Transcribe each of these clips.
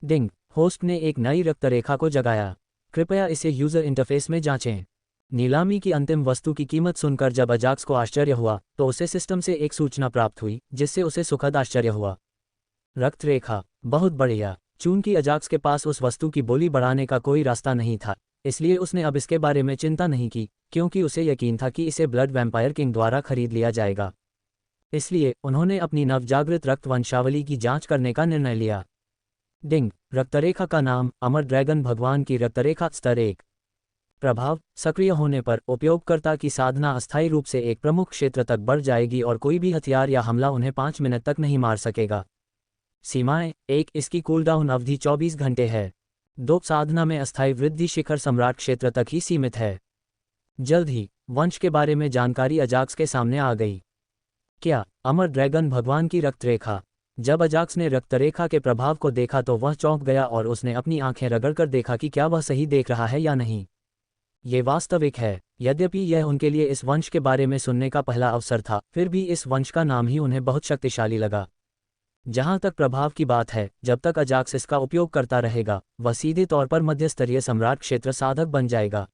डिंग, host ने एक नई रक्तरेखा को जगाया। कृपया इसे यूजर इंटरफेस में जांचें। नीलामी की अंतिम वस्तु की कीमत सुनकर जब अजाक्स को आश्चर्य हुआ तो उसे सिस्टम से एक सूचना प्राप्त हुई जिससे उसे सुखद आश्चर्य हुआ। रक्तरेखा, बहुत बढ़िया। चूंकि अजाक्स के पास उस वस्तु की बोली बढ़ाने का कोई रास्ता नहीं था, इसलिए उसने अब इसके बारे में चिंता नहीं की, क्योंकि उसे यकीन था कि इसे ब्लड वैम्पायर किंग द्वारा खरीद लिया जाएगा। इसलिए उन्होंने अपनी नवजागृत रक्त वंशावली की जांच करने का निर्णय लिया। डिंग, रक्तरेखा का नाम अमर ड्रैगन भगवान की रक्तरेखा स्तर 1। प्रभाव, सक्रिय होने पर उपयोगकर्ता की साधना अस्थायी रूप से एक प्रमुख क्षेत्र तक बढ़ जाएगी और कोई भी हथियार या हमला उन्हें 5 मिनट तक नहीं मार सकेगा। सीमाएं, 1, इसकी कूलडाउन अवधि 24 घंटे है। 2, साधना में अस्थायी वृद्धि शिखर सम्राट क्षेत्र तक ही सीमित है। जल्द ही वंश के बारे में जानकारी अजाक्स के सामने आ गई। क्या अमर ड्रैगन भगवान की रक्तरेखा? जब अजाक्स ने रक्तरेखा के प्रभाव को देखा तो वह चौंक गया और उसने अपनी आंखें रगड़कर देखा कि क्या वह सही देख रहा है या नहीं। ये वास्तविक है। यद्यपि यह उनके लिए इस वंश के बारे में सुनने का पहला अवसर था, फिर भी इस वंश का नाम ही उन्हें बहुत शक्तिशाली लगा। जहां तक प्रभाव की बात है, जब तक अजाक्स इसका उपयोग करता रहेगा, वह सीधे तौर पर मध्यस्तरीय सम्राट क्षेत्र साधक बन जाएगा।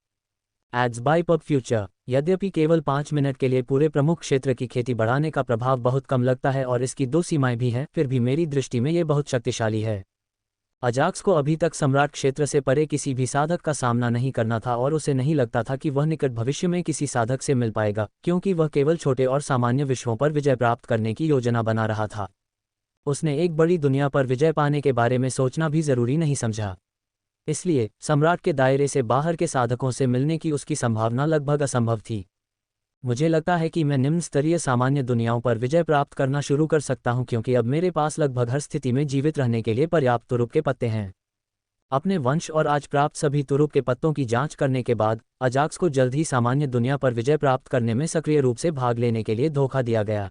एड्स बाय पब फ्यूचर, यद्यपि केवल 5 मिनट के लिए पूरे प्रमुख क्षेत्र की खेती बढ़ाने का प्रभाव बहुत कम लगता है और इसकी 2 सीमाएं भी हैं, फिर भी मेरी दृष्टि में ये बहुत शक्तिशाली है। अजाक्स को अभी तक सम्राट क्षेत्र से परे किसी भी साधक का सामना नहीं करना था और उसे नहीं लगता था कि वह निकट भविष्य में किसी साधक से मिल पाएगा, क्योंकि वह केवल छोटे और सामान्य विश्वों पर विजय प्राप्त करने की योजना बना रहा था। उसने एक बड़ी दुनिया पर विजय पाने के बारे में सोचना भी जरूरी नहीं समझा। इसलिए सम्राट के दायरे से बाहर के साधकों से मिलने की उसकी संभावना लगभग असंभव थी। मुझे लगता है कि मैं निम्न स्तरीय सामान्य दुनियाओं पर विजय प्राप्त करना शुरू कर सकता हूं, क्योंकि अब मेरे पास लगभग हर स्थिति में जीवित रहने के लिए पर्याप्त तुरुप के पत्ते हैं। अपने वंश और आज प्राप्त सभी तुरुप के पत्तों की जांच करने के बाद अजाक्स को जल्द ही सामान्य दुनिया पर विजय प्राप्त करने में सक्रिय रूप से भाग लेने के लिए धोखा दिया गया।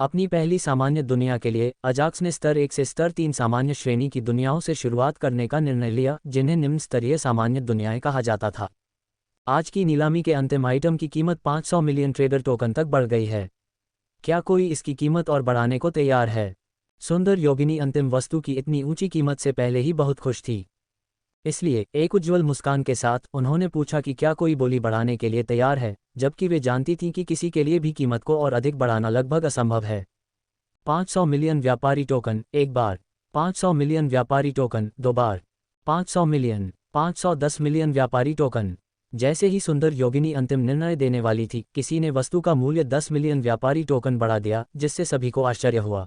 अपनी पहली सामान्य दुनिया के लिए अजाक्स ने स्तर 1 से स्तर 3 सामान्य श्रेणी की दुनियाओं से शुरुआत करने का निर्णय लिया, जिन्हें निम्न स्तरीय सामान्य दुनियाएं कहा जाता था। आज की नीलामी के अंतिम आइटम की कीमत 500 मिलियन ट्रेडर टोकन तक बढ़ गई है। क्या कोई इसकी कीमत और बढ़ाने को तैयार है? सुंदर योगिनी अंतिम वस्तु की इतनी ऊंची कीमत से पहले ही बहुत खुश थी। इसलिए एक उज्ज्वल मुस्कान के साथ उन्होंने पूछा कि क्या कोई बोली बढ़ाने के लिए तैयार है, जबकि वे जानती थीं कि किसी के लिए भी कीमत को और अधिक बढ़ाना लगभग असंभव है। 500 मिलियन व्यापारी टोकन एक बार, 500 मिलियन व्यापारी टोकन 2 बार, 500 मिलियन, 510 मिलियन व्यापारी टोकन। जैसे ही सुंदर योगिनी अंतिम निर्णय देने वाली थी, किसी ने वस्तु का मूल्य 10 मिलियन व्यापारी टोकन बढ़ा दिया, जिससे सभी को आश्चर्य हुआ।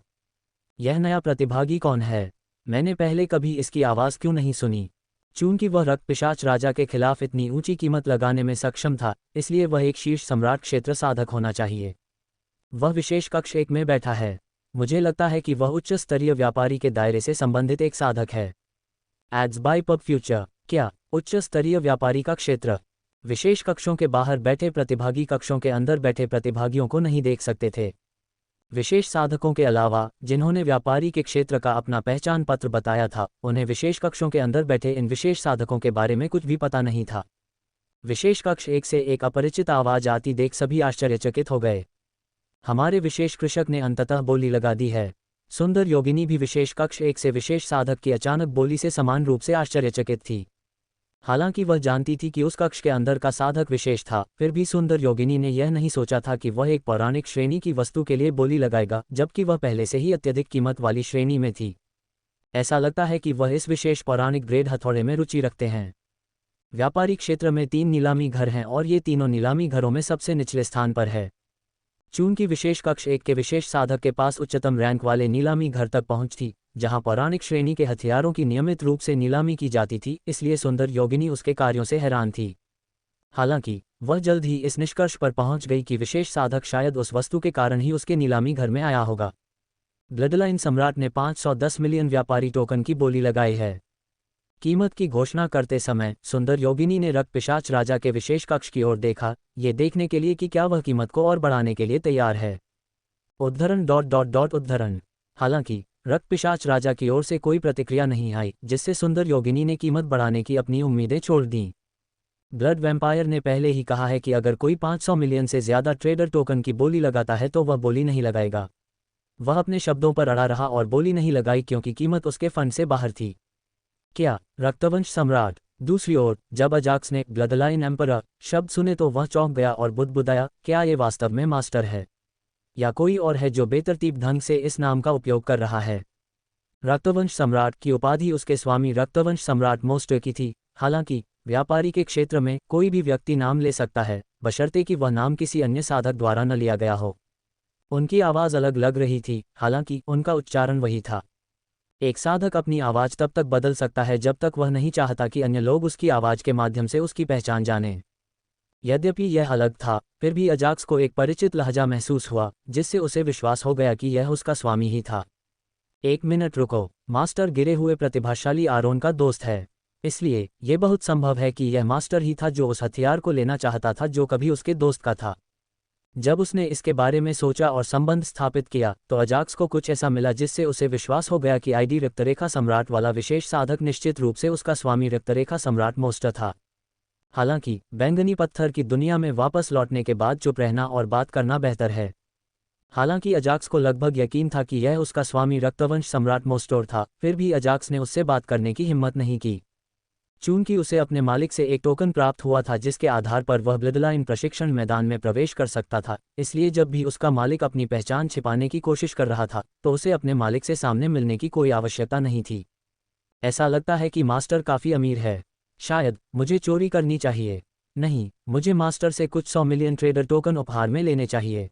यह नया प्रतिभागी कौन है? मैंने पहले कभी इसकी आवाज़ क्यों नहीं सुनी? चूंकि वह रक्त पिशाच राजा के खिलाफ इतनी ऊंची कीमत लगाने में सक्षम था, इसलिए वह एक शीर्ष सम्राट क्षेत्र साधक होना चाहिए। वह विशेष कक्ष 1 में बैठा है। मुझे लगता है कि वह उच्च स्तरीय व्यापारी के दायरे से संबंधित एक साधक है। एड्स बाय पब फ्यूचर, क्या उच्च स्तरीय व्यापारी का क्षेत्र? विशेष कक्षों के बाहर बैठे प्रतिभागी कक्षों के अंदर बैठे प्रतिभागियों को नहीं देख सकते थे। विशेष साधकों के अलावा जिन्होंने व्यापारी के क्षेत्र का अपना पहचान पत्र बताया था, उन्हें विशेष कक्षों के अंदर बैठे इन विशेष साधकों के बारे में कुछ भी पता नहीं था। विशेष कक्ष 1 से एक अपरिचित आवाज आती देख सभी आश्चर्यचकित हो गए। हमारे विशेष कृषक ने अंततः बोली लगा दी है। सुंदर योगिनी भी विशेष कक्ष 1 से विशेष साधक की अचानक बोली से समान रूप से आश्चर्यचकित थी। हालांकि वह जानती थी कि उस कक्ष के अंदर का साधक विशेष था, फिर भी सुंदर योगिनी ने यह नहीं सोचा था कि वह एक पौराणिक श्रेणी की वस्तु के लिए बोली लगाएगा, जबकि वह पहले से ही अत्यधिक कीमत वाली श्रेणी में थी। ऐसा लगता है कि वह इस विशेष पौराणिक ग्रेड हथौड़े में रुचि रखते हैं। व्यापारी क्षेत्र में 3 नीलामी घर हैं और ये तीनों नीलामी घरों में सबसे निचले स्थान पर है। चूंकि विशेष कक्ष 1 के विशेष साधक के पास उच्चतम रैंक वाले नीलामी घर तक पहुंच थी, जहां पौराणिक श्रेणी के हथियारों की नियमित रूप से नीलामी की जाती थी, इसलिए सुंदर योगिनी उसके कार्यों से हैरान थी। हालांकि वह जल्द ही इस निष्कर्ष पर पहुंच गई कि विशेष साधक शायद उस वस्तु के कारण ही उसके नीलामी घर में आया होगा। ब्लडलाइन सम्राट ने 510 मिलियन व्यापारी टोकन की बोली लगाई है। कीमत की घोषणा करते समय सुंदर योगिनी ने रक्त पिशाच राजा के विशेष कक्ष की ओर देखा, ये देखने के लिए कि क्या वह कीमत को और बढ़ाने के लिए तैयार है। उद्धरण। हालांकि रक्त पिशाच राजा की ओर से कोई प्रतिक्रिया नहीं आई, जिससे सुंदर योगिनी ने कीमत बढ़ाने की अपनी उम्मीदें छोड़ दीं। ब्लड वैम्पायर ने पहले ही कहा है कि अगर कोई 500 मिलियन से ज्यादा ट्रेडर टोकन की बोली लगाता है तो वह बोली नहीं लगाएगा। वह अपने शब्दों पर अड़ा रहा और बोली नहीं लगाई क्योंकि कीमत उसके फंड से बाहर थी। क्या रक्तवंश सम्राट? दूसरी ओर जब अजाक्स ने ब्लडलाइन एम्परर शब्द सुने तो वह चौंक गया और बुदबुदाया, क्या ये वास्तव में मास्टर है या कोई और है जो बेतरतीब ढंग से इस नाम का उपयोग कर रहा है? रक्तवंश सम्राट की उपाधि उसके स्वामी रक्तवंश सम्राट मोस्टर की थी। हालांकि व्यापारी के क्षेत्र में कोई भी व्यक्ति नाम ले सकता है, बशर्ते कि वह नाम किसी अन्य साधक द्वारा न लिया गया हो। उनकी आवाज़ अलग लग रही थी, हालांकि उनका उच्चारण वही था। एक साधक अपनी आवाज़ तब तक बदल सकता है जब तक वह नहीं चाहता कि अन्य लोग उसकी आवाज़ के माध्यम से उसकी पहचान जानें। यद्यपि यह अलग था, फिर भी अजाक्स को एक परिचित लहजा महसूस हुआ, जिससे उसे विश्वास हो गया कि यह उसका स्वामी ही था। एक मिनट रुको, मास्टर गिरे हुए प्रतिभाशाली आरोन का दोस्त है, इसलिए यह बहुत संभव है कि यह मास्टर ही था जो उस हथियार को लेना चाहता था जो कभी उसके दोस्त का था। जब उसने इसके बारे में सोचा और संबंध स्थापित किया तो अजाक्स को कुछ ऐसा मिला जिससे उसे विश्वास हो गया कि आईडी रक्तरेखा सम्राट वाला विशेष साधक निश्चित रूप से उसका स्वामी रक्तरेखा सम्राट मोस्टर था। हालांकि बैंगनी पत्थर की दुनिया में वापस लौटने के बाद चुप रहना और बात करना बेहतर है। हालांकि अजाक्स को लगभग यकीन था कि यह उसका स्वामी रक्तवंश सम्राट मोस्टोर था, फिर भी अजाक्स ने उससे बात करने की हिम्मत नहीं की। चूंकि उसे अपने मालिक से एक टोकन प्राप्त हुआ था जिसके आधार पर वह ब्लडलाइन प्रशिक्षण मैदान में प्रवेश कर सकता था, इसलिए जब भी उसका मालिक अपनी पहचान छिपाने की कोशिश कर रहा था तो उसे अपने मालिक से सामने मिलने की कोई आवश्यकता नहीं थी। ऐसा लगता है कि मास्टर काफ़ी अमीर है। शायद मुझे चोरी करनी चाहिए। नहीं, मुझे मास्टर से कुछ 100 मिलियन ट्रेडर टोकन उपहार में लेने चाहिए।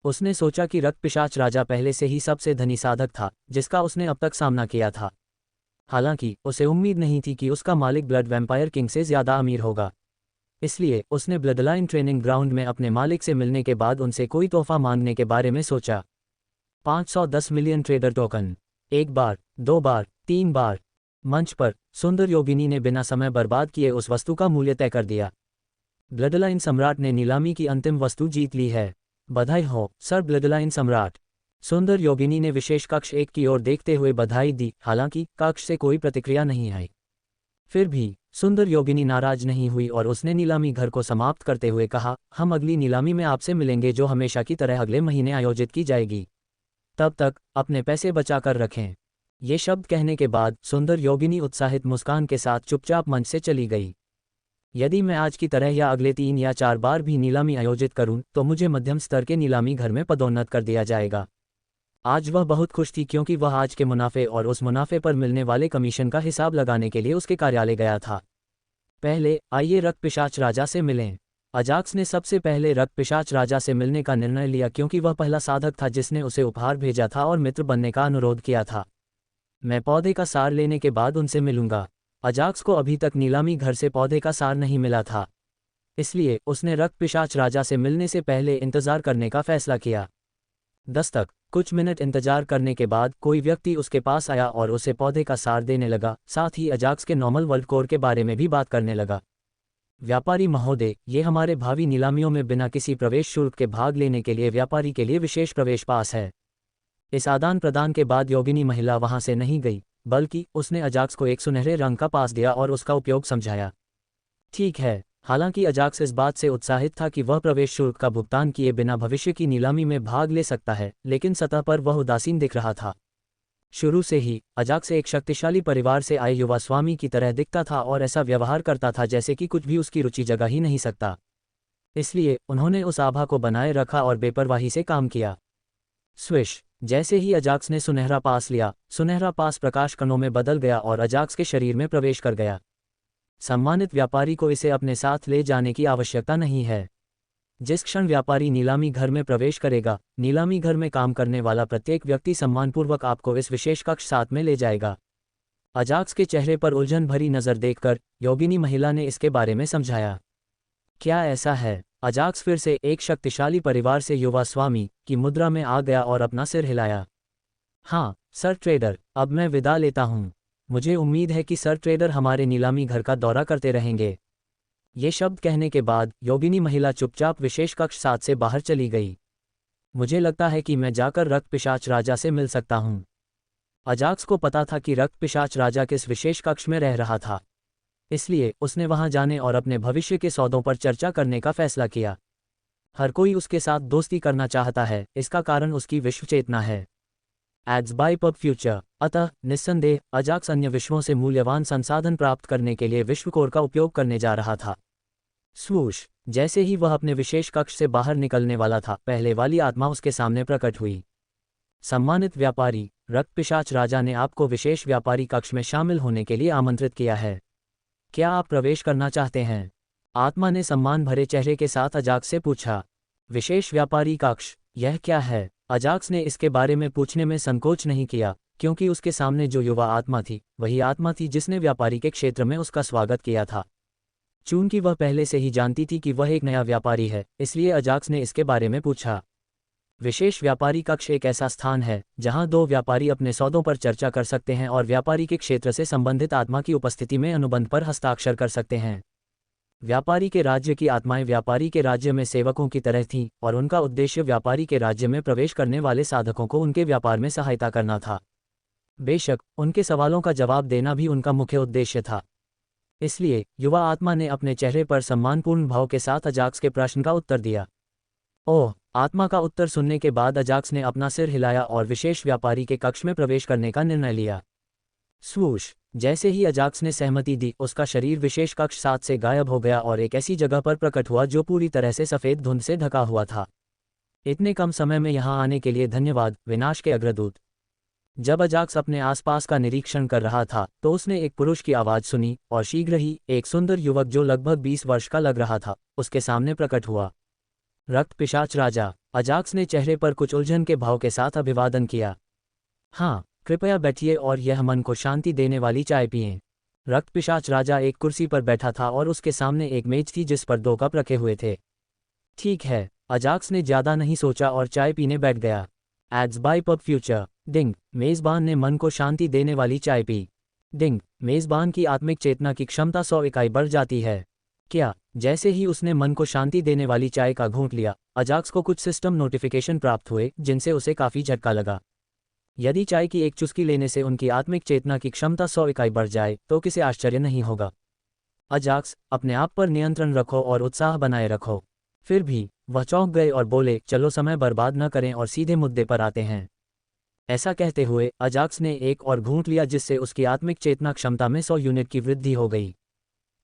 उसने सोचा कि रक्त पिशाच राजा पहले से ही सबसे धनी साधक था जिसका उसने अब तक सामना किया था। हालांकि उसे उम्मीद नहीं थी कि उसका मालिक ब्लड वैम्पायर किंग से ज़्यादा अमीर होगा। इसलिए उसने ब्लडलाइन ट्रेनिंग ग्राउंड में अपने मालिक से मिलने के बाद उनसे कोई तोहफा मांगने के बारे में सोचा। 510 मिलियन ट्रेडर टोकन। एक बार, 2 बार, 3 बार। मंच पर सुंदर योगिनी ने बिना समय बर्बाद किए उस वस्तु का मूल्य तय कर दिया। ब्लडलाइन सम्राट ने नीलामी की अंतिम वस्तु जीत ली है। बधाई हो सर ब्लडलाइन सम्राट। सुंदर योगिनी ने विशेष कक्ष 1 की ओर देखते हुए बधाई दी, हालांकि कक्ष से कोई प्रतिक्रिया नहीं आई। फिर भी सुंदर योगिनी नाराज नहीं हुई और उसने नीलामी घर को समाप्त करते हुए कहा, हम अगली नीलामी में आपसे मिलेंगे जो हमेशा की तरह अगले महीने आयोजित की जाएगी। तब तक अपने पैसे बचा कर रखें। ये शब्द कहने के बाद सुंदर योगिनी उत्साहित मुस्कान के साथ चुपचाप मंच से चली गई। यदि मैं आज की तरह या अगले 3 या 4 बार भी नीलामी आयोजित करूं तो मुझे मध्यम स्तर के नीलामी घर में पदोन्नत कर दिया जाएगा। आज वह बहुत खुश थी क्योंकि वह आज के मुनाफे और उस मुनाफे पर मिलने वाले कमीशन का हिसाब लगाने के लिए उसके कार्यालय गया था। पहले आइए रक्त पिशाच राजा से मिलें। अजाक्स ने सबसे पहले रक्त पिशाच राजा से मिलने का निर्णय लिया क्योंकि वह पहला साधक था जिसने उसे उपहार भेजा था और मित्र बनने का अनुरोध किया था। मैं पौधे का सार लेने के बाद उनसे मिलूंगा। अजाक्स को अभी तक नीलामी घर से पौधे का सार नहीं मिला था, इसलिए उसने रक्त पिशाच राजा से मिलने से पहले इंतजार करने का फैसला किया। दस्तक। कुछ मिनट इंतजार करने के बाद कोई व्यक्ति उसके पास आया और उसे पौधे का सार देने लगा, साथ ही अजाक्स के नॉर्मल वर्ल्ड कोर के बारे में भी बात करने लगा। व्यापारी महोदय, ये हमारे भावी नीलामियों में बिना किसी प्रवेश शुल्क के भाग लेने के लिए व्यापारी के लिए विशेष प्रवेश पास है। इस आदान प्रदान के बाद योगिनी महिला वहां से नहीं गई, बल्कि उसने अजाक्स को एक सुनहरे रंग का पास दिया और उसका उपयोग समझाया। ठीक है। हालांकि अजाक्स इस बात से उत्साहित था कि वह प्रवेश शुल्क का भुगतान किए बिना भविष्य की नीलामी में भाग ले सकता है, लेकिन सतह पर वह उदासीन दिख रहा था। शुरू से ही अजाक्स एक शक्तिशाली परिवार से आए युवा स्वामी की तरह दिखता था और ऐसा व्यवहार करता था जैसे कि कुछ भी उसकी रुचि जगा ही नहीं सकता। इसलिए उन्होंने उस आभा को बनाए रखा और बेपरवाही से काम किया। स्विश। जैसे ही अजाक्स ने सुनहरा पास लिया, सुनहरा पास प्रकाश कणों में बदल गया और अजाक्स के शरीर में प्रवेश कर गया। सम्मानित व्यापारी को इसे अपने साथ ले जाने की आवश्यकता नहीं है। जिस क्षण व्यापारी नीलामी घर में प्रवेश करेगा, नीलामी घर में काम करने वाला प्रत्येक व्यक्ति सम्मानपूर्वक आपको इस विशेष कक्ष साथ में ले जाएगा। अजाक्स के चेहरे पर उलझन भरी नज़र देखकर योगिनी महिला ने इसके बारे में समझाया। क्या ऐसा है? अजाक्स फिर से एक शक्तिशाली परिवार से युवा स्वामी की मुद्रा में आ गया और अपना सिर हिलाया। हाँ सर ट्रेडर, अब मैं विदा लेता हूँ। मुझे उम्मीद है कि सर ट्रेडर हमारे नीलामी घर का दौरा करते रहेंगे। ये शब्द कहने के बाद योगिनी महिला चुपचाप विशेष कक्ष 7 से बाहर चली गई। मुझे लगता है कि मैं जाकर रक्त पिशाच राजा से मिल सकता हूँ। अजाक्स को पता था कि रक्त पिशाच राजा किस विशेष कक्ष में रह रहा था, इसलिए उसने वहां जाने और अपने भविष्य के सौदों पर चर्चा करने का फैसला किया। हर कोई उसके साथ दोस्ती करना चाहता है, इसका कारण उसकी विश्व चेतना है। Ads by pub future. अतः निस्संदेह अजाक्स अन्य विश्वों से मूल्यवान संसाधन प्राप्त करने के लिए विश्व कोर का उपयोग करने जा रहा था। स्वूश, जैसे ही वह अपने विशेष कक्ष से बाहर निकलने वाला था, पहले वाली आत्मा उसके सामने प्रकट हुई। सम्मानित व्यापारी, रक्त पिशाच राजा ने आपको विशेष व्यापारी कक्ष में शामिल होने के लिए आमंत्रित किया है। क्या आप प्रवेश करना चाहते हैं? आत्मा ने सम्मान भरे चेहरे के साथ अजाक्स से पूछा। विशेष व्यापारी कक्ष, यह क्या है? अजाक्स ने इसके बारे में पूछने में संकोच नहीं किया, क्योंकि उसके सामने जो युवा आत्मा थी वही आत्मा थी जिसने व्यापारी के क्षेत्र में उसका स्वागत किया था। चूंकि वह पहले से ही जानती थी कि वह एक नया व्यापारी है, इसलिए अजाक्स ने इसके बारे में पूछा। विशेष व्यापारी कक्ष एक ऐसा स्थान है जहां दो व्यापारी अपने सौदों पर चर्चा कर सकते हैं और व्यापारी के क्षेत्र से संबंधित आत्मा की उपस्थिति में अनुबंध पर हस्ताक्षर कर सकते हैं। व्यापारी के राज्य की आत्माएं व्यापारी के राज्य में सेवकों की तरह थीं और उनका उद्देश्य व्यापारी के राज्य में प्रवेश करने वाले साधकों को उनके व्यापार में सहायता करना था। बेशक उनके सवालों का जवाब देना भी उनका मुख्य उद्देश्य था। इसलिए युवा आत्मा ने अपने चेहरे पर सम्मानपूर्ण भाव के साथ अजाक्स के प्रश्न का उत्तर दिया। ओह! आत्मा का उत्तर सुनने के बाद अजाक्स ने अपना सिर हिलाया और विशेष व्यापारी के कक्ष में प्रवेश करने का निर्णय लिया। स्वूश, जैसे ही अजाक्स ने सहमति दी, उसका शरीर विशेष कक्ष 7 से गायब हो गया और एक ऐसी जगह पर प्रकट हुआ जो पूरी तरह से सफ़ेद धुंध से ढका हुआ था। इतने कम समय में यहाँ आने के लिए धन्यवाद, विनाश के अग्रदूत। जब अजाक्स अपने आसपास का निरीक्षण कर रहा था तो उसने एक पुरुष की आवाज़ सुनी और शीघ्र ही एक सुंदर युवक जो लगभग 20 वर्ष का लग रहा था उसके सामने प्रकट हुआ। रक्त पिशाच राजा, अजाक्स ने चेहरे पर कुछ उलझन के भाव के साथ अभिवादन किया। हाँ, कृपया बैठिए और यह मन को शांति देने वाली चाय पिएं। रक्त पिशाच राजा एक कुर्सी पर बैठा था और उसके सामने एक मेज थी जिस पर 2 कप रखे हुए थे। ठीक है, अजाक्स ने ज़्यादा नहीं सोचा और चाय पीने बैठ गया। Ads by pub future. Ding, मेज़बान ने मन को शांति देने वाली चाय पी। डिंग, मेज़बान की आत्मिक चेतना की क्षमता 100 इकाई बढ़ जाती है। क्या? जैसे ही उसने मन को शांति देने वाली चाय का घूंट लिया, अजाक्स को कुछ सिस्टम नोटिफिकेशन प्राप्त हुए जिनसे उसे काफ़ी झटका लगा। यदि चाय की एक चुस्की लेने से उनकी आत्मिक चेतना की क्षमता 100 इकाई बढ़ जाए तो किसे आश्चर्य नहीं होगा। अजाक्स, अपने आप पर नियंत्रण रखो और उत्साह बनाए रखो। फिर भी वह चौंक गए और बोले, चलो समय बर्बाद न करें और सीधे मुद्दे पर आते हैं। ऐसा कहते हुए अजाक्स ने एक और घूंट लिया जिससे उसकी आत्मिक चेतना क्षमता में 100 यूनिट की वृद्धि हो गई।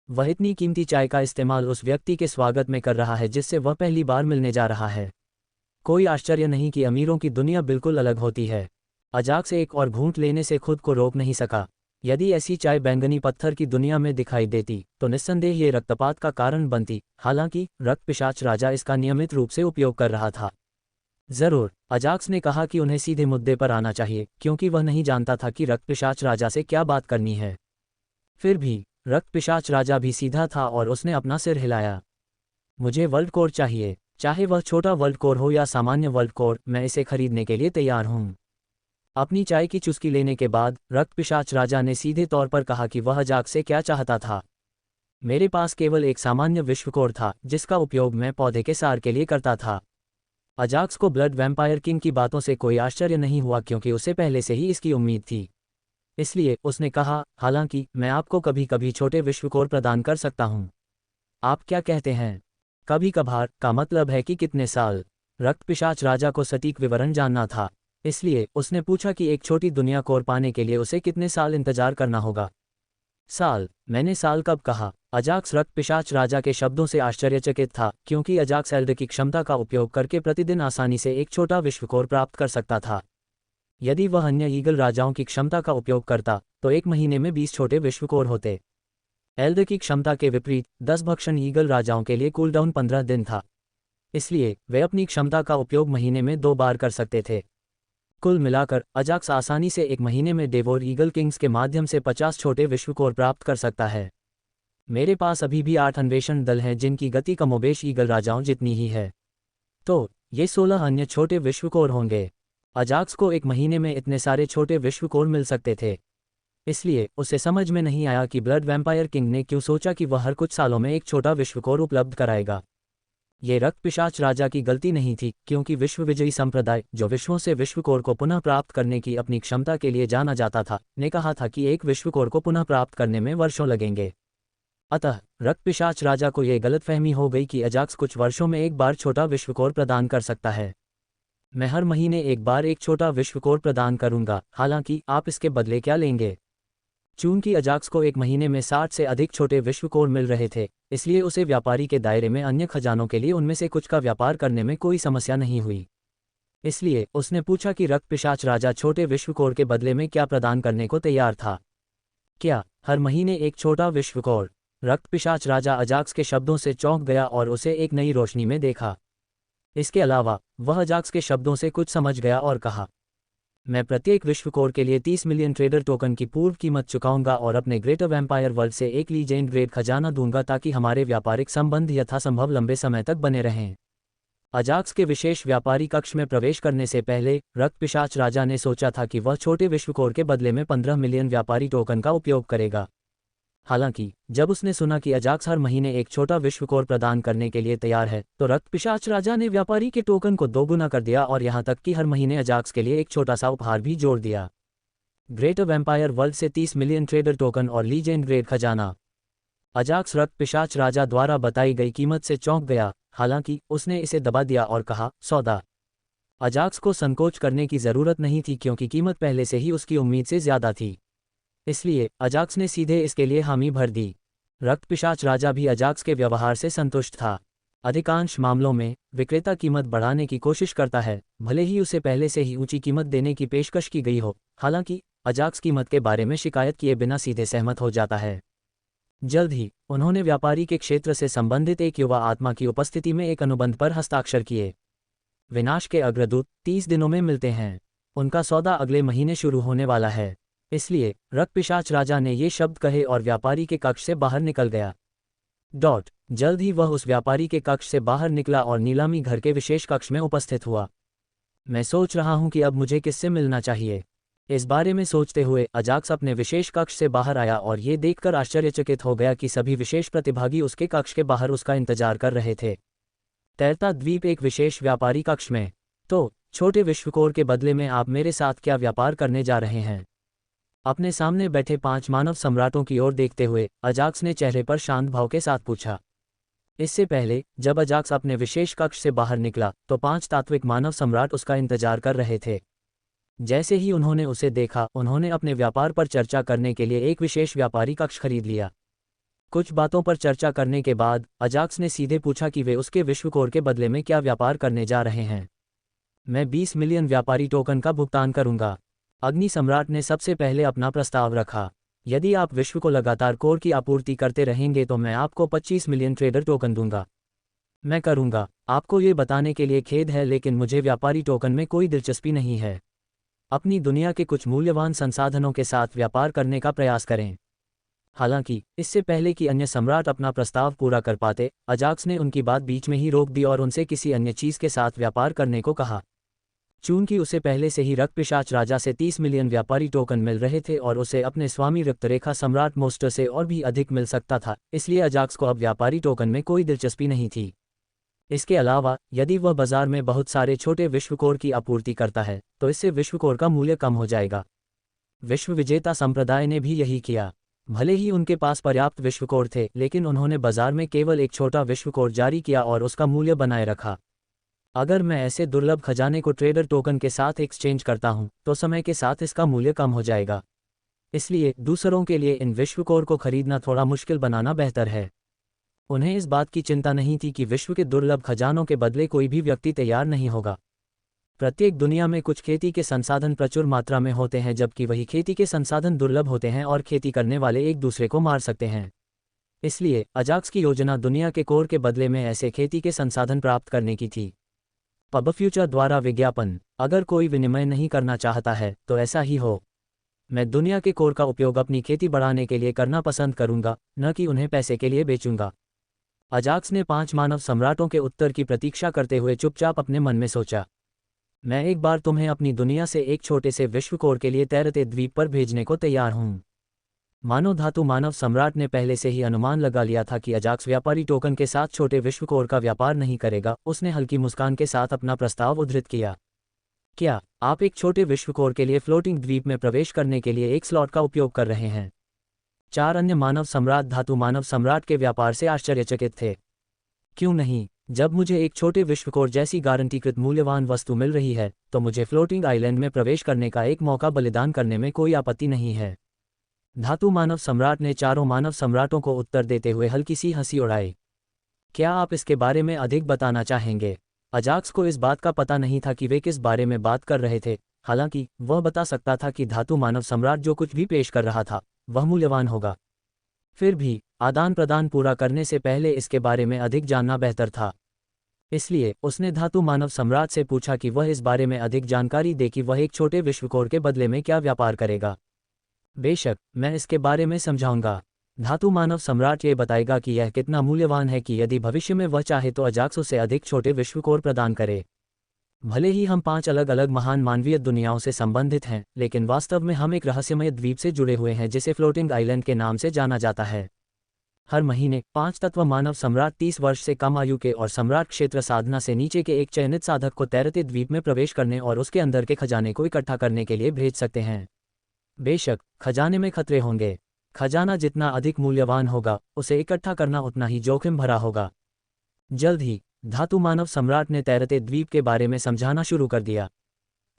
वह इतनी कीमती चाय का इस्तेमाल उस व्यक्ति के स्वागत में कर रहा है जिससे वह पहली बार मिलने जा रहा है। कोई आश्चर्य नहीं कि अमीरों की दुनिया बिल्कुल अलग होती है। अजाक्स एक और घूंट लेने से खुद को रोक नहीं सका। यदि ऐसी चाय बैंगनी पत्थर की दुनिया में दिखाई देती तो निस्संदेह ये रक्तपात का कारण बनती। हालांकि रक्त पिशाच राजा इसका नियमित रूप से उपयोग कर रहा था। जरूर, अजाक्स ने कहा कि उन्हें सीधे मुद्दे पर आना चाहिए क्योंकि वह नहीं जानता था कि रक्त पिशाच राजा से क्या बात करनी है। फिर भी रक्त पिशाच राजा भी सीधा था और उसने अपना सिर हिलाया। मुझे वर्ल्ड कोर चाहिए, चाहे वह छोटा वर्ल्ड कोर हो या सामान्य वर्ल्ड कोर, मैं इसे खरीदने के लिए तैयार हूँ। अपनी चाय की चुस्की लेने के बाद रक्त पिशाच राजा ने सीधे तौर पर कहा कि वह अजाक्स से क्या चाहता था। मेरे पास केवल एक सामान्य विश्व कोर था जिसका उपयोग मैं पौधे के सार के लिए करता था। अजाक्स को ब्लड वैम्पायर किंग की बातों से कोई आश्चर्य नहीं हुआ क्योंकि उसे पहले से ही इसकी उम्मीद थी। इसलिए उसने कहा, हालांकि मैं आपको कभी कभी छोटे विश्व कोर प्रदान कर सकता हूं। आप क्या कहते हैं? कभी कभार का मतलब है कि कितने साल? रक्त पिशाच राजा को सटीक विवरण जानना था, इसलिए उसने पूछा कि एक छोटी दुनिया कोर पाने के लिए उसे कितने साल इंतजार करना होगा। साल? मैंने साल कब कहा? अजाक्स रक्त पिशाच राजा के शब्दों से आश्चर्यचकित था क्योंकि अजाक्स एल्डर की क्षमता का उपयोग करके प्रतिदिन आसानी से एक छोटा विश्व कोर प्राप्त कर सकता था। यदि वह अन्य ईगल राजाओं की क्षमता का उपयोग करता तो 1 महीने में 20 छोटे विश्व कोर होते। एल्डर की क्षमता के विपरीत 10 भक्षण ईगल राजाओं के लिए कूलडाउन 15 दिन था, इसलिए वे अपनी क्षमता का उपयोग महीने में 2 बार कर सकते थे। कुल मिलाकर अजाक्स आसानी से 1 महीने में डेवोर ईगल किंग्स के माध्यम से 50 छोटे विश्व कोर प्राप्त कर सकता है। मेरे पास अभी भी 8 अन्वेषण दल हैं जिनकी गति कमोबेश ईगल राजाओं जितनी ही है, तो ये 16 अन्य छोटे विश्व कोर होंगे। अजाक्स को 1 महीने में इतने सारे छोटे विश्व कोर मिल सकते थे, इसलिए उसे समझ में नहीं आया कि ब्लड वैम्पायर किंग ने क्यों सोचा कि वह हर कुछ सालों में एक छोटा विश्व कोर उपलब्ध कराएगा। ये रक्त पिशाच राजा की गलती नहीं थी क्योंकि विश्व विजयी संप्रदाय, जो विश्वों से विश्व कोर को पुनः प्राप्त करने की अपनी क्षमता के लिए जाना जाता था, ने कहा था कि एक विश्व कोर को पुनः प्राप्त करने में वर्षों लगेंगे। अतः रक्त पिशाच राजा को यह गलतफहमी हो गई कि अजाक्स कुछ वर्षों में एक बार छोटा विश्व कोर प्रदान कर सकता है। मैं हर महीने एक बार एक छोटा विश्व कोर प्रदान करूंगा, हालांकि आप इसके बदले क्या लेंगे? चूंकि अजाक्स को एक महीने में 60 से अधिक छोटे विश्व कोर मिल रहे थे, इसलिए उसे व्यापारी के दायरे में अन्य खजानों के लिए उनमें से कुछ का व्यापार करने में कोई समस्या नहीं हुई। इसलिए उसने पूछा कि रक्त पिशाच राजा छोटे विश्व कोर के बदले में क्या प्रदान करने को तैयार था। क्या हर महीने एक छोटा विश्व कोर? रक्त पिशाच राजा अजाक्स के शब्दों से चौंक गया और उसे एक नई रोशनी में देखा। इसके अलावा वह अजाक्स के शब्दों से कुछ समझ गया और कहा, मैं प्रत्येक विश्व कोर के लिए 30 मिलियन ट्रेडर टोकन की पूर्व कीमत चुकाऊंगा और अपने ग्रेटर वैम्पायर वर्ल्ड से एक लीजेंड ग्रेड खजाना दूंगा ताकि हमारे व्यापारिक संबंध यथासंभव लंबे समय तक बने रहें। अजाक्स के विशेष व्यापारी कक्ष में प्रवेश करने से पहले रक्त पिशाच राजा ने सोचा था कि वह छोटे विश्व कोर के बदले में 15 मिलियन व्यापारी टोकन का उपयोग करेगा। हालांकि जब उसने सुना कि अजाक्स हर महीने एक छोटा विश्व कोर प्रदान करने के लिए तैयार है, तो रक्त पिशाच राजा ने व्यापारी के टोकन को दोगुना कर दिया और यहां तक कि हर महीने अजाक्स के लिए एक छोटा सा उपहार भी जोड़ दिया। ग्रेटर वैम्पायर वर्ल्ड से 30 मिलियन ट्रेडर टोकन और लीजेंड ग्रेड खजाना। अजाक्स रक्त पिशाच राजा द्वारा बताई गई कीमत से चौंक गया, हालांकि उसने इसे दबा दिया और कहा, सौदा। अजाक्स को संकोच करने की जरूरत नहीं थी क्योंकि कीमत पहले से ही उसकी उम्मीद से ज्यादा थी। इसलिए अजाक्स ने सीधे इसके लिए हामी भर दी। रक्त पिशाच राजा भी अजाक्स के व्यवहार से संतुष्ट था। अधिकांश मामलों में विक्रेता कीमत बढ़ाने की कोशिश करता है, भले ही उसे पहले से ही ऊंची कीमत देने की पेशकश की गई हो। हालांकि अजाक्स कीमत के बारे में शिकायत किए बिना सीधे सहमत हो जाता है। जल्द ही उन्होंने व्यापारी के क्षेत्र से संबंधित एक युवा आत्मा की उपस्थिति में एक अनुबंध पर हस्ताक्षर किए। विनाश के अग्रदूत 30 दिनों में मिलते हैं। उनका सौदा अगले महीने शुरू होने वाला है। इसलिए रक्त पिशाच राजा ने ये शब्द कहे और व्यापारी के कक्ष से बाहर निकल गया। जल्द ही वह उस व्यापारी के कक्ष से बाहर निकला और नीलामी घर के विशेष कक्ष में उपस्थित हुआ। मैं सोच रहा हूं कि अब मुझे किससे मिलना चाहिए। इस बारे में सोचते हुए अजाक्स अपने विशेष कक्ष से बाहर आया और ये देखकर आश्चर्यचकित हो गया कि सभी विशेष प्रतिभागी उसके कक्ष के बाहर उसका इंतजार कर रहे थे। तैरता द्वीप एक विशेष व्यापारी कक्ष में। तो छोटे विश्वकोर के बदले में आप मेरे साथ क्या व्यापार करने जा रहे हैं? अपने सामने बैठे 5 मानव सम्राटों की ओर देखते हुए अजाक्स ने चेहरे पर शांत भाव के साथ पूछा। इससे पहले जब अजाक्स अपने विशेष कक्ष से बाहर निकला तो 5 तात्विक मानव सम्राट उसका इंतजार कर रहे थे। जैसे ही उन्होंने उसे देखा, उन्होंने अपने व्यापार पर चर्चा करने के लिए एक विशेष व्यापारी कक्ष खरीद लिया। कुछ बातों पर चर्चा करने के बाद अजाक्स ने सीधे पूछा कि वे उसके विश्वकोर के बदले में क्या व्यापार करने जा रहे हैं। मैं 20 मिलियन व्यापारी टोकन का भुगतान करूंगा। अग्नि सम्राट ने सबसे पहले अपना प्रस्ताव रखा। यदि आप विश्व को लगातार कोर की आपूर्ति करते रहेंगे तो मैं आपको 25 मिलियन ट्रेडर टोकन दूंगा। मैं करूंगा। आपको ये बताने के लिए खेद है, लेकिन मुझे व्यापारी टोकन में कोई दिलचस्पी नहीं है। अपनी दुनिया के कुछ मूल्यवान संसाधनों के साथ व्यापार करने का प्रयास करें। हालांकि इससे पहले कि अन्य सम्राट अपना प्रस्ताव पूरा कर पाते, अजाक्स ने उनकी बात बीच में ही रोक दी और उनसे किसी अन्य चीज के साथ व्यापार करने को कहा। चूंकि उसे पहले से ही रक्त पिशाच राजा से 30 मिलियन व्यापारी टोकन मिल रहे थे और उसे अपने स्वामी रक्तरेखा सम्राट मोस्टर से और भी अधिक मिल सकता था, इसलिए अजाक्स को अब व्यापारी टोकन में कोई दिलचस्पी नहीं थी। इसके अलावा यदि वह बाजार में बहुत सारे छोटे विश्वकोर की आपूर्ति करता है तो इससे विश्वकोर का मूल्य कम हो जाएगा। विश्व विजेता संप्रदाय ने भी यही किया। भले ही उनके पास पर्याप्त विश्वकोर थे, लेकिन उन्होंने बाजार में केवल एक छोटा विश्वकोर जारी किया और उसका मूल्य बनाए रखा। अगर मैं ऐसे दुर्लभ खजाने को ट्रेडर टोकन के साथ एक्सचेंज करता हूं तो समय के साथ इसका मूल्य कम हो जाएगा। इसलिए दूसरों के लिए इन विश्वकोर को खरीदना थोड़ा मुश्किल बनाना बेहतर है। उन्हें इस बात की चिंता नहीं थी कि विश्व के दुर्लभ खजानों के बदले कोई भी व्यक्ति तैयार नहीं होगा। प्रत्येक दुनिया में कुछ खेती के संसाधन प्रचुर मात्रा में होते हैं, जबकि वही खेती के संसाधन दुर्लभ होते हैं और खेती करने वाले एक दूसरे को मार सकते हैं। इसलिए अजाक्स की योजना दुनिया के कोर के बदले में ऐसे खेती के संसाधन प्राप्त करने की थी। पब फ्यूचर द्वारा विज्ञापन। अगर कोई विनिमय नहीं करना चाहता है तो ऐसा ही हो। मैं दुनिया के कोर का उपयोग अपनी खेती बढ़ाने के लिए करना पसंद करूंगा, न कि उन्हें पैसे के लिए बेचूंगा। अजाक्स ने 5 मानव सम्राटों के उत्तर की प्रतीक्षा करते हुए चुपचाप अपने मन में सोचा। मैं एक बार तुम्हें अपनी दुनिया से एक छोटे से विश्वकोर के लिए तैरते द्वीप पर भेजने को तैयार हूं। मानव धातु मानव सम्राट ने पहले से ही अनुमान लगा लिया था कि अजाक्स व्यापारी टोकन के साथ छोटे विश्वकोर का व्यापार नहीं करेगा। उसने हल्की मुस्कान के साथ अपना प्रस्ताव उद्धृत किया। क्या आप एक छोटे विश्वकोर के लिए फ्लोटिंग द्वीप में प्रवेश करने के लिए एक स्लॉट का उपयोग कर रहे हैं? 4 अन्य मानव सम्राट धातु मानव सम्राट के व्यापार से आश्चर्यचकित थे। क्यों नहीं, जब मुझे एक छोटे विश्वकोर जैसी गारंटीकृत मूल्यवान वस्तु मिल रही है तो मुझे फ्लोटिंग आइलैंड में प्रवेश करने का एक मौका बलिदान करने में कोई आपत्ति नहीं है। धातु मानव सम्राट ने चारों मानव सम्राटों को उत्तर देते हुए हल्की सी हंसी उड़ाई। क्या आप इसके बारे में अधिक बताना चाहेंगे? अजाक्स को इस बात का पता नहीं था कि वे किस बारे में बात कर रहे थे, हालांकि वह बता सकता था कि धातु मानव सम्राट जो कुछ भी पेश कर रहा था वह मूल्यवान होगा। फिर भी आदान प्रदान पूरा करने से पहले इसके बारे में अधिक जानना बेहतर था। इसलिए उसने धातु मानव सम्राट से पूछा कि वह इस बारे में अधिक जानकारी दे कि वह एक छोटे विश्वकोर के बदले में क्या व्यापार करेगा। बेशक, मैं इसके बारे में समझाऊंगा। धातु मानव सम्राट ये बताएगा कि यह कितना मूल्यवान है कि यदि भविष्य में वह चाहे तो अजाक्स उसे अधिक छोटे विश्वकोर प्रदान करे। भले ही हम 5 अलग अलग महान मानवीय दुनियाओं से संबंधित हैं, लेकिन वास्तव में हम एक रहस्यमय द्वीप से जुड़े हुए हैं जिसे फ्लोटिंग आइलैंड के नाम से जाना जाता है। हर महीने 5 तत्व मानव सम्राट 30 वर्ष से कम आयु के और सम्राट क्षेत्र साधना से नीचे के एक चयनित साधक को तैरते द्वीप में प्रवेश करने और उसके अंदर के खजाने को इकट्ठा करने के लिए भेज सकते हैं। बेशक, खजाने में खतरे होंगे। खजाना जितना अधिक मूल्यवान होगा उसे इकट्ठा करना उतना ही जोखिम भरा होगा। जल्द ही धातु मानव सम्राट ने तैरते द्वीप के बारे में समझाना शुरू कर दिया।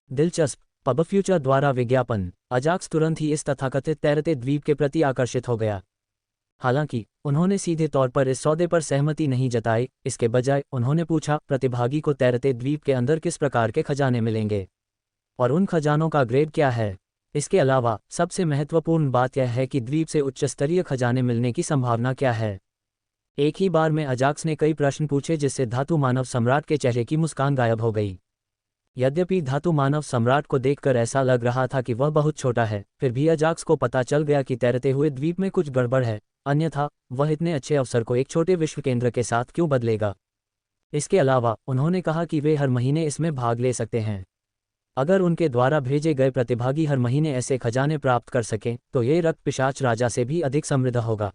दिलचस्प। पब फ्यूचर द्वारा विज्ञापन। अजाक्स तुरंत ही इस तथाकथित तैरते द्वीप के प्रति आकर्षित हो गया। हालांकि उन्होंने सीधे तौर पर इस सौदे पर सहमति नहीं जताई, इसके बजाय उन्होंने पूछा प्रतिभागी को तैरते द्वीप के अंदर किस प्रकार के खजाने मिलेंगे और उन खजानों का ग्रेड क्या है। इसके अलावा सबसे महत्वपूर्ण बात यह है कि द्वीप से उच्च स्तरीय खजाने मिलने की संभावना क्या है। एक ही बार में अजाक्स ने कई प्रश्न पूछे जिससे धातु मानव सम्राट के चेहरे की मुस्कान गायब हो गई। यद्यपि धातु मानव सम्राट को देखकर ऐसा लग रहा था कि वह बहुत छोटा है, फिर भी अजाक्स को पता चल गया कि तैरते हुए द्वीप में कुछ गड़बड़ है, अन्यथा वह इतने अच्छे अवसर को एक छोटे विश्व केंद्र के साथ क्यों बदलेगा। इसके अलावा उन्होंने कहा कि वे हर महीने इसमें भाग ले सकते हैं। अगर उनके द्वारा भेजे गए प्रतिभागी हर महीने ऐसे खजाने प्राप्त कर सकें तो ये रक्त पिशाच राजा से भी अधिक समृद्ध होगा।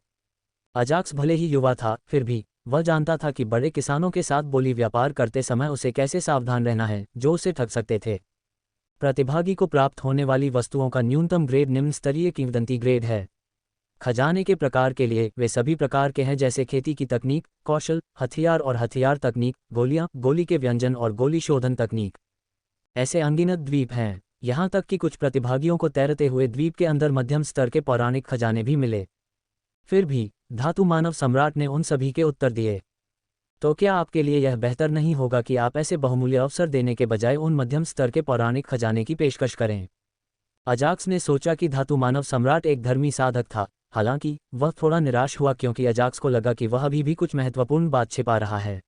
अजाक्स भले ही युवा था, फिर भी वह जानता था कि बड़े किसानों के साथ बोली व्यापार करते समय उसे कैसे सावधान रहना है जो उसे ठग सकते थे। प्रतिभागी को प्राप्त होने वाली वस्तुओं का न्यूनतम ग्रेड निम्न स्तरीय किंवदंती ग्रेड है। खजाने के प्रकार के लिए वे सभी प्रकार के हैं जैसे खेती की तकनीक, कौशल, हथियार और हथियार तकनीक, गोलियां, गोली के व्यंजन और गोली शोधन तकनीक। ऐसे अनगिनत द्वीप हैं, यहाँ तक कि कुछ प्रतिभागियों को तैरते हुए द्वीप के अंदर मध्यम स्तर के पौराणिक खजाने भी मिले। फिर भी धातु मानव सम्राट ने उन सभी के उत्तर दिए। तो क्या आपके लिए यह बेहतर नहीं होगा कि आप ऐसे बहुमूल्य अवसर देने के बजाय उन मध्यम स्तर के पौराणिक खजाने की पेशकश करें? अजाक्स ने सोचा कि धातु मानव सम्राट एक धर्मी साधक था, हालांकि वह थोड़ा निराश हुआ क्योंकि अजाक्स को लगा कि वह अभी भी कुछ महत्वपूर्ण बात छिपा रहा है।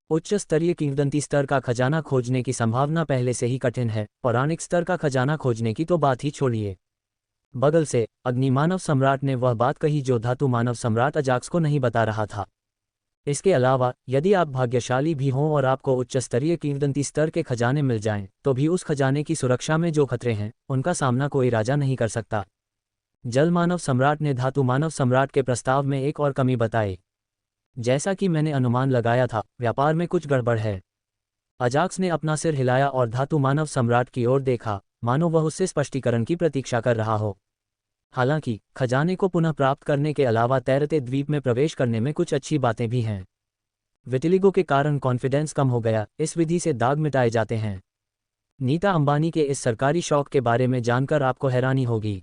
उच्च स्तरीय किंवदंती स्तर का खजाना खोजने की संभावना पहले से ही कठिन है, पौराणिक स्तर का खजाना खोजने की तो बात ही छोड़िए। बगल से अग्नि मानव सम्राट ने वह बात कही जो धातु मानव सम्राट अजाक्स को नहीं बता रहा था। इसके अलावा यदि आप भाग्यशाली भी हों और आपको उच्च स्तरीय किंवदंती स्तर के खजाने मिल जाएं, तो भी उस खजाने की सुरक्षा में जो खतरे हैं उनका सामना कोई राजा नहीं कर सकता। जल मानव सम्राट ने धातु मानव सम्राट के प्रस्ताव में एक और कमी बताई। जैसा कि मैंने अनुमान लगाया था, व्यापार में कुछ गड़बड़ है। अजाक्स ने अपना सिर हिलाया और धातु मानव सम्राट की ओर देखा, मानो वह उससे स्पष्टीकरण की प्रतीक्षा कर रहा हो। हालांकि खजाने को पुनः प्राप्त करने के अलावा तैरते द्वीप में प्रवेश करने में कुछ अच्छी बातें भी हैं। विटिलिगो के कारण कॉन्फिडेंस कम हो गया, इस विधि से दाग मिटाए जाते हैं। नीता अंबानी के इस सरकारी शौक के बारे में जानकर आपको हैरानी होगी।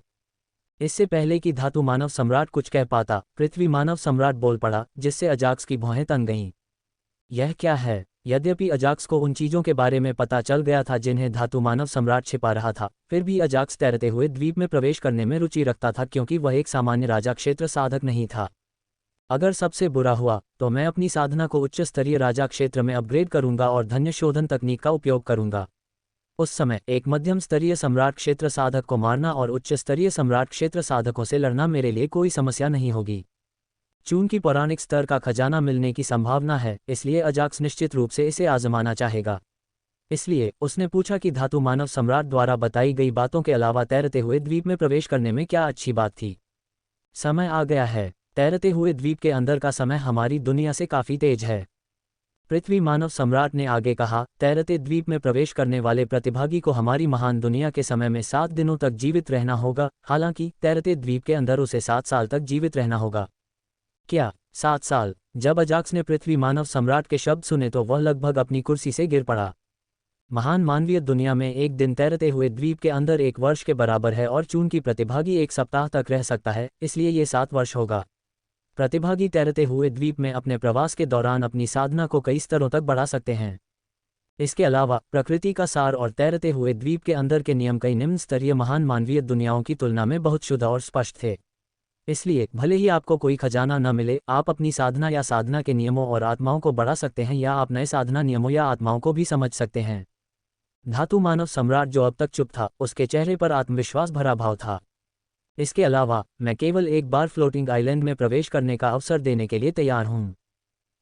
इससे पहले कि धातु मानव सम्राट कुछ कह पाता, पृथ्वी मानव सम्राट बोल पड़ा, जिससे अजाक्स की भौहें तन गईं। यह क्या है? यद्यपि अजाक्स को उन चीज़ों के बारे में पता चल गया था जिन्हें धातु मानव सम्राट छिपा रहा था, फिर भी अजाक्स तैरते हुए द्वीप में प्रवेश करने में रुचि रखता था क्योंकि वह एक सामान्य राजा क्षेत्र साधक नहीं था। अगर सबसे बुरा हुआ तो मैं अपनी साधना को उच्च स्तरीय राजा क्षेत्र में अपग्रेड करूंगा और धन्य शोधन तकनीक का उपयोग करूंगा। उस समय एक मध्यम स्तरीय सम्राट क्षेत्र साधक को मारना और उच्च स्तरीय सम्राट क्षेत्र साधकों से लड़ना मेरे लिए कोई समस्या नहीं होगी। चूंकि पौराणिक स्तर का खजाना मिलने की संभावना है, इसलिए अजाक्स निश्चित रूप से इसे आजमाना चाहेगा। इसलिए उसने पूछा कि धातु मानव सम्राट द्वारा बताई गई बातों के अलावा तैरते हुए द्वीप में प्रवेश करने में क्या अच्छी बात थी। समय आ गया है। तैरते हुए द्वीप के अंदर का समय हमारी दुनिया से काफ़ी तेज है। पृथ्वी मानव सम्राट ने आगे कहा, तैरते द्वीप में प्रवेश करने वाले प्रतिभागी को हमारी महान दुनिया के समय में 7 दिनों तक जीवित रहना होगा, हालांकि तैरते द्वीप के अंदर उसे 7 साल तक जीवित रहना होगा। क्या 7 साल? जब अजाक्स ने पृथ्वी मानव सम्राट के शब्द सुने तो वह लगभग अपनी कुर्सी से गिर पड़ा। महान मानवीय दुनिया में एक दिन तैरते हुए द्वीप के अंदर एक वर्ष के बराबर है और चूंकि प्रतिभागी एक सप्ताह तक रह सकता है, इसलिए ये 7 वर्ष होगा। प्रतिभागी तैरते हुए द्वीप में अपने प्रवास के दौरान अपनी साधना को कई स्तरों तक बढ़ा सकते हैं। इसके अलावा प्रकृति का सार और तैरते हुए द्वीप के अंदर के नियम कई निम्न स्तरीय महान मानवीय दुनियाओं की तुलना में बहुत शुद्ध और स्पष्ट थे। इसलिए भले ही आपको कोई खजाना न मिले, आप अपनी साधना या साधना के नियमों और आत्माओं को बढ़ा सकते हैं, या आप नए साधना नियमों या आत्माओं को भी समझ सकते हैं। धातु मानव सम्राट जो अब तक चुप था, उसके चेहरे पर आत्मविश्वास भरा भाव था। इसके अलावा मैं केवल एक बार फ्लोटिंग आइलैंड में प्रवेश करने का अवसर देने के लिए तैयार हूँ।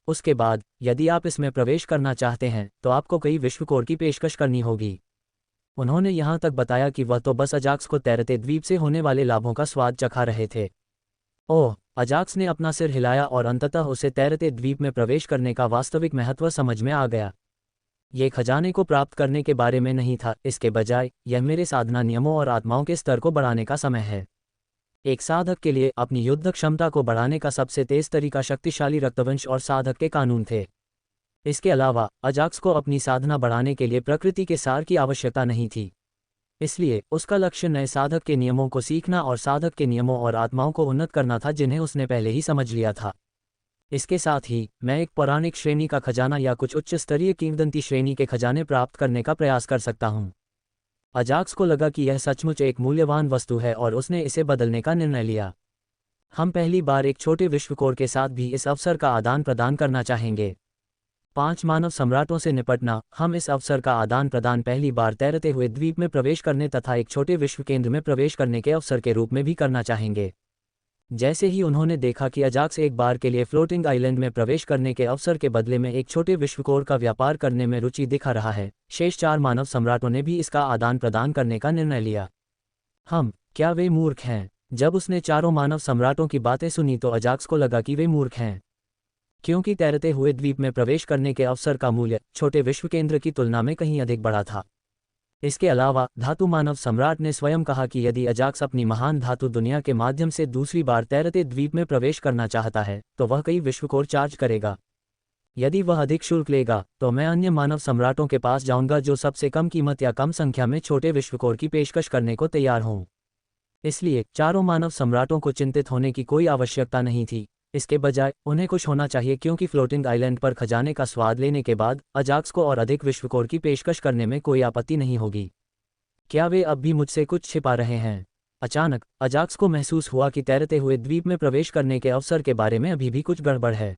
उसके बाद यदि आप इसमें प्रवेश करना चाहते हैं तो आपको कई विश्वकोर की पेशकश करनी होगी। उन्होंने यहाँ तक बताया कि वह तो बस अजाक्स को तैरते द्वीप से होने वाले लाभों का स्वाद चखा रहे थे। ओह, अजाक्स ने अपना सिर हिलाया और अंततः उसे तैरते द्वीप में प्रवेश करने का वास्तविक महत्व समझ में आ गया। ये खजाने को प्राप्त करने के बारे में नहीं था, इसके बजाय यह मेरे साधना नियमों और आत्माओं के स्तर को बढ़ाने का समय है। एक साधक के लिए अपनी युद्ध क्षमता को बढ़ाने का सबसे तेज तरीका शक्तिशाली रक्तवंश और साधक के कानून थे। इसके अलावा अजाक्स को अपनी साधना बढ़ाने के लिए प्रकृति के सार की आवश्यकता नहीं थी। इसलिए उसका लक्ष्य नए साधक के नियमों को सीखना और साधक के नियमों और आत्माओं को उन्नत करना था, जिन्हें उसने पहले ही समझ लिया था। इसके साथ ही मैं एक पौराणिक श्रेणी का खजाना या कुछ उच्च स्तरीय किंवदंती श्रेणी के खजाने प्राप्त करने का प्रयास कर सकता हूँ। अजाक्स को लगा कि यह सचमुच एक मूल्यवान वस्तु है और उसने इसे बदलने का निर्णय लिया। हम पहली बार एक छोटे विश्वकोर के साथ भी इस अवसर का आदान प्रदान करना चाहेंगे। 5 मानव सम्राटों से निपटना। हम इस अवसर का आदान प्रदान पहली बार तैरते हुए द्वीप में प्रवेश करने तथा एक छोटे विश्व केंद्र में प्रवेश करने के अवसर के रूप में भी करना चाहेंगे। जैसे ही उन्होंने देखा कि अजाक्स एक बार के लिए फ्लोटिंग आइलैंड में प्रवेश करने के अवसर के बदले में एक छोटे विश्वकोर का व्यापार करने में रुचि दिखा रहा है, शेष 4 मानव सम्राटों ने भी इसका आदान प्रदान करने का निर्णय लिया। क्या वे मूर्ख हैं? जब उसने चारों मानव सम्राटों की बातें सुनी तो अजाक्स को लगा कि वे मूर्ख हैं, क्योंकि तैरते हुए द्वीप में प्रवेश करने के अवसर का मूल्य छोटे विश्व केंद्र की तुलना में कहीं अधिक बड़ा था। इसके अलावा धातु मानव सम्राट ने स्वयं कहा कि यदि अजाक्स अपनी महान धातु दुनिया के माध्यम से दूसरी बार तैरते द्वीप में प्रवेश करना चाहता है तो वह कई विश्वकोर चार्ज करेगा। यदि वह अधिक शुल्क लेगा तो मैं अन्य मानव सम्राटों के पास जाऊंगा जो सबसे कम कीमत या कम संख्या में छोटे विश्वकोर की पेशकश करने को तैयार हों। इसलिए चारों मानव सम्राटों को चिंतित होने की कोई आवश्यकता नहीं थी। इसके बजाय उन्हें खुश होना चाहिए, क्योंकि फ्लोटिंग आइलैंड पर खजाने का स्वाद लेने के बाद अजाक्स को और अधिक विश्वकोर की पेशकश करने में कोई आपत्ति नहीं होगी। क्या वे अब भी मुझसे कुछ छिपा रहे हैं? अचानक अजाक्स को महसूस हुआ कि तैरते हुए द्वीप में प्रवेश करने के अवसर के बारे में अभी भी कुछ गड़बड़ है।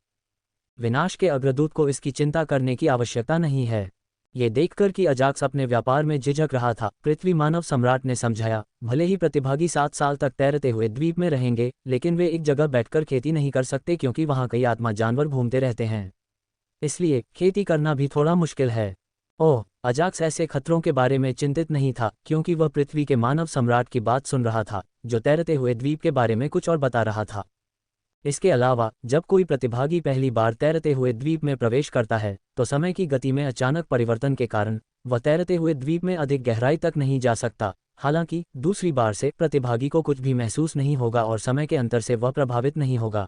विनाश के अग्रदूत को इसकी चिंता करने की आवश्यकता नहीं है। ये देखकर कि अजाक्स अपने व्यापार में झिझक रहा था, पृथ्वी मानव सम्राट ने समझाया, भले ही प्रतिभागी 7 साल तक तैरते हुए द्वीप में रहेंगे, लेकिन वे एक जगह बैठकर खेती नहीं कर सकते क्योंकि वहाँ कई आत्मा जानवर घूमते रहते हैं। इसलिए खेती करना भी थोड़ा मुश्किल है। ओह, अजाक्स ऐसे खतरों के बारे में चिंतित नहीं था, क्योंकि वह पृथ्वी के मानव सम्राट की बात सुन रहा था, जो तैरते हुए द्वीप के बारे में कुछ और बता रहा था। इसके अलावा जब कोई प्रतिभागी पहली बार तैरते हुए द्वीप में प्रवेश करता है तो समय की गति में अचानक परिवर्तन के कारण वह तैरते हुए द्वीप में अधिक गहराई तक नहीं जा सकता। हालांकि दूसरी बार से प्रतिभागी को कुछ भी महसूस नहीं होगा और समय के अंतर से वह प्रभावित नहीं होगा।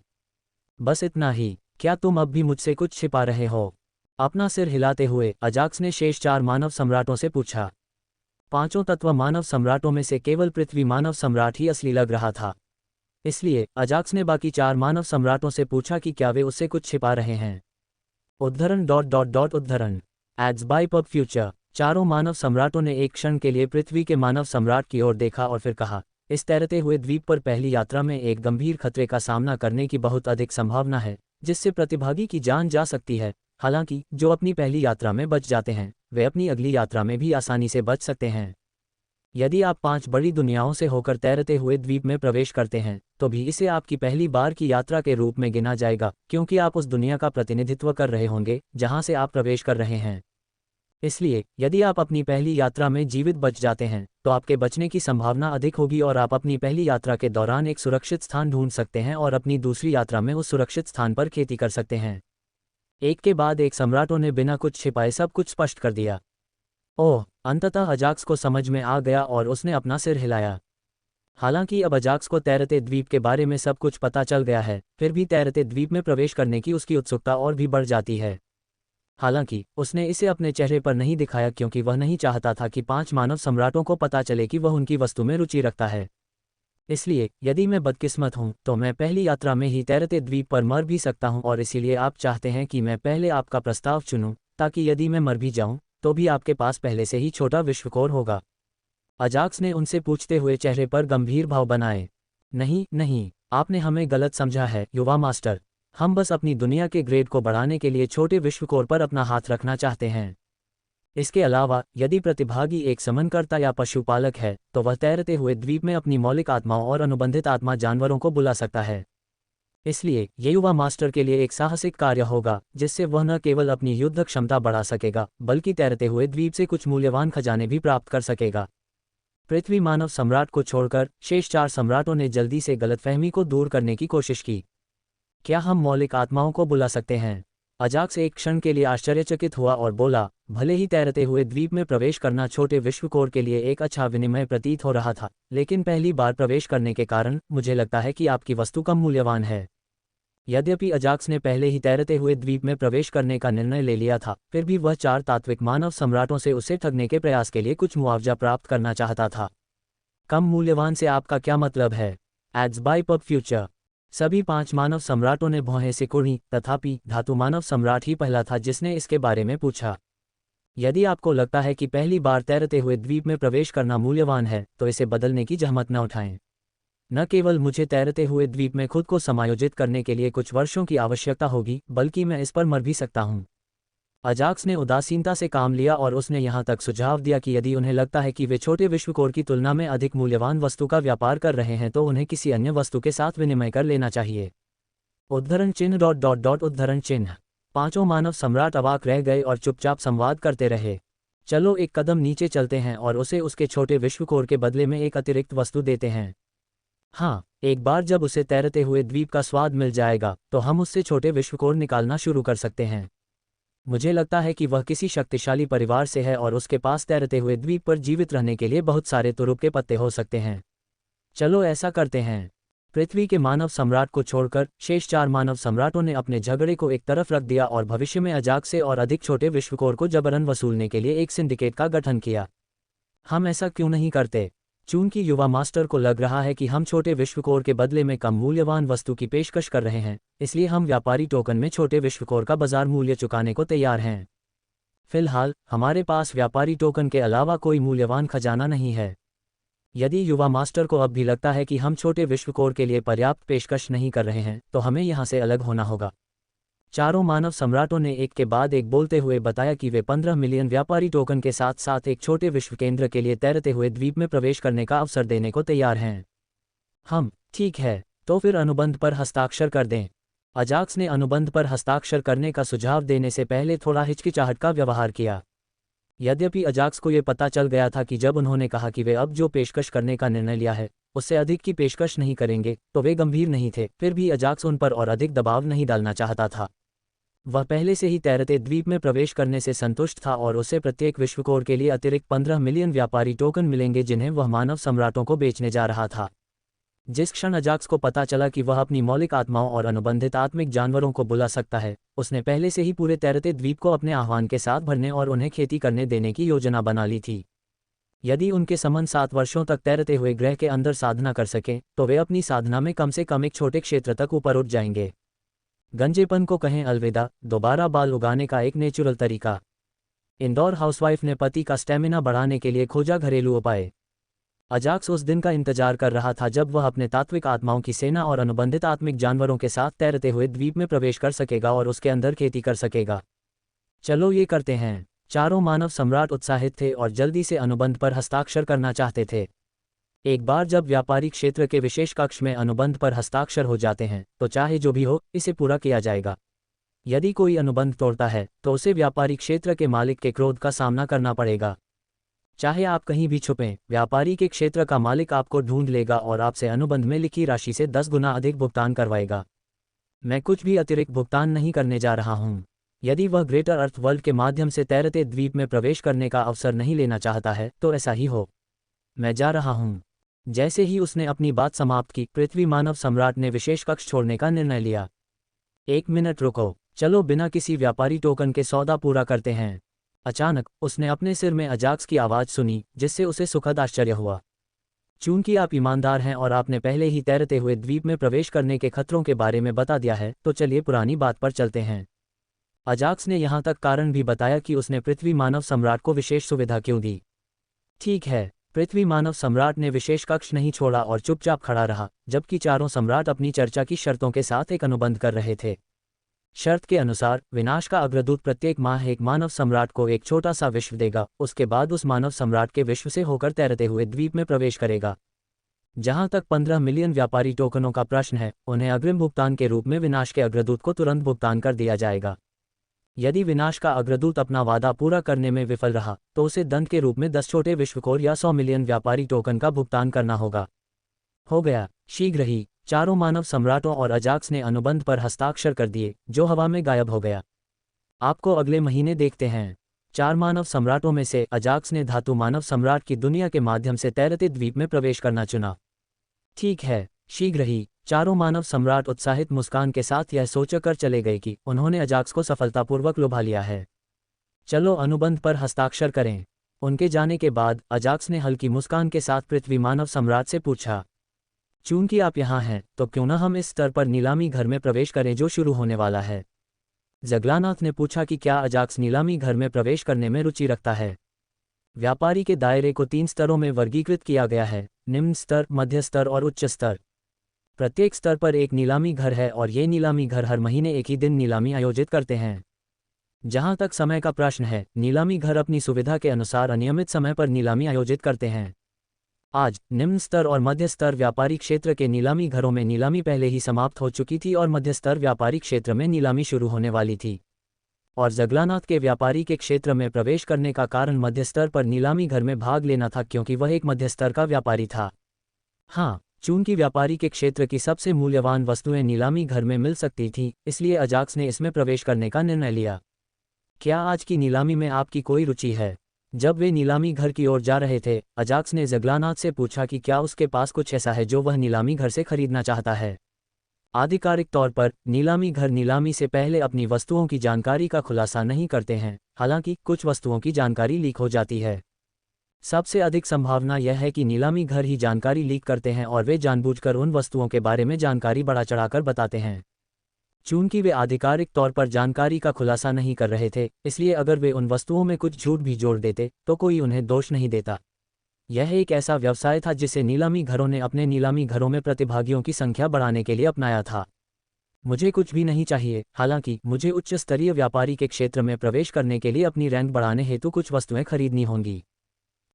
बस इतना ही। क्या तुम अब भी मुझसे कुछ छिपा रहे हो? अपना सिर हिलाते हुए अजाक्स ने शेष 4 मानव सम्राटों से पूछा। 5 तत्व मानव सम्राटों में से केवल पृथ्वी मानव सम्राट ही असली लग रहा था। इसलिए अजाक्स ने बाकी 4 मानव सम्राटों से पूछा कि क्या वे उससे कुछ छिपा रहे हैं। उद्धरण एड्स बाय पब फ्यूचर। चारों मानव सम्राटों ने एक क्षण के लिए पृथ्वी के मानव सम्राट की ओर देखा और फिर कहा, इस तैरते हुए द्वीप पर पहली यात्रा में एक गंभीर खतरे का सामना करने की बहुत अधिक संभावना है, जिससे प्रतिभागी की जान जा सकती है। हालांकि जो अपनी पहली यात्रा में बच जाते हैं वे अपनी अगली यात्रा में भी आसानी से बच सकते हैं। यदि आप 5 बड़ी दुनियाओं से होकर तैरते हुए द्वीप में प्रवेश करते हैं तो भी इसे आपकी पहली बार की यात्रा के रूप में गिना जाएगा, क्योंकि आप उस दुनिया का प्रतिनिधित्व कर रहे होंगे जहां से आप प्रवेश कर रहे हैं। इसलिए यदि आप अपनी पहली यात्रा में जीवित बच जाते हैं तो आपके बचने की संभावना अधिक होगी और आप अपनी पहली यात्रा के दौरान एक सुरक्षित स्थान ढूंढ सकते हैं और अपनी दूसरी यात्रा में उस सुरक्षित स्थान पर खेती कर सकते हैं। एक के बाद एक सम्राटों ने बिना कुछ छिपाए सब कुछ स्पष्ट कर दिया। ओह, अंततः अजाक्स को समझ में आ गया और उसने अपना सिर हिलाया। हालांकि अब अजाक्स को तैरते द्वीप के बारे में सब कुछ पता चल गया है, फिर भी तैरते द्वीप में प्रवेश करने की उसकी उत्सुकता और भी बढ़ जाती है। हालांकि उसने इसे अपने चेहरे पर नहीं दिखाया क्योंकि वह नहीं चाहता था कि 5 मानव सम्राटों को पता चले कि वह उनकी वस्तु में रुचि रखता है। इसलिए यदि मैं बदकिस्मत हूं तो मैं पहली यात्रा में ही तैरते द्वीप पर मर भी सकता हूं, और इसीलिए आप चाहते हैं कि मैं पहले आपका प्रस्ताव चुनूं, ताकि यदि मैं मर भी जाऊं तो भी आपके पास पहले से ही छोटा विश्वकोर होगा। अजाक्स ने उनसे पूछते हुए चेहरे पर गंभीर भाव बनाए। नहीं नहीं, आपने हमें गलत समझा है युवा मास्टर। हम बस अपनी दुनिया के ग्रेड को बढ़ाने के लिए छोटे विश्वकोर पर अपना हाथ रखना चाहते हैं। इसके अलावा यदि प्रतिभागी एक समनकर्ता या पशुपालक है तो वह तैरते हुए द्वीप में अपनी मौलिक आत्माओं और अनुबंधित आत्मा जानवरों को बुला सकता है। इसलिए ये युवा मास्टर के लिए एक साहसिक कार्य होगा, जिससे वह न केवल अपनी युद्ध क्षमता बढ़ा सकेगा बल्कि तैरते हुए द्वीप से कुछ मूल्यवान खजाने भी प्राप्त कर सकेगा। पृथ्वी मानव सम्राट को छोड़कर शेष 4 सम्राटों ने जल्दी से गलतफहमी को दूर करने की कोशिश की। क्या हम मौलिक आत्माओं को बुला सकते हैं? अजाक्स एक क्षण के लिए आश्चर्यचकित हुआ और बोला, भले ही तैरते हुए द्वीप में प्रवेश करना छोटे विश्वकोर के लिए एक अच्छा विनिमय प्रतीत हो रहा था, लेकिन पहली बार प्रवेश करने के कारण मुझे लगता है कि आपकी वस्तु कम मूल्यवान है। यद्यपि अजाक्स ने पहले ही तैरते हुए द्वीप में प्रवेश करने का निर्णय ले लिया था, फिर भी वह 4 तात्विक मानव सम्राटों से उसे ठगने के प्रयास के लिए कुछ मुआवजा प्राप्त करना चाहता था। कम मूल्यवान से आपका क्या मतलब है? Ads by pub future. सभी 5 मानव सम्राटों ने भौहें से कुढ़ी, तथापि धातु मानव सम्राट ही पहला था जिसने इसके बारे में पूछा। यदि आपको लगता है कि पहली बार तैरते हुए द्वीप में प्रवेश करना मूल्यवान है तो इसे बदलने की जहमत न उठाएं। न केवल मुझे तैरते हुए द्वीप में खुद को समायोजित करने के लिए कुछ वर्षों की आवश्यकता होगी, बल्कि मैं इस पर मर भी सकता हूं। अजाक्स ने उदासीनता से काम लिया और उसने यहां तक सुझाव दिया कि यदि उन्हें लगता है कि वे छोटे विश्वकोर की तुलना में अधिक मूल्यवान वस्तु का व्यापार कर रहे हैं तो उन्हें किसी अन्य वस्तु के साथ विनिमय कर लेना चाहिए। उद्धरण चिन्ह उद्धरण चिन्ह। 5 मानव सम्राट अवाक रह गए और चुपचाप संवाद करते रहे। चलो एक कदम नीचे चलते हैं और उसे उसके छोटे विश्वकोर के बदले में एक अतिरिक्त वस्तु देते हैं। हाँ, एक बार जब उसे तैरते हुए द्वीप का स्वाद मिल जाएगा तो हम उससे छोटे विश्वकोर निकालना शुरू कर सकते हैं। मुझे लगता है कि वह किसी शक्तिशाली परिवार से है और उसके पास तैरते हुए द्वीप पर जीवित रहने के लिए बहुत सारे तुरुप के पत्ते हो सकते हैं। चलो ऐसा करते हैं। पृथ्वी के मानव सम्राट को छोड़कर शेष 4 मानव सम्राटों ने अपने झगड़े को एक तरफ रख दिया और भविष्य में अजाक से और अधिक छोटे विश्वकोर को जबरन वसूलने के लिए एक सिंडिकेट का गठन किया। हम ऐसा क्यों नहीं करते? चूंकि युवा मास्टर को लग रहा है कि हम छोटे विश्वकोर के बदले में कम मूल्यवान वस्तु की पेशकश कर रहे हैं, इसलिए हम व्यापारी टोकन में छोटे विश्वकोर का बाजार मूल्य चुकाने को तैयार हैं। फिलहाल हमारे पास व्यापारी टोकन के अलावा कोई मूल्यवान खजाना नहीं है। यदि युवा मास्टर को अब भी लगता है कि हम छोटे विश्वकोर के लिए पर्याप्त पेशकश नहीं कर रहे हैं तो हमें यहाँ से अलग होना होगा। 4 मानव सम्राटों ने एक के बाद एक बोलते हुए बताया कि वे 15 मिलियन व्यापारी टोकन के साथ साथ एक छोटे विश्व केंद्र के लिए तैरते हुए द्वीप में प्रवेश करने का अवसर देने को तैयार हैं। हम ठीक है, तो फिर अनुबंध पर हस्ताक्षर कर दें। अजाक्स ने अनुबंध पर हस्ताक्षर करने का सुझाव देने से पहले थोड़ा हिचकिचाहट का व्यवहार किया। यद्यपि अजाक्स को ये पता चल गया था कि जब उन्होंने कहा कि वे अब जो पेशकश करने का निर्णय लिया है उससे अधिक की पेशकश नहीं करेंगे तो वे गंभीर नहीं थे, फिर भी अजाक्स उन पर और अधिक दबाव नहीं डालना चाहता था। वह पहले से ही तैरते द्वीप में प्रवेश करने से संतुष्ट था और उसे प्रत्येक विश्वकोर के लिए अतिरिक्त 15 मिलियन व्यापारी टोकन मिलेंगे जिन्हें वह मानव सम्राटों को बेचने जा रहा था। जिस क्षण अजाक्स को पता चला कि वह अपनी मौलिक आत्माओं और अनुबंधित आत्मिक जानवरों को बुला सकता है, उसने पहले से ही पूरे तैरते द्वीप को अपने आह्वान के साथ भरने और उन्हें खेती करने देने की योजना बना ली थी। यदि उनके संबंध 7 वर्षों तक तैरते हुए ग्रह के अंदर साधना कर सकें तो वे अपनी साधना में कम से कम एक छोटे क्षेत्र तक ऊपर उठ जाएंगे। गंजेपन को कहें अलविदा, दोबारा बाल उगाने का एक नेचुरल तरीका। इंदौर हाउसवाइफ ने पति का स्टेमिना बढ़ाने के लिए खोजा घरेलू उपाय। अजाक्स उस दिन का इंतजार कर रहा था जब वह अपने तात्विक आत्माओं की सेना और अनुबंधित आत्मिक जानवरों के साथ तैरते हुए द्वीप में प्रवेश कर सकेगा और उसके अंदर खेती कर सकेगा। चलो ये करते हैं। 4 मानव सम्राट उत्साहित थे और जल्दी से अनुबंध पर हस्ताक्षर करना चाहते थे। एक बार जब व्यापारी क्षेत्र के विशेष कक्ष में अनुबंध पर हस्ताक्षर हो जाते हैं तो चाहे जो भी हो इसे पूरा किया जाएगा। यदि कोई अनुबंध तोड़ता है तो उसे व्यापारी क्षेत्र के मालिक के क्रोध का सामना करना पड़ेगा। चाहे आप कहीं भी छुपें, व्यापारी के क्षेत्र का मालिक आपको ढूंढ लेगा और आपसे अनुबंध में लिखी राशि से 10 गुना अधिक भुगतान करवाएगा। मैं कुछ भी अतिरिक्त भुगतान नहीं करने जा रहा हूं। यदि वह ग्रेटर अर्थ वर्ल्ड के माध्यम से तैरते द्वीप में प्रवेश करने का अवसर नहीं लेना चाहता है तो ऐसा ही हो। मैं जा रहा हूं। जैसे ही उसने अपनी बात समाप्त की, पृथ्वी मानव सम्राट ने विशेष कक्ष छोड़ने का निर्णय लिया। 1 मिनट रुको, चलो बिना किसी व्यापारी टोकन के सौदा पूरा करते हैं। अचानक उसने अपने सिर में अजाक्स की आवाज़ सुनी, जिससे उसे सुखद आश्चर्य हुआ। चूंकि आप ईमानदार हैं और आपने पहले ही तैरते हुए द्वीप में प्रवेश करने के खतरों के बारे में बता दिया है, तो चलिए पुरानी बात पर चलते हैं। अजाक्स ने यहाँ तक कारण भी बताया कि उसने पृथ्वी मानव सम्राट को विशेष सुविधा क्यों दी। ठीक है, पृथ्वी मानव सम्राट ने विशेष कक्ष नहीं छोड़ा और चुपचाप खड़ा रहा, जबकि चारों सम्राट अपनी चर्चा की शर्तों के साथ एक अनुबंध कर रहे थे। शर्त के अनुसार विनाश का अग्रदूत प्रत्येक माह एक मानव सम्राट को एक छोटा सा विश्व देगा, उसके बाद उस मानव सम्राट के विश्व से होकर तैरते हुए द्वीप में प्रवेश करेगा। जहां तक 15 मिलियन व्यापारी टोकनों का प्रश्न है, उन्हें अग्रिम भुगतान के रूप में विनाश के अग्रदूत को तुरंत भुगतान कर दिया जाएगा। यदि विनाश का अग्रदूत अपना वादा पूरा करने में विफल रहा, तो उसे दंड के रूप में 10 छोटे विश्वकोर या 100 मिलियन व्यापारी टोकन का भुगतान करना होगा। हो गया। शीघ्र ही चारों मानव सम्राटों और अजाक्स ने अनुबंध पर हस्ताक्षर कर दिए, जो हवा में गायब हो गया। आपको अगले महीने देखते हैं। 4 मानव सम्राटों में से अजाक्स ने धातु मानव सम्राट की दुनिया के माध्यम से तैरते द्वीप में प्रवेश करना चुना। ठीक है, शीघ्र ही चारों मानव सम्राट उत्साहित मुस्कान के साथ यह सोचकर चले गए कि उन्होंने अजाक्स को सफलतापूर्वक लुभा लिया है। चलो अनुबंध पर हस्ताक्षर करें। उनके जाने के बाद अजाक्स ने हल्की मुस्कान के साथ पृथ्वी मानव सम्राट से पूछा, चूंकि आप यहाँ हैं, तो क्यों न हम इस स्तर पर नीलामी घर में प्रवेश करें जो शुरू होने वाला है। ज़ग्लानाथ ने पूछा कि क्या अजाक्स नीलामी घर में प्रवेश करने में रुचि रखता है। व्यापारी के दायरे को 3 स्तरों में वर्गीकृत किया गया है, निम्न स्तर, मध्य स्तर और उच्च स्तर। प्रत्येक स्तर पर एक नीलामी घर है और ये नीलामी घर हर महीने एक ही दिन नीलामी आयोजित करते हैं। जहां तक समय का प्रश्न है, नीलामी घर अपनी सुविधा के अनुसार अनियमित समय पर नीलामी आयोजित करते हैं। आज निम्न स्तर और मध्य स्तर व्यापारी क्षेत्र के नीलामी घरों में नीलामी पहले ही समाप्त हो चुकी थी और मध्य स्तर व्यापारी क्षेत्र में नीलामी शुरू होने वाली थी। और ज़ग्लानाथ के व्यापारी के क्षेत्र में प्रवेश करने का कारण मध्य स्तर पर नीलामी घर में भाग लेना था, क्योंकि वह एक मध्य स्तर का व्यापारी था। हाँ, चूंकि व्यापारी के क्षेत्र की सबसे मूल्यवान वस्तुएं नीलामी घर में मिल सकती थीं, इसलिए अजाक्स ने इसमें प्रवेश करने का निर्णय लिया। क्या आज की नीलामी में आपकी कोई रुचि है? जब वे नीलामी घर की ओर जा रहे थे, अजाक्स ने ज़ग्लानाथ से पूछा कि क्या उसके पास कुछ ऐसा है जो वह नीलामी घर से खरीदना चाहता है। आधिकारिक तौर पर नीलामी घर नीलामी से पहले अपनी वस्तुओं की जानकारी का खुलासा नहीं करते हैं, हालांकि कुछ वस्तुओं की जानकारी लीक हो जाती है। सबसे अधिक संभावना यह है कि नीलामी घर ही जानकारी लीक करते हैं और वे जानबूझकर उन वस्तुओं के बारे में जानकारी बढ़ा चढ़ाकर बताते हैं। चूंकि वे आधिकारिक तौर पर जानकारी का खुलासा नहीं कर रहे थे, इसलिए अगर वे उन वस्तुओं में कुछ झूठ भी जोड़ देते तो कोई उन्हें दोष नहीं देता। यह एक ऐसा व्यवसाय था जिसे नीलामी घरों ने अपने नीलामी घरों में प्रतिभागियों की संख्या बढ़ाने के लिए अपनाया था। मुझे कुछ भी नहीं चाहिए, हालांकि मुझे उच्च स्तरीय व्यापारी के क्षेत्र में प्रवेश करने के लिए अपनी रैंक बढ़ाने हेतु कुछ वस्तुएं खरीदनी होंगी।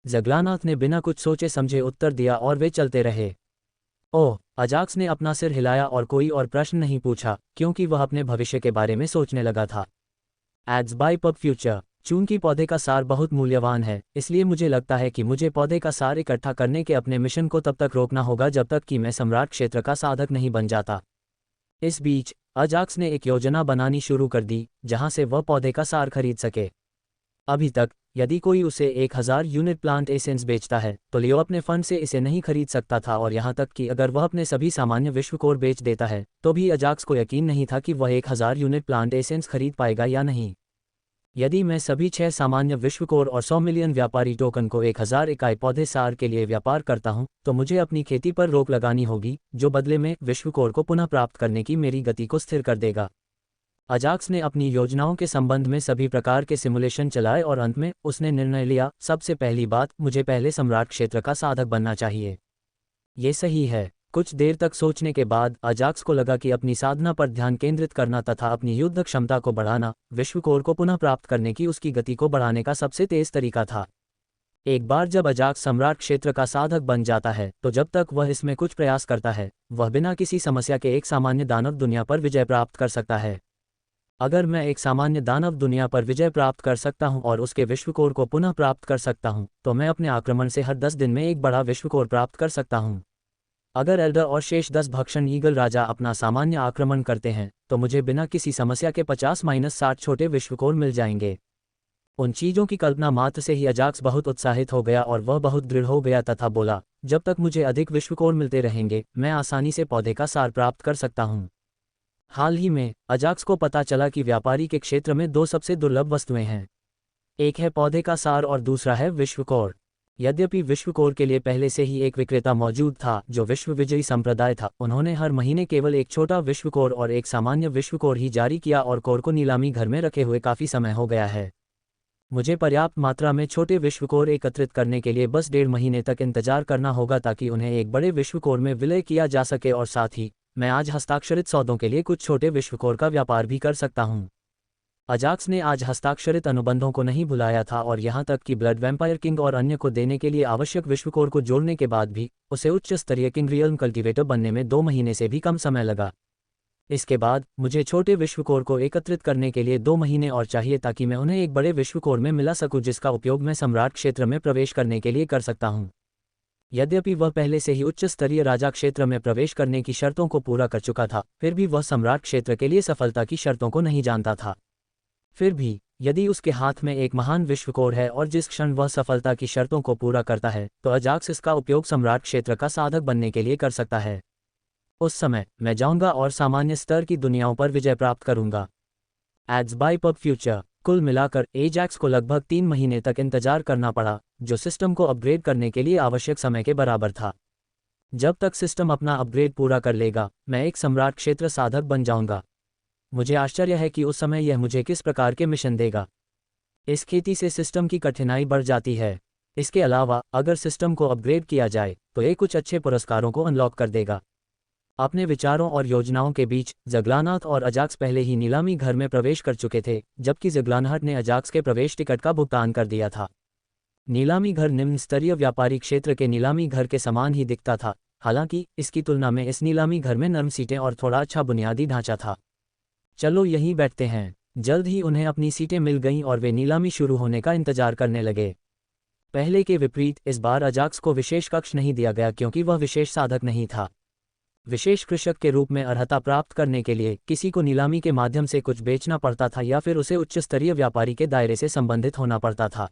ज़ग्लानाथ ने बिना कुछ सोचे समझे उत्तर दिया और वे चलते रहे। ओह, अजाक्स ने अपना सिर हिलाया और कोई और प्रश्न नहीं पूछा, क्योंकि वह अपने भविष्य के बारे में सोचने लगा था। Ads by pub future. चूंकि पौधे का सार बहुत मूल्यवान है, इसलिए मुझे लगता है कि मुझे पौधे का सार इकट्ठा करने के अपने मिशन को तब तक रोकना होगा जब तक कि मैं सम्राट क्षेत्र का साधक नहीं बन जाता। इस बीच अजाक्स ने एक योजना बनानी शुरू कर दी, जहां से वह पौधे का सार खरीद सके। अभी तक यदि कोई उसे 1000 यूनिट प्लांट एसेंस बेचता है, तो लियो अपने फंड से इसे नहीं खरीद सकता था, और यहाँ तक कि अगर वह अपने सभी सामान्य विश्वकोर बेच देता है, तो भी अजाक्स को यकीन नहीं था कि वह 1000 यूनिट प्लांट एसेंस खरीद पाएगा या नहीं। यदि मैं सभी 6 सामान्य विश्वकोर और 100 मिलियन व्यापारी टोकन को 1000 इकाई पौधे सार के लिए व्यापार करता हूं, तो मुझे अपनी खेती पर रोक लगानी होगी, जो बदले में विश्वकोर को पुनः प्राप्त करने की मेरी गति को स्थिर कर देगा। अजाक्स ने अपनी योजनाओं के संबंध में सभी प्रकार के सिमुलेशन चलाए और अंत में उसने निर्णय लिया, सबसे पहली बात, मुझे पहले सम्राट क्षेत्र का साधक बनना चाहिए। ये सही है। कुछ देर तक सोचने के बाद अजाक्स को लगा कि अपनी साधना पर ध्यान केंद्रित करना तथा अपनी युद्ध क्षमता को बढ़ाना विश्वकोर को पुनः प्राप्त करने की उसकी गति को बढ़ाने का सबसे तेज तरीका था। एक बार जब अजाक्स सम्राट क्षेत्र का साधक बन जाता है, तो जब तक वह इसमें कुछ प्रयास करता है, वह बिना किसी समस्या के एक सामान्य दानव दुनिया पर विजय प्राप्त कर सकता है। अगर मैं एक सामान्य दानव दुनिया पर विजय प्राप्त कर सकता हूं और उसके विश्वकोर को पुनः प्राप्त कर सकता हूं, तो मैं अपने आक्रमण से हर 10 दिन में एक बड़ा विश्वकोर प्राप्त कर सकता हूं। अगर एल्डर और शेष 10 भक्षण ईगल राजा अपना सामान्य आक्रमण करते हैं, तो मुझे बिना किसी समस्या के 50-60 छोटे विश्वकोर मिल जाएंगे। उन चीज़ों की कल्पना मात्र से ही अजाक्स बहुत उत्साहित हो गया और वह बहुत दृढ़ हो गया तथा बोला, जब तक मुझे अधिक विश्वकोर मिलते रहेंगे, मैं आसानी से पौधे का सार प्राप्त कर सकता हूँ। हाल ही में अजाक्स को पता चला कि व्यापारी के क्षेत्र में दो सबसे दुर्लभ वस्तुएं हैं। एक है पौधे का सार और दूसरा है विश्वकोर। यद्यपि विश्वकोर के लिए पहले से ही एक विक्रेता मौजूद था जो विश्व विजयी संप्रदाय था, उन्होंने हर महीने केवल एक छोटा विश्वकोर और एक सामान्य विश्वकोर ही जारी किया और कोर को नीलामी घर में रखे हुए काफ़ी समय हो गया है। मुझे पर्याप्त मात्रा में छोटे विश्वकोर एकत्रित करने के लिए बस 1.5 महीने तक इंतजार करना होगा ताकि उन्हें एक बड़े विश्वकोर में विलय किया जा सके, और साथ ही मैं आज हस्ताक्षरित सौदों के लिए कुछ छोटे विश्वकोर का व्यापार भी कर सकता हूं। अजाक्स ने आज हस्ताक्षरित अनुबंधों को नहीं भुलाया था और यहां तक कि ब्लड वैम्पायर किंग और अन्य को देने के लिए आवश्यक विश्वकोर को जोड़ने के बाद भी उसे उच्च स्तरीय किंग रियल कल्टीवेटर बनने में 2 महीने से भी कम समय लगा। इसके बाद मुझे छोटे विश्वकोर को एकत्रित करने के लिए 2 महीने और चाहिए ताकि मैं उन्हें एक बड़े विश्वकोर में मिला सकूं जिसका उपयोग मैं सम्राट क्षेत्र में प्रवेश करने के लिए कर सकता हूं। यद्यपि वह पहले से ही उच्च स्तरीय राजा क्षेत्र में प्रवेश करने की शर्तों को पूरा कर चुका था, फिर भी वह सम्राट क्षेत्र के लिए सफलता की शर्तों को नहीं जानता था। फिर भी यदि उसके हाथ में एक महान विश्वकोर है और जिस क्षण वह सफलता की शर्तों को पूरा करता है तो अजाक्स इसका उपयोग सम्राट क्षेत्र का साधक बनने के लिए कर सकता है। उस समय मैं जाऊंगा और सामान्य स्तर की दुनियाओं पर विजय प्राप्त करूंगा। Ads by pub future. कुल मिलाकर एजैक्स को लगभग 3 महीने तक इंतजार करना पड़ा, जो सिस्टम को अपग्रेड करने के लिए आवश्यक समय के बराबर था। जब तक सिस्टम अपना अपग्रेड पूरा कर लेगा, मैं एक सम्राट क्षेत्र साधक बन जाऊंगा। मुझे आश्चर्य है कि उस समय यह मुझे किस प्रकार के मिशन देगा। इस खेती से सिस्टम की कठिनाई बढ़ जाती है। इसके अलावा अगर सिस्टम को अपग्रेड किया जाए तो ये कुछ अच्छे पुरस्कारों को अनलॉक कर देगा। अपने विचारों और योजनाओं के बीच ज़ग्लानाथ और अजाक्स पहले ही नीलामी घर में प्रवेश कर चुके थे, जबकि ज़ग्लानाथ ने अजाक्स के प्रवेश टिकट का भुगतान कर दिया था। नीलामी घर निम्न स्तरीय व्यापारी क्षेत्र के नीलामी घर के समान ही दिखता था, हालांकि इसकी तुलना में इस नीलामी घर में नरम सीटें और थोड़ा अच्छा बुनियादी ढांचा था। चलो यहीं बैठते हैं। जल्द ही उन्हें अपनी सीटें मिल गईं और वे नीलामी शुरू होने का इंतजार करने लगे। पहले के विपरीत इस बार अजाक्स को विशेष कक्ष नहीं दिया गया क्योंकि वह विशेष साधक नहीं था। विशेष कृषक के रूप में अर्हता प्राप्त करने के लिए किसी को नीलामी के माध्यम से कुछ बेचना पड़ता था या फिर उसे उच्च स्तरीय व्यापारी के दायरे से संबंधित होना पड़ता था।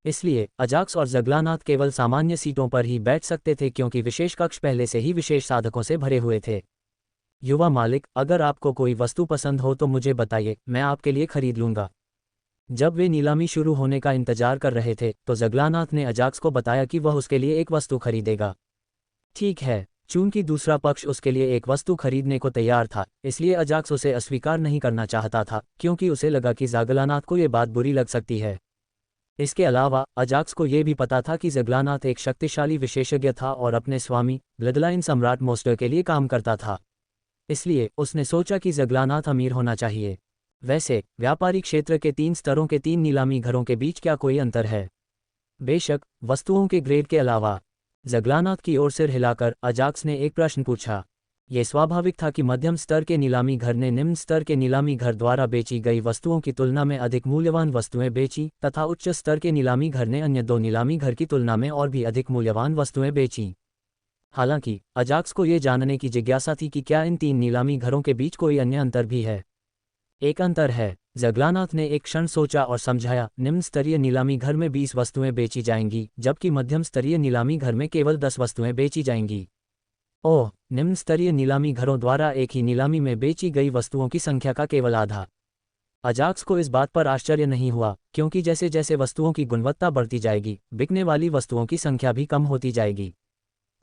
इसलिए अजाक्स और ज़ग्लानाथ केवल सामान्य सीटों पर ही बैठ सकते थे क्योंकि विशेष कक्ष पहले से ही विशेष साधकों से भरे हुए थे। युवा मालिक, अगर आपको कोई वस्तु पसंद हो तो मुझे बताइए, मैं आपके लिए खरीद लूंगा। जब वे नीलामी शुरू होने का इंतजार कर रहे थे तो ज़ग्लानाथ ने अजाक्स को बताया कि वह उसके लिए एक वस्तु खरीदेगा। ठीक है। चूंकि दूसरा पक्ष उसके लिए एक वस्तु खरीदने को तैयार था, इसलिए अजाक्स उसे अस्वीकार नहीं करना चाहता था क्योंकि उसे लगा कि ज़ग्लानाथ को ये बात बुरी लग सकती है। इसके अलावा अजाक्स को यह भी पता था कि ज़ग्लानाथ एक शक्तिशाली विशेषज्ञ था और अपने स्वामी ब्लडलाइन सम्राट मोस्टर के लिए काम करता था। इसलिए उसने सोचा कि ज़ग्लानाथ अमीर होना चाहिए। वैसे व्यापारी क्षेत्र के 3 स्तरों के 3 नीलामी घरों के बीच क्या कोई अंतर है? बेशक, वस्तुओं के ग्रेड के अलावा। ज़ग्लानाथ की ओर सिर हिलाकर अजाक्स ने एक प्रश्न पूछा। यह स्वाभाविक था कि मध्यम स्तर के नीलामी घर ने निम्न स्तर के नीलामी घर द्वारा बेची गई वस्तुओं की तुलना में अधिक मूल्यवान वस्तुएं बेची तथा उच्च स्तर के नीलामी घर ने अन्य 2 नीलामी घर की तुलना में और भी अधिक मूल्यवान वस्तुएं बेची। हालांकि अजाक्स को यह जानने की जिज्ञासा थी कि क्या इन 3 नीलामी घरों के बीच कोई अन्य अंतर भी है। एक अंतर है। ज़ग्लानाथ ने एक क्षण सोचा और समझाया, निम्न स्तरीय नीलामी घर में 20 वस्तुएं बेची जाएंगी जबकि मध्यम स्तरीय नीलामी घर में केवल 10 वस्तुएं बेची जाएंगी। ओह, निम्न स्तरीय नीलामी घरों द्वारा एक ही नीलामी में बेची गई वस्तुओं की संख्या का केवल आधा। अजाक्स को इस बात पर आश्चर्य नहीं हुआ क्योंकि जैसे जैसे वस्तुओं की गुणवत्ता बढ़ती जाएगी, बिकने वाली वस्तुओं की संख्या भी कम होती जाएगी।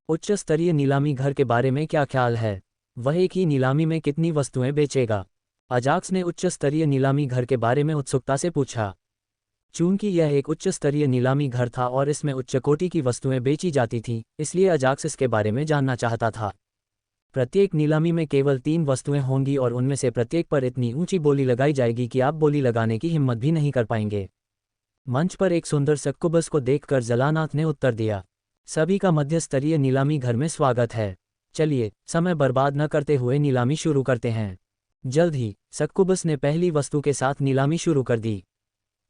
उच्च स्तरीय नीलामी घर के बारे में क्या ख्याल है? वह एक ही नीलामी में कितनी वस्तुएं बेचेगा? अजाक्स ने उच्च स्तरीय नीलामी घर के बारे में उत्सुकता से पूछा। चूंकि यह एक उच्च स्तरीय नीलामी घर था और इसमें उच्च कोटि की वस्तुएं बेची जाती थीं, इसलिए अजाक्स इसके बारे में जानना चाहता था। प्रत्येक नीलामी में केवल 3 वस्तुएं होंगी और उनमें से प्रत्येक पर इतनी ऊंची बोली लगाई जाएगी कि आप बोली लगाने की हिम्मत भी नहीं कर पाएंगे। मंच पर एक सुंदर सक्कुबस को देखकर ज़ग्लानाथ ने उत्तर दिया, सभी का मध्य स्तरीय नीलामी घर में स्वागत है। चलिए, समय बर्बाद न करते हुए नीलामी शुरू करते हैं। जल्द ही सक्कुबस ने पहली वस्तु के साथ नीलामी शुरू कर दी।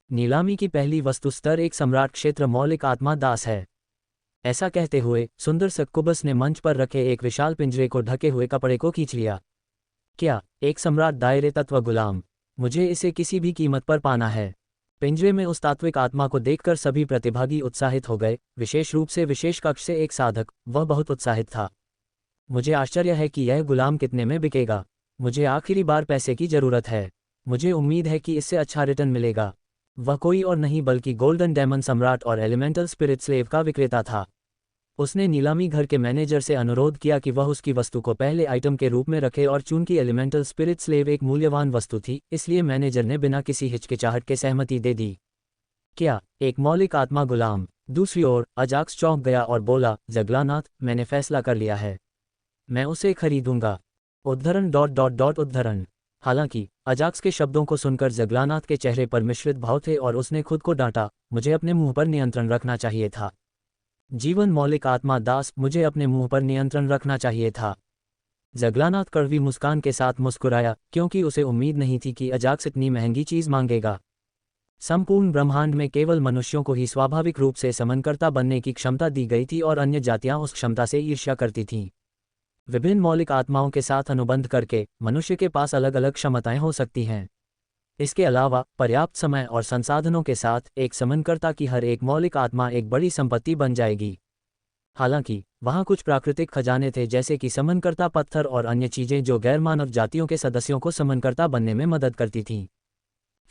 नीलामी की पहली वस्तु स्तर 1 सम्राट क्षेत्र मौलिक आत्मा दास है। ऐसा कहते हुए सुंदर सक्कुबस ने मंच पर रखे एक विशाल पिंजरे को ढके हुए कपड़े को खींच लिया। क्या एक सम्राट दायरे तत्व गुलाम? मुझे इसे किसी भी कीमत पर पाना है। पिंजरे में उस तात्विक आत्मा को देखकर सभी प्रतिभागी उत्साहित हो गए, विशेष रूप से विशेष कक्ष से एक साधक, वह बहुत उत्साहित था। मुझे आश्चर्य है कि यह गुलाम कितने में बिकेगा। मुझे आखिरी बार पैसे की जरूरत है। मुझे उम्मीद है कि इससे अच्छा रिटर्न मिलेगा। वह कोई और नहीं बल्कि गोल्डन डेमन सम्राट और एलिमेंटल स्पिरिट स्लेव का विक्रेता था। उसने नीलामी घर के मैनेजर से अनुरोध किया कि वह उसकी वस्तु को पहले आइटम के रूप में रखे और चूंकि एलिमेंटल स्पिरिट स्लेव एक मूल्यवान वस्तु थी, इसलिए मैनेजर ने बिना किसी हिचकिचाहट के सहमति दे दी। क्या एक मौलिक आत्मा गुलाम? दूसरी ओर अजाक्स चौंक गया और बोला, जगलानाथ, मैंने फैसला कर लिया है, मैं उसे खरीदूंगा। उद्धरण। हालांकि अजाक्स के शब्दों को सुनकर जगलानाथ के चेहरे पर मिश्रित भाव थे और उसने खुद को डांटा, मुझे अपने मुंह पर नियंत्रण रखना चाहिए था। जीवन मौलिक आत्मा दास, मुझे अपने मुंह पर नियंत्रण रखना चाहिए था। जगलानाथ कड़वी मुस्कान के साथ मुस्कुराया, क्योंकि उसे उम्मीद नहीं थी कि अजाक्स इतनी महंगी चीज मांगेगा। संपूर्ण ब्रह्मांड में केवल मनुष्यों को ही स्वाभाविक रूप से समनकर्ता बनने की क्षमता दी गई थी और अन्य जातियां उस क्षमता से ईर्ष्या करती थीं। विभिन्न मौलिक आत्माओं के साथ अनुबंध करके मनुष्य के पास अलग अलग क्षमताएं हो सकती हैं। इसके अलावा पर्याप्त समय और संसाधनों के साथ एक समनकर्ता की हर एक मौलिक आत्मा एक बड़ी संपत्ति बन जाएगी। हालांकि वहां कुछ प्राकृतिक खजाने थे, जैसे कि समनकर्ता पत्थर और अन्य चीजें जो गैरमानव जातियों के सदस्यों को समनकर्ता बनने में मदद करती थीं।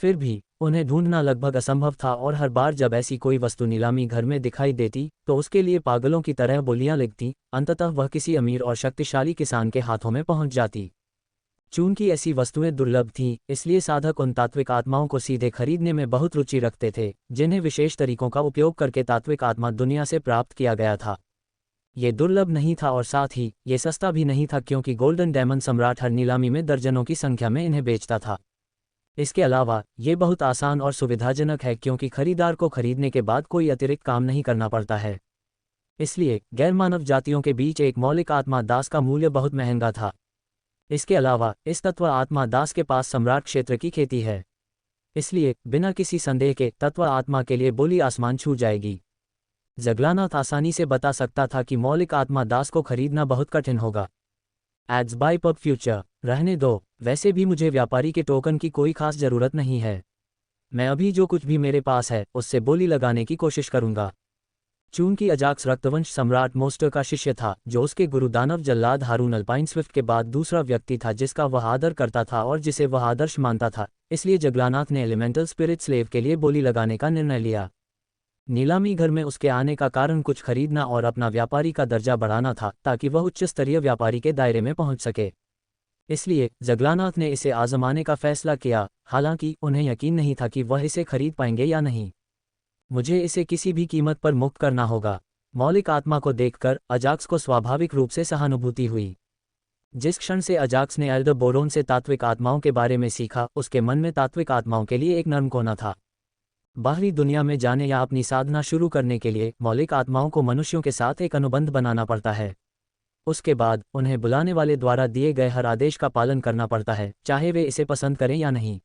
फिर भी उन्हें ढूंढना लगभग असंभव था और हर बार जब ऐसी कोई वस्तु नीलामी घर में दिखाई देती तो उसके लिए पागलों की तरह बोलियां लगती। अंततः वह किसी अमीर और शक्तिशाली किसान के हाथों में पहुंच जाती। चूंकि ऐसी वस्तुएं दुर्लभ थीं, इसलिए साधक उन तात्विक आत्माओं को सीधे खरीदने में बहुत रुचि रखते थे, जिन्हें विशेष तरीकों का उपयोग करके तात्विक आत्मा दुनिया से प्राप्त किया गया था। ये दुर्लभ नहीं था और साथ ही ये सस्ता भी नहीं था, क्योंकि गोल्डन डेमन सम्राट हर नीलामी में दर्जनों की संख्या में इन्हें बेचता था। इसके अलावा ये बहुत आसान और सुविधाजनक है, क्योंकि खरीदार को खरीदने के बाद कोई अतिरिक्त काम नहीं करना पड़ता है। इसलिए गैरमानव जातियों के बीच एक मौलिक आत्मा दास का मूल्य बहुत महंगा था। इसके अलावा इस तत्व आत्मा दास के पास सम्राट क्षेत्र की खेती है, इसलिए बिना किसी संदेह के तत्व आत्मा के लिए बोली आसमान छू जाएगी। जगलानाथ आसानी से बता सकता था कि मौलिक आत्मा दास को खरीदना बहुत कठिन होगा। Ads by pub future. रहने दो, वैसे भी मुझे व्यापारी के टोकन की कोई खास जरूरत नहीं है। मैं अभी जो कुछ भी मेरे पास है उससे बोली लगाने की कोशिश करूंगा। चूंकि अजाक्स रक्तवंश सम्राट मोस्टर का शिष्य था, जो उसके गुरु दानव जल्लाद हारून अल्पाइन स्विफ्ट के बाद दूसरा व्यक्ति था जिसका वह आदर करता था और जिसे वह आदर्श मानता था, इसलिए जगलानाथ ने एलिमेंटल स्पिरिट स्लेव के लिए बोली लगाने का निर्णय लिया। नीलामी घर में उसके आने का कारण कुछ खरीदना और अपना व्यापारी का दर्जा बढ़ाना था, ताकि वह उच्च स्तरीय व्यापारी के दायरे में पहुंच सके। इसलिए जगलानाथ ने इसे आजमाने का फैसला किया, हालांकि उन्हें यकीन नहीं था कि वह इसे खरीद पाएंगे या नहीं। मुझे इसे किसी भी कीमत पर मुक्त करना होगा। मौलिक आत्मा को देखकर अजाक्स को स्वाभाविक रूप से सहानुभूति हुई। जिस क्षण से अजाक्स ने एल्डर बोरोन से तात्विक आत्माओं के बारे में सीखा, उसके मन में तात्विक आत्माओं के लिए एक नर्म कोना था। बाहरी दुनिया में जाने या अपनी साधना शुरू करने के लिए मौलिक आत्माओं को मनुष्यों के साथ एक अनुबंध बनाना पड़ता है। उसके बाद उन्हें बुलाने वाले द्वारा दिए गए हर आदेश का पालन करना पड़ता है, चाहे वे इसे पसंद करें या नहीं।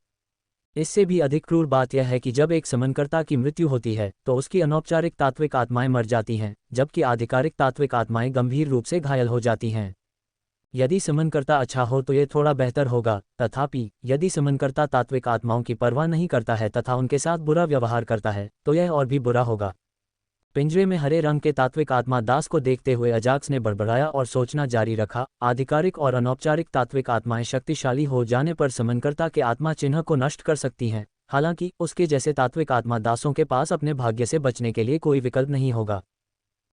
इससे भी अधिक क्रूर बात यह है कि जब एक समनकर्ता की मृत्यु होती है तो उसकी अनौपचारिक तात्विक आत्माएं मर जाती हैं, जबकि आधिकारिक तात्विक आत्माएं गंभीर रूप से घायल हो जाती हैं। यदि समनकर्ता अच्छा हो तो ये थोड़ा बेहतर होगा, तथापि यदि समनकर्ता तात्विक आत्माओं की परवाह नहीं करता है तथा उनके साथ बुरा व्यवहार करता है तो यह और भी बुरा होगा। पिंजरे में हरे रंग के तात्विक आत्मा दास को देखते हुए अजाक्स ने बड़बड़ाया और सोचना जारी रखा। आधिकारिक और अनौपचारिक तात्विक आत्माएं शक्तिशाली हो जाने पर समनकर्ता के आत्मा चिन्ह को नष्ट कर सकती हैं, हालांकि उसके जैसे तात्विक आत्मा दासों के पास अपने भाग्य से बचने के लिए कोई विकल्प नहीं होगा।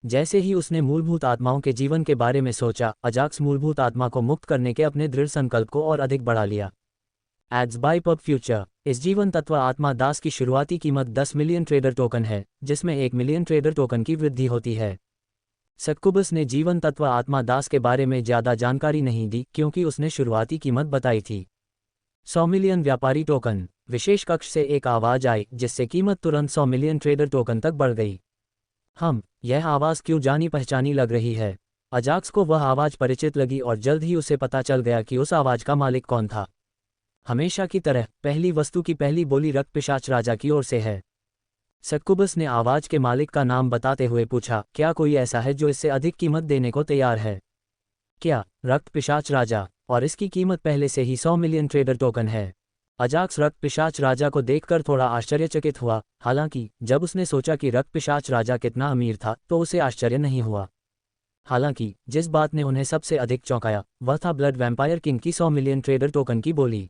जैसे ही उसने मूलभूत आत्माओं के जीवन के बारे में सोचा, अजाक्स मूलभूत आत्मा को मुक्त करने के अपने दृढ़ संकल्प को और अधिक बढ़ा लिया। Ads by pub future. इस जीवन तत्व आत्मा दास की शुरुआती कीमत 10 मिलियन ट्रेडर टोकन है, जिसमें 1 मिलियन ट्रेडर टोकन की वृद्धि होती है। सक्कुबस ने जीवन तत्व आत्मा दास के बारे में ज्यादा जानकारी नहीं दी, क्योंकि उसने शुरुआती कीमत बताई थी। 100 मिलियन व्यापारी टोकन। विशेष कक्ष से एक आवाज आई, जिससे कीमत तुरंत 100 मिलियन ट्रेडर टोकन तक बढ़ गई। यह आवाज क्यों जानी पहचानी लग रही है? अजाक्स को वह आवाज परिचित लगी और जल्द ही उसे पता चल गया कि उस आवाज का मालिक कौन था। हमेशा की तरह पहली वस्तु की पहली बोली रक्त पिशाच राजा की ओर से है। सक्कुबस ने आवाज के मालिक का नाम बताते हुए पूछा, क्या कोई ऐसा है जो इससे अधिक कीमत देने को तैयार है? क्या रक्त पिशाच राजा? और इसकी कीमत पहले से ही 100 मिलियन ट्रेडर टोकन है। अजाक्स रक्त पिशाच राजा को देखकर थोड़ा आश्चर्यचकित हुआ। हालांकि जब उसने सोचा कि रक्त पिशाच राजा कितना अमीर था तो उसे आश्चर्य नहीं हुआ। हालांकि जिस बात ने उन्हें सबसे अधिक चौंकाया वह था ब्लड वैम्पायर किंग की 100 मिलियन ट्रेडर टोकन की बोली।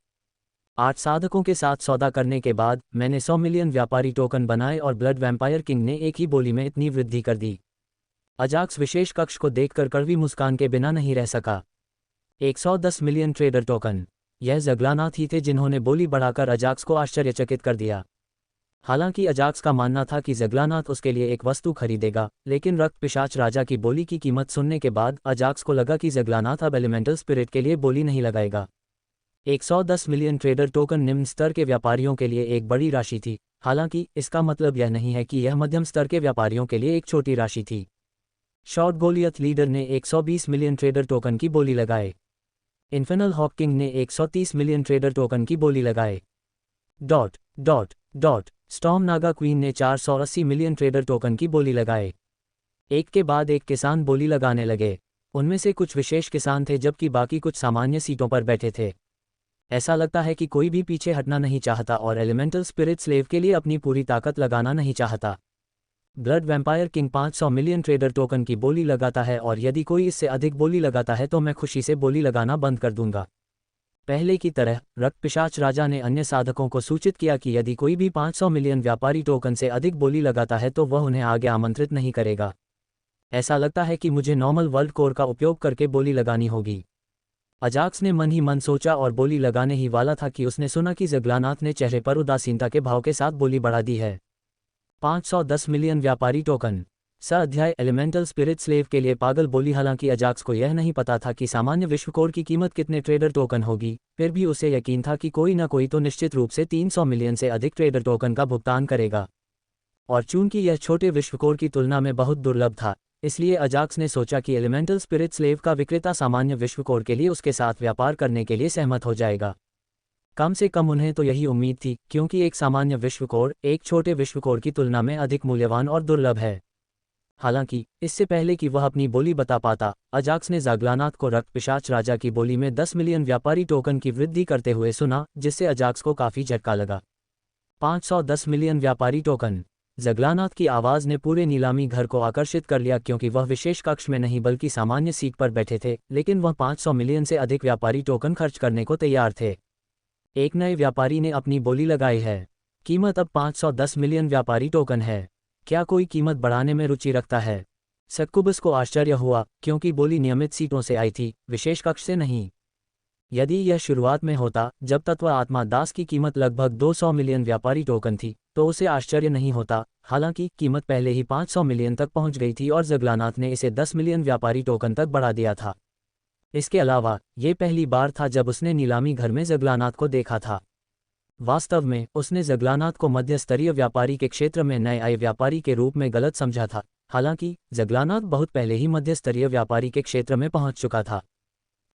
8 साधकों के साथ सौदा करने के बाद मैंने 100 मिलियन व्यापारी टोकन बनाए और ब्लड वैम्पायर किंग ने एक ही बोली में इतनी वृद्धि कर दी। अजाक्स विशेष कक्ष को देखकर कड़वी मुस्कान के बिना नहीं रह सका। 110 मिलियन ट्रेडर टोकन, यह ज़गलानाथ ही थे जिन्होंने बोली बढ़ाकर अजाक्स को आश्चर्यचकित कर दिया। हालांकि अजाक्स का मानना था कि ज़गलानाथ उसके लिए एक वस्तु खरीदेगा, लेकिन रक्त पिशाच राजा की बोली की कीमत सुनने के बाद अजाक्स को लगा कि ज़गलानाथ अब एलिमेंटल स्पिरिट के लिए बोली नहीं लगाएगा। 110 मिलियन ट्रेडर टोकन निम्न स्तर के व्यापारियों के लिए एक बड़ी राशि थी। हालांकि इसका मतलब यह नहीं है कि यह मध्यम स्तर के व्यापारियों के लिए एक छोटी राशि थी। शॉर्ट गोलियत लीडर ने 120 मिलियन ट्रेडर टोकन की बोली लगाए। इन्फेनल हॉकिंग ने 130 मिलियन ट्रेडर टोकन की बोली लगाए। Dot dot dot storm Naga queen ने 480 मिलियन ट्रेडर टोकन की बोली लगाए। एक के बाद एक किसान बोली लगाने लगे। उनमें से कुछ विशेष किसान थे जबकि बाकी कुछ सामान्य सीटों पर बैठे थे। ऐसा लगता है कि कोई भी पीछे हटना नहीं चाहता और एलिमेंटल स्पिरिट स्लेव के लिए अपनी पूरी ताकत लगाना नहीं चाहता। Blood vampire king 500 million trader token की बोली लगाता है और यदि कोई इससे अधिक बोली लगाता है तो मैं खुशी से बोली लगाना बंद कर दूंगा। पहले की तरह रक्त पिशाच राजा ने अन्य साधकों को सूचित किया कि यदि कोई भी 500 मिलियन व्यापारी टोकन से अधिक बोली लगाता है तो वह उन्हें आगे आमंत्रित नहीं करेगा। ऐसा लगता है कि मुझे नॉर्मल वर्ल्ड कोर का उपयोग करके बोली लगानी होगी। अजाक्स ने मन ही मन सोचा और बोली लगाने ही वाला था कि उसने सुना कि ज़गलानाथ ने चेहरे पर उदासीनता के भाव के साथ बोली बढ़ा दी है। 510 मिलियन व्यापारी टोकन। अध्याय एलिमेंटल स्पिरिट स्लेव के लिए पागल बोली। हालांकि अजाक्स को यह नहीं पता था कि सामान्य विश्व कोर की कीमत कितने ट्रेडर टोकन होगी, फिर भी उसे यकीन था कि कोई न कोई तो निश्चित रूप से 300 मिलियन से अधिक ट्रेडर टोकन का भुगतान करेगा। और चूंकि यह छोटे विश्व कोर की तुलना में बहुत दुर्लभ था, इसलिए अजाक्स ने सोचा कि एलिमेंटल स्पिरिट स्लेव का विक्रेता सामान्य विश्व कोर के लिए उसके साथ व्यापार करने के लिए सहमत हो जाएगा। कम से कम उन्हें तो यही उम्मीद थी, क्योंकि एक सामान्य विश्व कोर एक छोटे विश्व कोर की तुलना में अधिक मूल्यवान और दुर्लभ है। हालांकि इससे पहले कि वह अपनी बोली बता पाता, अजाक्स ने ज़गलानाथ को रक्त पिशाच राजा की बोली में 10 मिलियन व्यापारी टोकन की वृद्धि करते हुए सुना, जिससे अजाक्स को काफी झटका लगा। 510 मिलियन व्यापारी टोकन। ज़गलानाथ की आवाज़ ने पूरे नीलामी घर को आकर्षित कर लिया, क्योंकि वह विशेष कक्ष में नहीं बल्कि सामान्य सीट पर बैठे थे, लेकिन वह 500 मिलियन से अधिक व्यापारी टोकन खर्च करने को तैयार थे। एक नए व्यापारी ने अपनी बोली लगाई है। कीमत अब 510 मिलियन व्यापारी टोकन है। क्या कोई कीमत बढ़ाने में रुचि रखता है? सक्कुबस को आश्चर्य हुआ, क्योंकि बोली नियमित सीटों से आई थी, विशेष कक्ष से नहीं। यदि यह शुरुआत में होता, जब तत्व आत्मा दास की कीमत लगभग 200 मिलियन व्यापारी टोकन थी, तो उसे आश्चर्य नहीं होता। हालांकि कीमत पहले ही 500 मिलियन तक पहुंच गई थी और ज़गलानाथ ने इसे 10 मिलियन व्यापारी टोकन तक बढ़ा दिया था। इसके अलावा ये पहली बार था जब उसने नीलामी घर में ज़गलानाथ को देखा था। वास्तव में उसने ज़गलानाथ को मध्य स्तरीय व्यापारी के क्षेत्र में नए आए व्यापारी के रूप में गलत समझा था। हालांकि ज़गलानाथ बहुत पहले ही मध्य स्तरीय व्यापारी के क्षेत्र में पहुंच चुका था।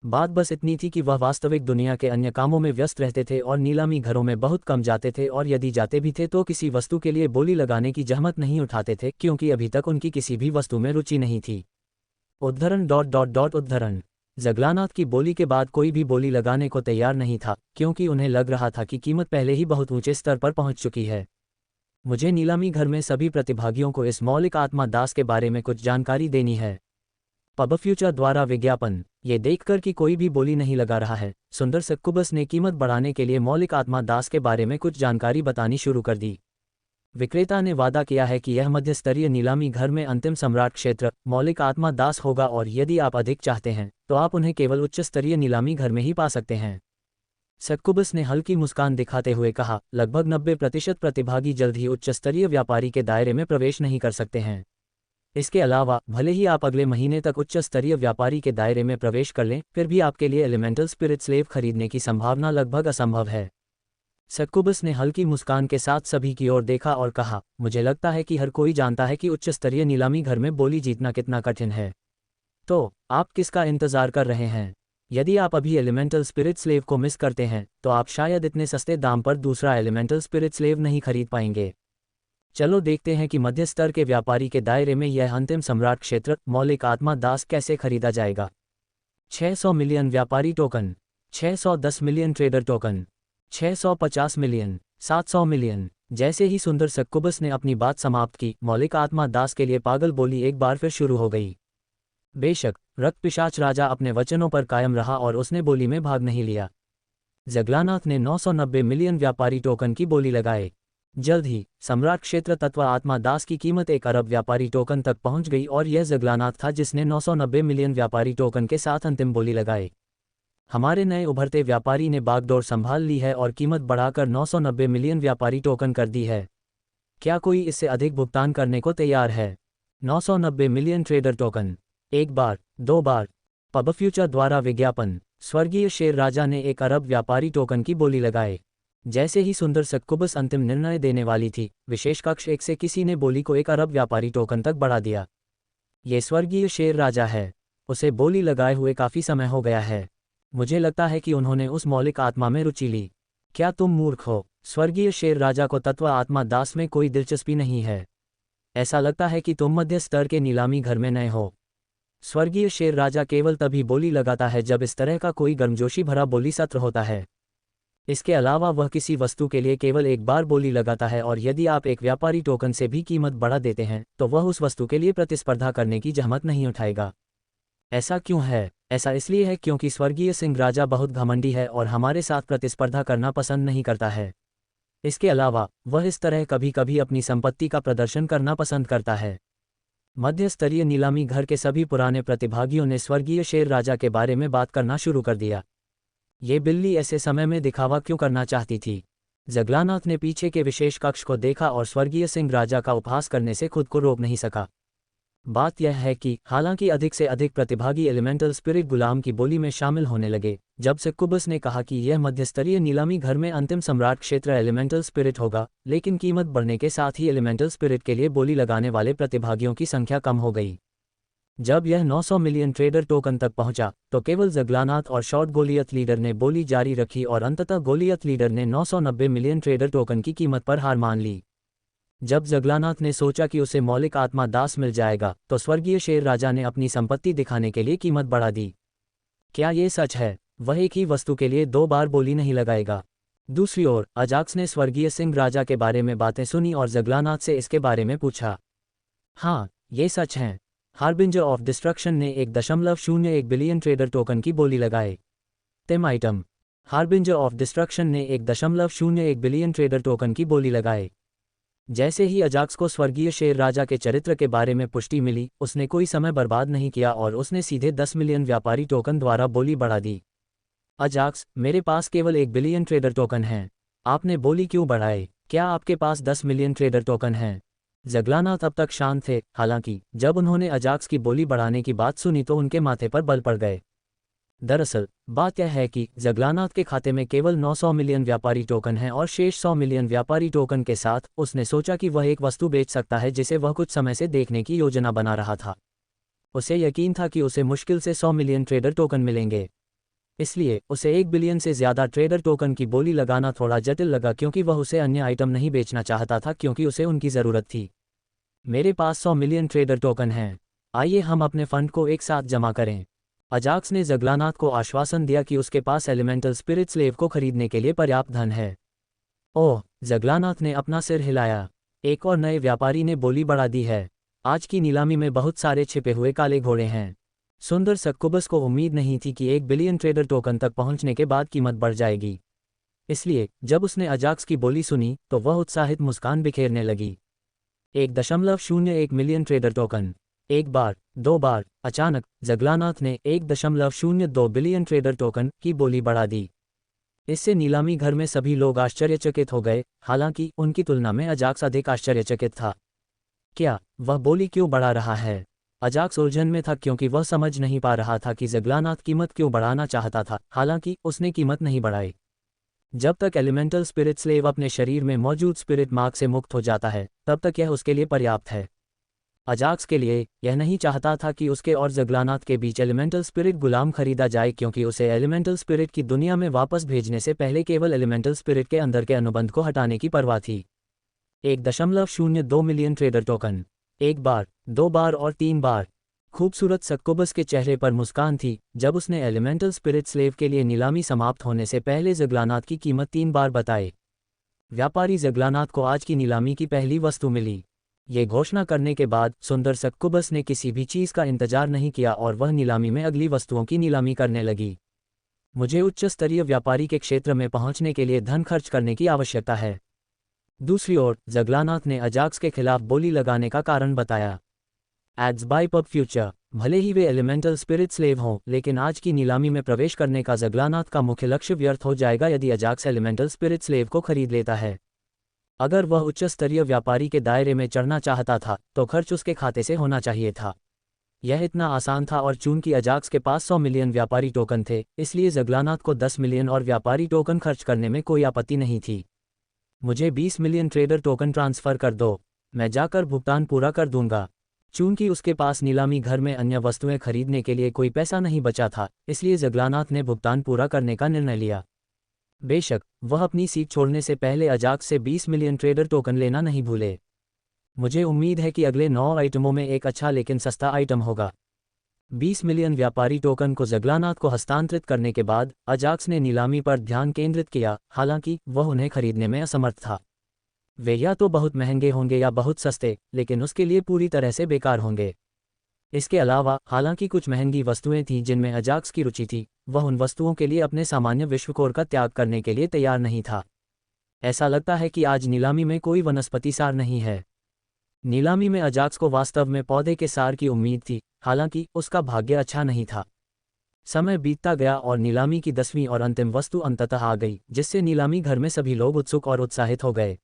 बात बस इतनी थी कि वह वास्तविक दुनिया के अन्य कामों में व्यस्त रहते थे और नीलामी घरों में बहुत कम जाते थे, और यदि जाते भी थे तो किसी वस्तु के लिए बोली लगाने की जहमत नहीं उठाते थे, क्योंकि अभी तक उनकी किसी भी वस्तु में रुचि नहीं थी। उद्धरण। ज़गलानाथ की बोली के बाद कोई भी बोली लगाने को तैयार नहीं था, क्योंकि उन्हें लग रहा था कि कीमत पहले ही बहुत ऊंचे स्तर पर पहुंच चुकी है। मुझे नीलामी घर में सभी प्रतिभागियों को इस मौलिक आत्मा दास के बारे में कुछ जानकारी देनी है। पब फ्यूचर द्वारा विज्ञापन। ये देखकर कि कोई भी बोली नहीं लगा रहा है, सुंदर सक्कुबस ने कीमत बढ़ाने के लिए मौलिक आत्मा दास के बारे में कुछ जानकारी बतानी शुरू कर दी। विक्रेता ने वादा किया है कि यह मध्य स्तरीय नीलामी घर में अंतिम सम्राट क्षेत्र मौलिक आत्मा दास होगा, और यदि आप अधिक चाहते हैं तो आप उन्हें केवल उच्च स्तरीय नीलामी घर में ही पा सकते हैं। सक्कुबस ने हल्की मुस्कान दिखाते हुए कहा, लगभग 90% प्रतिभागी जल्द ही उच्च स्तरीय व्यापारी के दायरे में प्रवेश नहीं कर सकते हैं। इसके अलावा भले ही आप अगले महीने तक उच्च स्तरीय व्यापारी के दायरे में प्रवेश कर लें, फिर भी आपके लिए एलिमेंटल स्पिरिट स्लेव खरीदने की संभावना लगभग असंभव है। सक्कुबस ने हल्की मुस्कान के साथ सभी की ओर देखा और कहा, मुझे लगता है कि हर कोई जानता है कि उच्च स्तरीय नीलामी घर में बोली जीतना कितना कठिन है। तो आप किसका इंतजार कर रहे हैं? यदि आप अभी एलिमेंटल स्पिरिट स्लेव को मिस करते हैं तो आप शायद इतने सस्ते दाम पर दूसरा एलिमेंटल स्पिरिट स्लेव नहीं खरीद पाएंगे। चलो देखते हैं कि मध्य स्तर के व्यापारी के दायरे में यह अंतिम सम्राट क्षेत्र मौलिक आत्मा दास कैसे खरीदा जाएगा। 600 मिलियन व्यापारी token. 610 million trader token. 650 million, 700 million. जैसे ही सुंदर सक्कुबस ने अपनी बात समाप्त की, मौलिक आत्मा दास के लिए पागल बोली एक बार फिर शुरू हो गई। बेशक रक्त पिशाच राजा अपने वचनों पर कायम रहा और उसने बोली में भाग नहीं लिया। जगलानाथ ने 990 मिलियन व्यापारी टोकन की बोली लगाए। जल्द ही सम्राट क्षेत्र तत्व आत्मा दास की कीमत 1 अरब व्यापारी टोकन तक पहुंच गई और यह जगलानाथ था जिसने 990 मिलियन व्यापारी टोकन के साथ अंतिम बोली लगाई। हमारे नए उभरते व्यापारी ने बागडोर संभाल ली है और कीमत बढ़ाकर 990 मिलियन व्यापारी टोकन कर दी है। क्या कोई इससे अधिक भुगतान करने को तैयार है? 990 मिलियन ट्रेडर टोकन। एक बार, दो बार। पब फ्यूचर द्वारा विज्ञापन। स्वर्गीय शेर राजा ने 1 अरब व्यापारी टोकन की बोली लगाए। जैसे ही सुंदर सक्कुबस अंतिम निर्णय देने वाली थी, विशेष कक्ष 1 से किसी ने बोली को 1 अरब व्यापारी टोकन तक बढ़ा दिया। ये स्वर्गीय शेर राजा है। उसे बोली लगाए हुए काफ़ी समय हो गया है। मुझे लगता है कि उन्होंने उस मौलिक आत्मा में रुचि ली। क्या तुम मूर्ख हो? स्वर्गीय शेर राजा को तत्व आत्मा दास में कोई दिलचस्पी नहीं है। ऐसा लगता है कि तुम मध्य स्तर के नीलामी घर में नए हो। स्वर्गीय शेर राजा केवल तभी बोली लगाता है जब इस तरह का कोई गर्मजोशी भरा बोली सत्र होता है। इसके अलावा वह किसी वस्तु के लिए केवल एक बार बोली लगाता है और यदि आप एक व्यापारी टोकन से भी कीमत बढ़ा देते हैं तो वह उस वस्तु के लिए प्रतिस्पर्धा करने की जहमत नहीं उठाएगा। ऐसा क्यों है? ऐसा इसलिए है क्योंकि स्वर्गीय सिंह राजा बहुत घमंडी है और हमारे साथ प्रतिस्पर्धा करना पसंद नहीं करता है। इसके अलावा वह इस तरह कभी कभी अपनी संपत्ति का प्रदर्शन करना पसंद करता है। मध्य स्तरीय नीलामी घर के सभी पुराने प्रतिभागियों ने स्वर्गीय शेर राजा के बारे में बात करना शुरू कर दिया। ये बिल्ली ऐसे समय में दिखावा क्यों करना चाहती थी? जगलानाथ ने पीछे के विशेष कक्ष को देखा और स्वर्गीय सिंह राजा का उपहास करने से खुद को रोक नहीं सका। बात यह है कि हालांकि अधिक से अधिक प्रतिभागी एलिमेंटल स्पिरिट गुलाम की बोली में शामिल होने लगे, जब सक्कुबस ने कहा कि यह मध्यस्तरीय नीलामी घर में अंतिम सम्राट क्षेत्र एलिमेंटल स्पिरिट होगा, लेकिन कीमत बढ़ने के साथ ही एलिमेंटल स्पिरिट के लिए बोली लगाने वाले प्रतिभागियों की संख्या कम हो गई। जब यह 900 मिलियन ट्रेडर टोकन तक पहुंचा, तो केवल जगलानाथ और शॉर्ट गोलियत लीडर ने बोली जारी रखी और अंततः गोलियत लीडर ने 990 मिलियन ट्रेडर टोकन की कीमत पर हार मान ली। जब जगलानाथ ने सोचा कि उसे मौलिक आत्मा दास मिल जाएगा, तो स्वर्गीय शेर राजा ने अपनी संपत्ति दिखाने के लिए कीमत बढ़ा दी। क्या ये सच है? वह एक ही वस्तु के लिए 2 बार बोली नहीं लगाएगा। दूसरी ओर अजाक्स ने स्वर्गीय सिंह राजा के बारे में बातें सुनी और जगलानाथ से इसके बारे में पूछा। हाँ, ये सच है। हार्बिंजर ऑफ डिस्ट्रक्शन ने 1.01 बिलियन ट्रेडर टोकन की बोली लगाए। टेम आइटम। हार्बिंजर ऑफ डिस्ट्रक्शन ने 1.01 बिलियन ट्रेडर टोकन की बोली लगाए। जैसे ही अजाक्स को स्वर्गीय शेर राजा के चरित्र के बारे में पुष्टि मिली, उसने कोई समय बर्बाद नहीं किया और उसने सीधे 10 मिलियन व्यापारी टोकन द्वारा बोली बढ़ा दी। अजाक्स, मेरे पास केवल 1 बिलियन ट्रेडर टोकन हैं। आपने बोली क्यों बढ़ाए? क्या आपके पास 10 मिलियन ट्रेडर टोकन हैं? जगलानाथ अब तक शांत थे, हालांकि जब उन्होंने अजाक्स की बोली बढ़ाने की बात सुनी तो उनके माथे पर बल पड़ गए। दरअसल बात यह है कि जगलानाथ के खाते में केवल 900 मिलियन व्यापारी टोकन हैं और शेष 100 मिलियन व्यापारी टोकन के साथ उसने सोचा कि वह एक वस्तु बेच सकता है जिसे वह कुछ समय से देखने की योजना बना रहा था। उसे यकीन था कि उसे मुश्किल से 100 मिलियन ट्रेडर टोकन मिलेंगे। इसलिए उसे 1 बिलियन से ज़्यादा ट्रेडर टोकन की बोली लगाना थोड़ा जटिल लगा, क्योंकि वह उसे अन्य आइटम नहीं बेचना चाहता था क्योंकि उसे उनकी ज़रूरत थी। मेरे पास 100 मिलियन ट्रेडर टोकन हैं। आइए हम अपने फंड को एक साथ जमा करें। अजाक्स ने जगलानाथ को आश्वासन दिया कि उसके पास एलिमेंटल स्पिरिट स्लेव को खरीदने के लिए पर्याप्त धन है। ओह, जगलानाथ ने अपना सिर हिलाया। एक और नए व्यापारी ने बोली बढ़ा दी है। आज की नीलामी में बहुत सारे छिपे हुए काले घोड़े हैं। सुंदर सक्कुबस को उम्मीद नहीं थी कि 1 बिलियन ट्रेडर टोकन तक पहुंचने के बाद कीमत बढ़ जाएगी। इसलिए जब उसने अजाक्स की बोली सुनी तो वह उत्साहित मुस्कान बिखेरने लगी। 1.01 मिलियन ट्रेडर टोकन। एक बार, 2 बार। अचानक जगलानाथ ने 1.02 बिलियन ट्रेडर टोकन की बोली बढ़ा दी। इससे नीलामी घर में सभी लोग आश्चर्यचकित हो गए, हालांकि उनकी तुलना में अजाक्स अधिक आश्चर्यचकित था। क्या वह बोली क्यों बढ़ा रहा है? अजाक्स उलझन में था क्योंकि वह समझ नहीं पा रहा था कि जगलानाथ कीमत क्यों बढ़ाना चाहता था, हालांकि उसने कीमत नहीं बढ़ाई। जब तक एलिमेंटल स्पिरिट स्लेव अपने शरीर में मौजूद स्पिरिट मार्क से मुक्त हो जाता है, तब तक यह उसके लिए पर्याप्त है। अजाक्स के लिए यह नहीं चाहता था कि उसके और जगलानाथ के बीच एलिमेंटल स्पिरिट गुलाम खरीदा जाए, क्योंकि उसे एलिमेंटल स्पिरिट की दुनिया में वापस भेजने से पहले केवल एलिमेंटल स्पिरिट के अंदर के अनुबंध को हटाने की परवाह थी। 1.02 मिलियन ट्रेडर टोकन। एक बार, 2 बार और 3 बार। खूबसूरत सक्कोबस के चेहरे पर मुस्कान थी जब उसने एलिमेंटल स्पिरिट स्लेव के लिए नीलामी समाप्त होने से पहले ज़गलानाथ की कीमत 3 बार बताए। व्यापारी ज़गलानाथ को आज की नीलामी की पहली वस्तु मिली। ये घोषणा करने के बाद सुंदर सक्कुबस ने किसी भी चीज़ का इंतजार नहीं किया और वह नीलामी में अगली वस्तुओं की नीलामी करने लगी। मुझे उच्च स्तरीय व्यापारी के क्षेत्र में पहुंचने के लिए धन खर्च करने की आवश्यकता है। दूसरी ओर ज़गलानाथ ने अजाक्स के खिलाफ बोली लगाने का कारण बताया। Ads by pub future. भले ही वे एलिमेंटल स्पिरिट स्लेव हों, लेकिन आज की नीलामी में प्रवेश करने का ज़गलानाथ का मुख्य लक्ष्य व्यर्थ हो जाएगा यदि अजाक्स एलिमेंटल स्पिरिट स्लेव को खरीद लेता है। अगर वह उच्च स्तरीय व्यापारी के दायरे में चढ़ना चाहता था तो खर्च उसके खाते से होना चाहिए था। यह इतना आसान था और चूंकि अजाक्स के पास 100 मिलियन व्यापारी टोकन थे, इसलिए ज़गलानाथ को 10 मिलियन और व्यापारी टोकन खर्च करने में कोई आपत्ति नहीं थी। मुझे 20 मिलियन ट्रेडर टोकन ट्रांसफ़र कर दो, मैं जाकर भुगतान पूरा कर दूंगा। चूंकि उसके पास नीलामी घर में अन्य वस्तुएं खरीदने के लिए कोई पैसा नहीं बचा था, इसलिए ज़गलानाथ ने भुगतान पूरा करने का निर्णय लिया। बेशक वह अपनी सीट छोड़ने से पहले अजाक्स से 20 मिलियन ट्रेडर टोकन लेना नहीं भूले। मुझे उम्मीद है कि अगले 9 आइटमों में एक अच्छा लेकिन सस्ता आइटम होगा। 20 मिलियन व्यापारी टोकन को ज़गलानाथ को हस्तांतरित करने के बाद अजाक्स ने नीलामी पर ध्यान केंद्रित किया, हालांकि वह उन्हें खरीदने में असमर्थ था। वे या तो बहुत महंगे होंगे या बहुत सस्ते, लेकिन उसके लिए पूरी तरह से बेकार होंगे। इसके अलावा हालांकि कुछ महंगी वस्तुएं थीं जिनमें अजाक्स की रुचि थी, वह उन वस्तुओं के लिए अपने सामान्य विश्वकोर का त्याग करने के लिए तैयार नहीं था। ऐसा लगता है कि आज नीलामी में कोई वनस्पति सार नहीं है। नीलामी में अजाक्स को वास्तव में पौधे के सार की उम्मीद थी, हालांकि उसका भाग्य अच्छा नहीं था। समय बीतता गया और नीलामी की 10वीं और अंतिम वस्तु अंततः आ गई, जिससे नीलामी घर में सभी लोग उत्सुक और उत्साहित हो गए।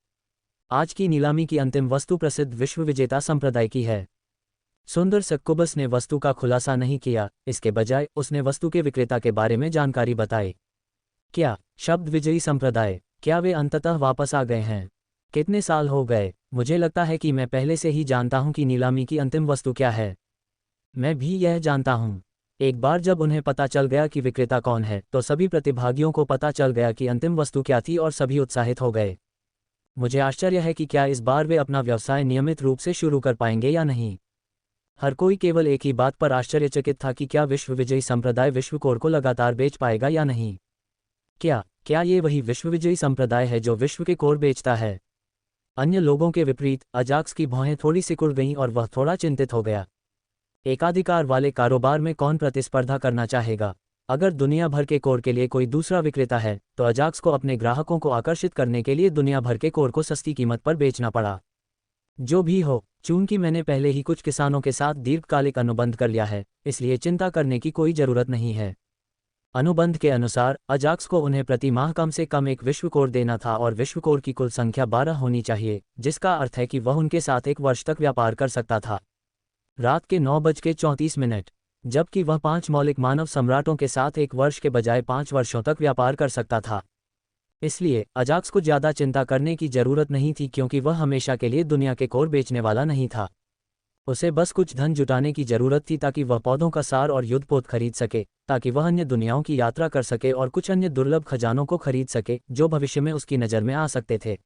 आज की नीलामी की अंतिम वस्तु प्रसिद्ध विश्व विजेता संप्रदाय की है। सुंदर सक्कुबस ने वस्तु का खुलासा नहीं किया, इसके बजाय उसने वस्तु के विक्रेता के बारे में जानकारी बताई। क्या शब्द विजयी संप्रदाय, क्या वे अंततः वापस आ गए हैं? कितने साल हो गए? मुझे लगता है कि मैं पहले से ही जानता हूं कि नीलामी की अंतिम वस्तु क्या है। मैं भी यह जानता हूं। एक बार जब उन्हें पता चल गया कि विक्रेता कौन है, तो सभी प्रतिभागियों को पता चल गया कि अंतिम वस्तु क्या थी और सभी उत्साहित हो गए। मुझे आश्चर्य है कि क्या इस बार वे अपना व्यवसाय नियमित रूप से शुरू कर पाएंगे या नहीं। हर कोई केवल एक ही बात पर आश्चर्यचकित था कि क्या विश्व विजयी संप्रदाय विश्वकोर को लगातार बेच पाएगा या नहीं। क्या ये वही विश्व विजयी संप्रदाय है जो विश्व के कोर बेचता है? अन्य लोगों के विपरीत अजाक्स की भौहें थोड़ी सिकुड़ गईं और वह थोड़ा चिंतित हो गया। एकाधिकार वाले कारोबार में कौन प्रतिस्पर्धा करना चाहेगा? अगर दुनिया भर के कोर के लिए कोई दूसरा विक्रेता है, तो अजाक्स को अपने ग्राहकों को आकर्षित करने के लिए दुनिया भर के कोर को सस्ती कीमत पर बेचना पड़ा। जो भी हो, चूंकि मैंने पहले ही कुछ किसानों के साथ दीर्घकालिक अनुबंध कर लिया है, इसलिए चिंता करने की कोई जरूरत नहीं है। अनुबंध के अनुसार अजाक्स को उन्हें प्रति माह कम से कम एक विश्वकोर देना था और विश्वकोर की कुल संख्या 12 होनी चाहिए, जिसका अर्थ है कि वह उनके साथ 1 वर्ष तक व्यापार कर सकता था। रात के 9:34, जबकि वह 5 मौलिक मानव सम्राटों के साथ 1 वर्ष के बजाय 5 वर्षों तक व्यापार कर सकता था। इसलिए अजाक्स को ज़्यादा चिंता करने की जरूरत नहीं थी, क्योंकि वह हमेशा के लिए दुनिया के कोर बेचने वाला नहीं था। उसे बस कुछ धन जुटाने की जरूरत थी ताकि वह पौधों का सार और युद्धपोत खरीद सके, ताकि वह अन्य दुनियाओं की यात्रा कर सके और कुछ अन्य दुर्लभ खजानों को खरीद सके जो भविष्य में उसकी नज़र में आ सकते थे।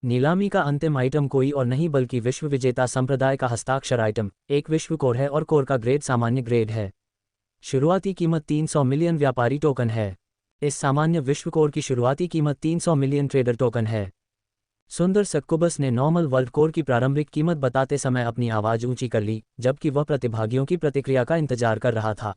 नीलामी का अंतिम आइटम कोई और नहीं बल्कि विश्व विजेता संप्रदाय का हस्ताक्षर आइटम, एक विश्व कोर है और कोर का ग्रेड सामान्य ग्रेड है। शुरुआती कीमत 300 मिलियन व्यापारी टोकन है। इस सामान्य विश्व कोर की शुरुआती कीमत 300 मिलियन ट्रेडर टोकन है। सुंदर सक्कुबस ने नॉर्मल वर्ल्ड कोर की प्रारंभिक कीमत बताते समय अपनी आवाज़ ऊंची कर ली, जबकि वह प्रतिभागियों की प्रतिक्रिया का इंतजार कर रहा था।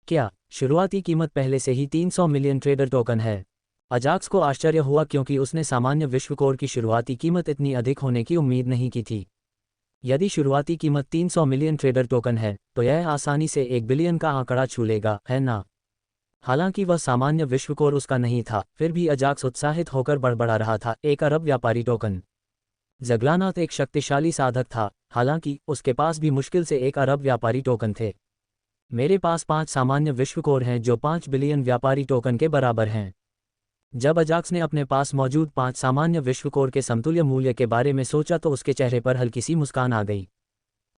क्या शुरुआती कीमत पहले से ही 300 मिलियन ट्रेडर टोकन है? अजाक्स को आश्चर्य हुआ, क्योंकि उसने सामान्य विश्व कोर की शुरुआती कीमत इतनी अधिक होने की उम्मीद नहीं की थी। यदि शुरुआती कीमत 300 मिलियन ट्रेडर टोकन है, तो यह आसानी से 1 बिलियन का आंकड़ा छू लेगा, है ना? हालांकि वह सामान्य विश्वकोर उसका नहीं था, फिर भी अजाक्स उत्साहित होकर बड़बड़ा रहा था। 1 अरब व्यापारी टोकन। ज़गलानाथ एक शक्तिशाली साधक था, हालांकि उसके पास भी मुश्किल से 1 अरब व्यापारी टोकन थे। मेरे पास 5 सामान्य विश्वकोर हैं जो 5 बिलियन व्यापारी टोकन के बराबर हैं। जब अजाक्स ने अपने पास मौजूद 5 सामान्य विश्वकोर के समतुल्य मूल्य के बारे में सोचा तो उसके चेहरे पर हल्की सी मुस्कान आ गई।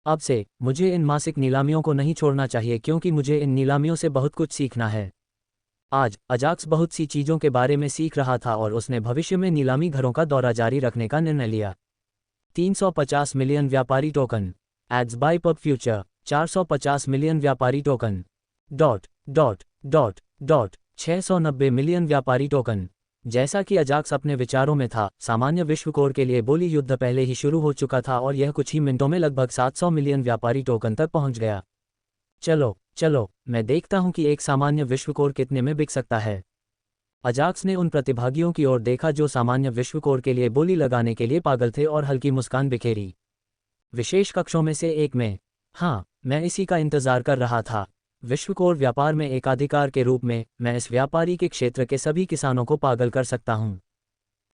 अब से मुझे इन मासिक नीलामियों को नहीं छोड़ना चाहिए, क्योंकि मुझे इन नीलामियों से बहुत कुछ सीखना है। आज अजाक्स बहुत सी चीज़ों के बारे में सीख रहा था और उसने भविष्य में नीलामी घरों का दौरा जारी रखने का निर्णय लिया। 350 मिलियन व्यापारी token. Ads by pub future. 450 million व्यापारी token. Dot dot dot dot 690 million व्यापारी टोकन। जैसा कि अजाक्स अपने विचारों में था, सामान्य विश्व कोर के लिए बोली युद्ध पहले ही शुरू हो चुका था और यह कुछ ही मिनटों में लगभग 700 मिलियन व्यापारी टोकन तक पहुंच गया। चलो चलो, मैं देखता हूं कि एक सामान्य विश्व कोर कितने में बिक सकता है। अजाक्स ने उन प्रतिभागियों की ओर देखा जो सामान्य विश्व कोर के लिए बोली लगाने के लिए पागल थे और हल्की मुस्कान बिखेरी। विशेष कक्षों में से एक में, हाँ, मैं इसी का इंतजार कर रहा था। विश्व कोर व्यापार में एकाधिकार के रूप में मैं इस व्यापारी के क्षेत्र के सभी किसानों को पागल कर सकता हूँ।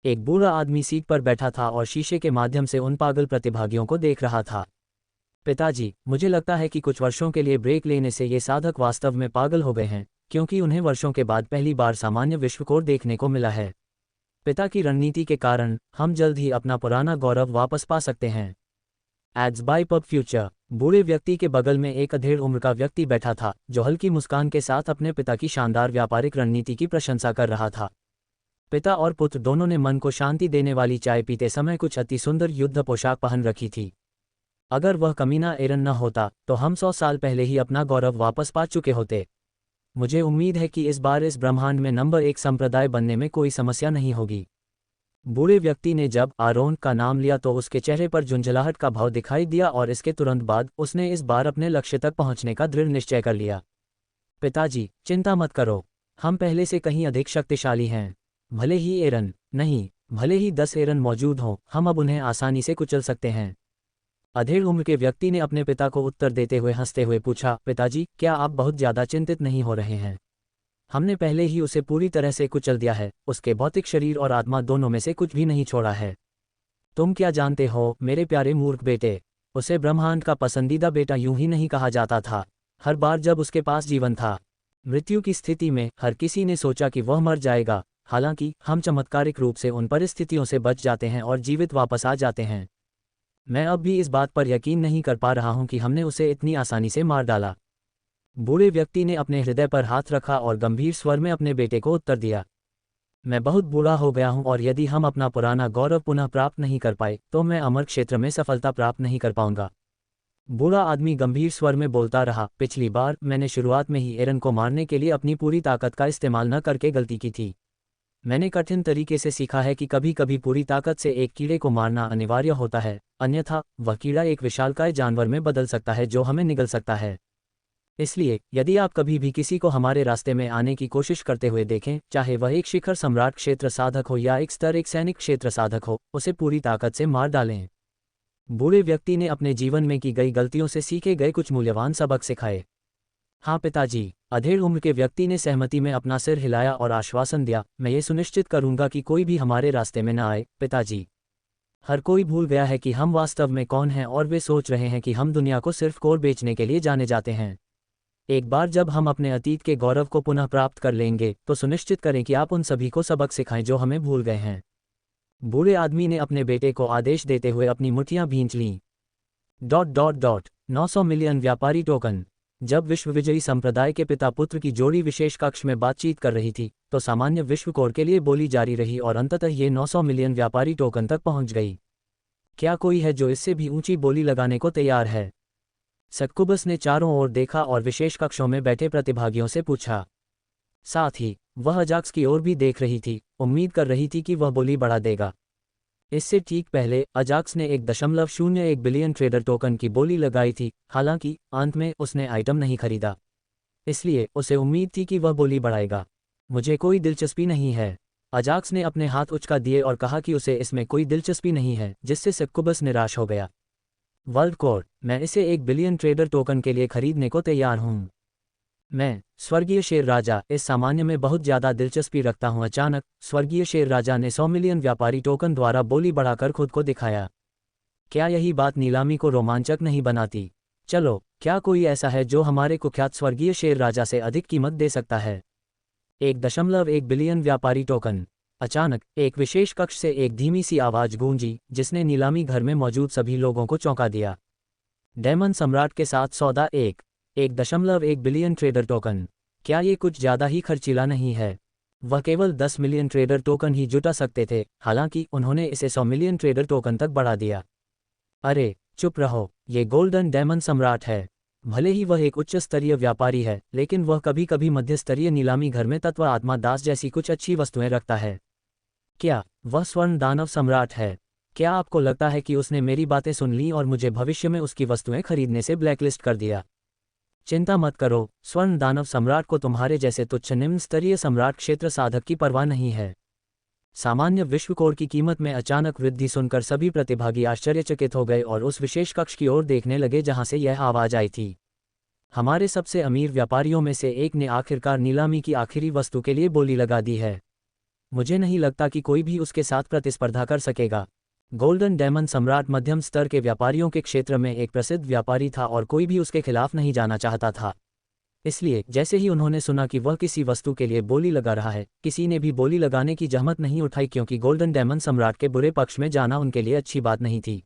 एक बूढ़ा आदमी सीट पर बैठा था और शीशे के माध्यम से उन पागल प्रतिभागियों को देख रहा था। पिताजी, मुझे लगता है कि कुछ वर्षों के लिए ब्रेक लेने से ये साधक वास्तव में पागल हो गए हैं, क्योंकि उन्हें वर्षों के बाद पहली बार सामान्य विश्व कोर देखने को मिला है। पिता की रणनीति के कारण हम जल्द ही अपना पुराना गौरव वापस पा सकते हैं। Ads by pub future. बूढ़े व्यक्ति के बगल में एक अधेड़ उम्र का व्यक्ति बैठा था, जो हल्की मुस्कान के साथ अपने पिता की शानदार व्यापारिक रणनीति की प्रशंसा कर रहा था। पिता और पुत्र दोनों ने मन को शांति देने वाली चाय पीते समय कुछ अति सुंदर युद्ध पोशाक पहन रखी थी। अगर वह कमीना एरन न होता तो हम 100 साल पहले ही अपना गौरव वापस पा चुके होते। मुझे उम्मीद है कि इस बार इस ब्रह्मांड में नंबर 1 संप्रदाय बनने में कोई समस्या नहीं होगी। बूढ़े व्यक्ति ने जब आरोन का नाम लिया तो उसके चेहरे पर झुंझलाहट का भाव दिखाई दिया और इसके तुरंत बाद उसने इस बार अपने लक्ष्य तक पहुंचने का दृढ़ निश्चय कर लिया। पिताजी, चिंता मत करो, हम पहले से कहीं अधिक शक्तिशाली हैं। भले ही एरन नहीं, भले ही 10 एरन मौजूद हों, हम अब उन्हें आसानी से कुचल सकते हैं। अधेड़ उम्र के व्यक्ति ने अपने पिता को उत्तर देते हुए हंसते हुए पूछा, पिताजी, क्या आप बहुत ज़्यादा चिंतित नहीं हो रहे हैं? हमने पहले ही उसे पूरी तरह से कुचल दिया है, उसके भौतिक शरीर और आत्मा दोनों में से कुछ भी नहीं छोड़ा है। तुम क्या जानते हो मेरे प्यारे मूर्ख बेटे, उसे ब्रह्मांड का पसंदीदा बेटा यूं ही नहीं कहा जाता था। हर बार जब उसके पास जीवन था, मृत्यु की स्थिति में हर किसी ने सोचा कि वह मर जाएगा। हालांकि हम चमत्कारिक रूप से उन परिस्थितियों से बच जाते हैं और जीवित वापस आ जाते हैं। मैं अब भी इस बात पर यकीन नहीं कर पा रहा हूं कि हमने उसे इतनी आसानी से मार डाला। बूढ़े व्यक्ति ने अपने हृदय पर हाथ रखा और गंभीर स्वर में अपने बेटे को उत्तर दिया, मैं बहुत बूढ़ा हो गया हूं और यदि हम अपना पुराना गौरव पुनः प्राप्त नहीं कर पाए तो मैं अमर क्षेत्र में सफलता प्राप्त नहीं कर पाऊंगा। बूढ़ा आदमी गंभीर स्वर में बोलता रहा, पिछली बार मैंने शुरुआत में ही एरन को मारने के लिए अपनी पूरी ताकत का इस्तेमाल न करके गलती की थी। मैंने कठिन तरीके से सीखा है कि कभी कभी पूरी ताकत से एक कीड़े को मारना अनिवार्य होता है, अन्यथा वह कीड़ा एक विशालकाय जानवर में बदल सकता है जो हमें निगल सकता है। इसलिए यदि आप कभी भी किसी को हमारे रास्ते में आने की कोशिश करते हुए देखें, चाहे वह एक शिखर सम्राट क्षेत्र साधक हो या एक स्तर एक सैनिक क्षेत्र साधक हो, उसे पूरी ताकत से मार डालें। बूढ़े व्यक्ति ने अपने जीवन में की गई गलतियों से सीखे गए कुछ मूल्यवान सबक सिखाए। हाँ पिताजी, अधेड़ उम्र के व्यक्ति ने सहमति में अपना सिर हिलाया और आश्वासन दिया, मैं ये सुनिश्चित करूंगा कि कोई भी हमारे रास्ते में न आए। पिताजी, हर कोई भूल गया है कि हम वास्तव में कौन हैं और वे सोच रहे हैं कि हम दुनिया को सिर्फ कोर बेचने के लिए जाने जाते हैं। एक बार जब हम अपने अतीत के गौरव को पुनः प्राप्त कर लेंगे तो सुनिश्चित करें कि आप उन सभी को सबक सिखाएं जो हमें भूल गए हैं। बूढ़े आदमी ने अपने बेटे को आदेश देते हुए अपनी मुट्ठियां भींच लीं। 900 मिलियन व्यापारी टोकन। जब विश्व विजयी संप्रदाय के पिता पुत्र की जोड़ी विशेष कक्ष में बातचीत कर रही थी तो सामान्य विश्व कोर के लिए बोली जारी रही और अंततः ये 900 मिलियन व्यापारी टोकन तक पहुंच गई। क्या कोई है जो इससे भी ऊंची बोली लगाने को तैयार है? सक्कुबस ने चारों ओर देखा और विशेष कक्षों में बैठे प्रतिभागियों से पूछा। साथ ही वह अजाक्स की ओर भी देख रही थी, उम्मीद कर रही थी कि वह बोली बढ़ा देगा। इससे ठीक पहले अजाक्स ने 1.01 बिलियन ट्रेडर टोकन की बोली लगाई थी। हालांकि अंत में उसने आइटम नहीं खरीदा, इसलिए उसे उम्मीद थी कि वह बोली बढ़ाएगा। मुझे कोई दिलचस्पी नहीं है। अजाक्स ने अपने हाथ उचका दिए और कहा कि उसे इसमें कोई दिलचस्पी नहीं है, जिससे सक्कुबस निराश हो गया। वर्ल्ड कोर, मैं इसे 1 बिलियन ट्रेडर टोकन के लिए खरीदने को तैयार हूँ। मैं स्वर्गीय शेर राजा इस सामान्य में बहुत ज़्यादा दिलचस्पी रखता हूँ। अचानक स्वर्गीय शेर राजा ने 100 मिलियन व्यापारी टोकन द्वारा बोली बढ़ाकर खुद को दिखाया। क्या यही बात नीलामी को रोमांचक नहीं बनाती? चलो, क्या कोई ऐसा है जो हमारे कुख्यात स्वर्गीय शेर राजा से अधिक कीमत दे सकता है? 1.1 बिलियन व्यापारी टोकन। अचानक एक विशेष कक्ष से एक धीमी सी आवाज़ गूंजी जिसने नीलामी घर में मौजूद सभी लोगों को चौंका दिया। डेमन सम्राट के साथ सौदा 1.1 बिलियन ट्रेडर टोकन। क्या ये कुछ ज़्यादा ही खर्चीला नहीं है? वह केवल 10 मिलियन ट्रेडर टोकन ही जुटा सकते थे, हालांकि उन्होंने इसे 100 मिलियन ट्रेडर टोकन तक बढ़ा दिया। अरे चुप रहो, ये गोल्डन डेमन सम्राट है। भले ही वह एक उच्च स्तरीय व्यापारी है, लेकिन वह कभी कभी मध्य स्तरीय नीलामी घर में तत्व आत्मा दास जैसी कुछ अच्छी वस्तुएं रखता है। क्या वह स्वर्ण दानव सम्राट है? क्या आपको लगता है कि उसने मेरी बातें सुन ली और मुझे भविष्य में उसकी वस्तुएं खरीदने से ब्लैकलिस्ट कर दिया? चिंता मत करो, स्वर्ण दानव सम्राट को तुम्हारे जैसे तुच्छ निम्न स्तरीय सम्राट क्षेत्र साधक की परवाह नहीं है। सामान्य विश्व कोर की कीमत में अचानक वृद्धि सुनकर सभी प्रतिभागी आश्चर्यचकित हो गए और उस विशेष कक्ष की ओर देखने लगे जहां से यह आवाज आई थी। हमारे सबसे अमीर व्यापारियों में से एक ने आखिरकार नीलामी की आखिरी वस्तु के लिए बोली लगा दी है। मुझे नहीं लगता कि कोई भी उसके साथ प्रतिस्पर्धा कर सकेगा। गोल्डन डेमन सम्राट मध्यम स्तर के व्यापारियों के क्षेत्र में एक प्रसिद्ध व्यापारी था और कोई भी उसके खिलाफ नहीं जाना चाहता था। इसलिए जैसे ही उन्होंने सुना कि वह किसी वस्तु के लिए बोली लगा रहा है, किसी ने भी बोली लगाने की जहमत नहीं उठाई, क्योंकि गोल्डन डेमन सम्राट के बुरे पक्ष में जाना उनके लिए अच्छी बात नहीं थी।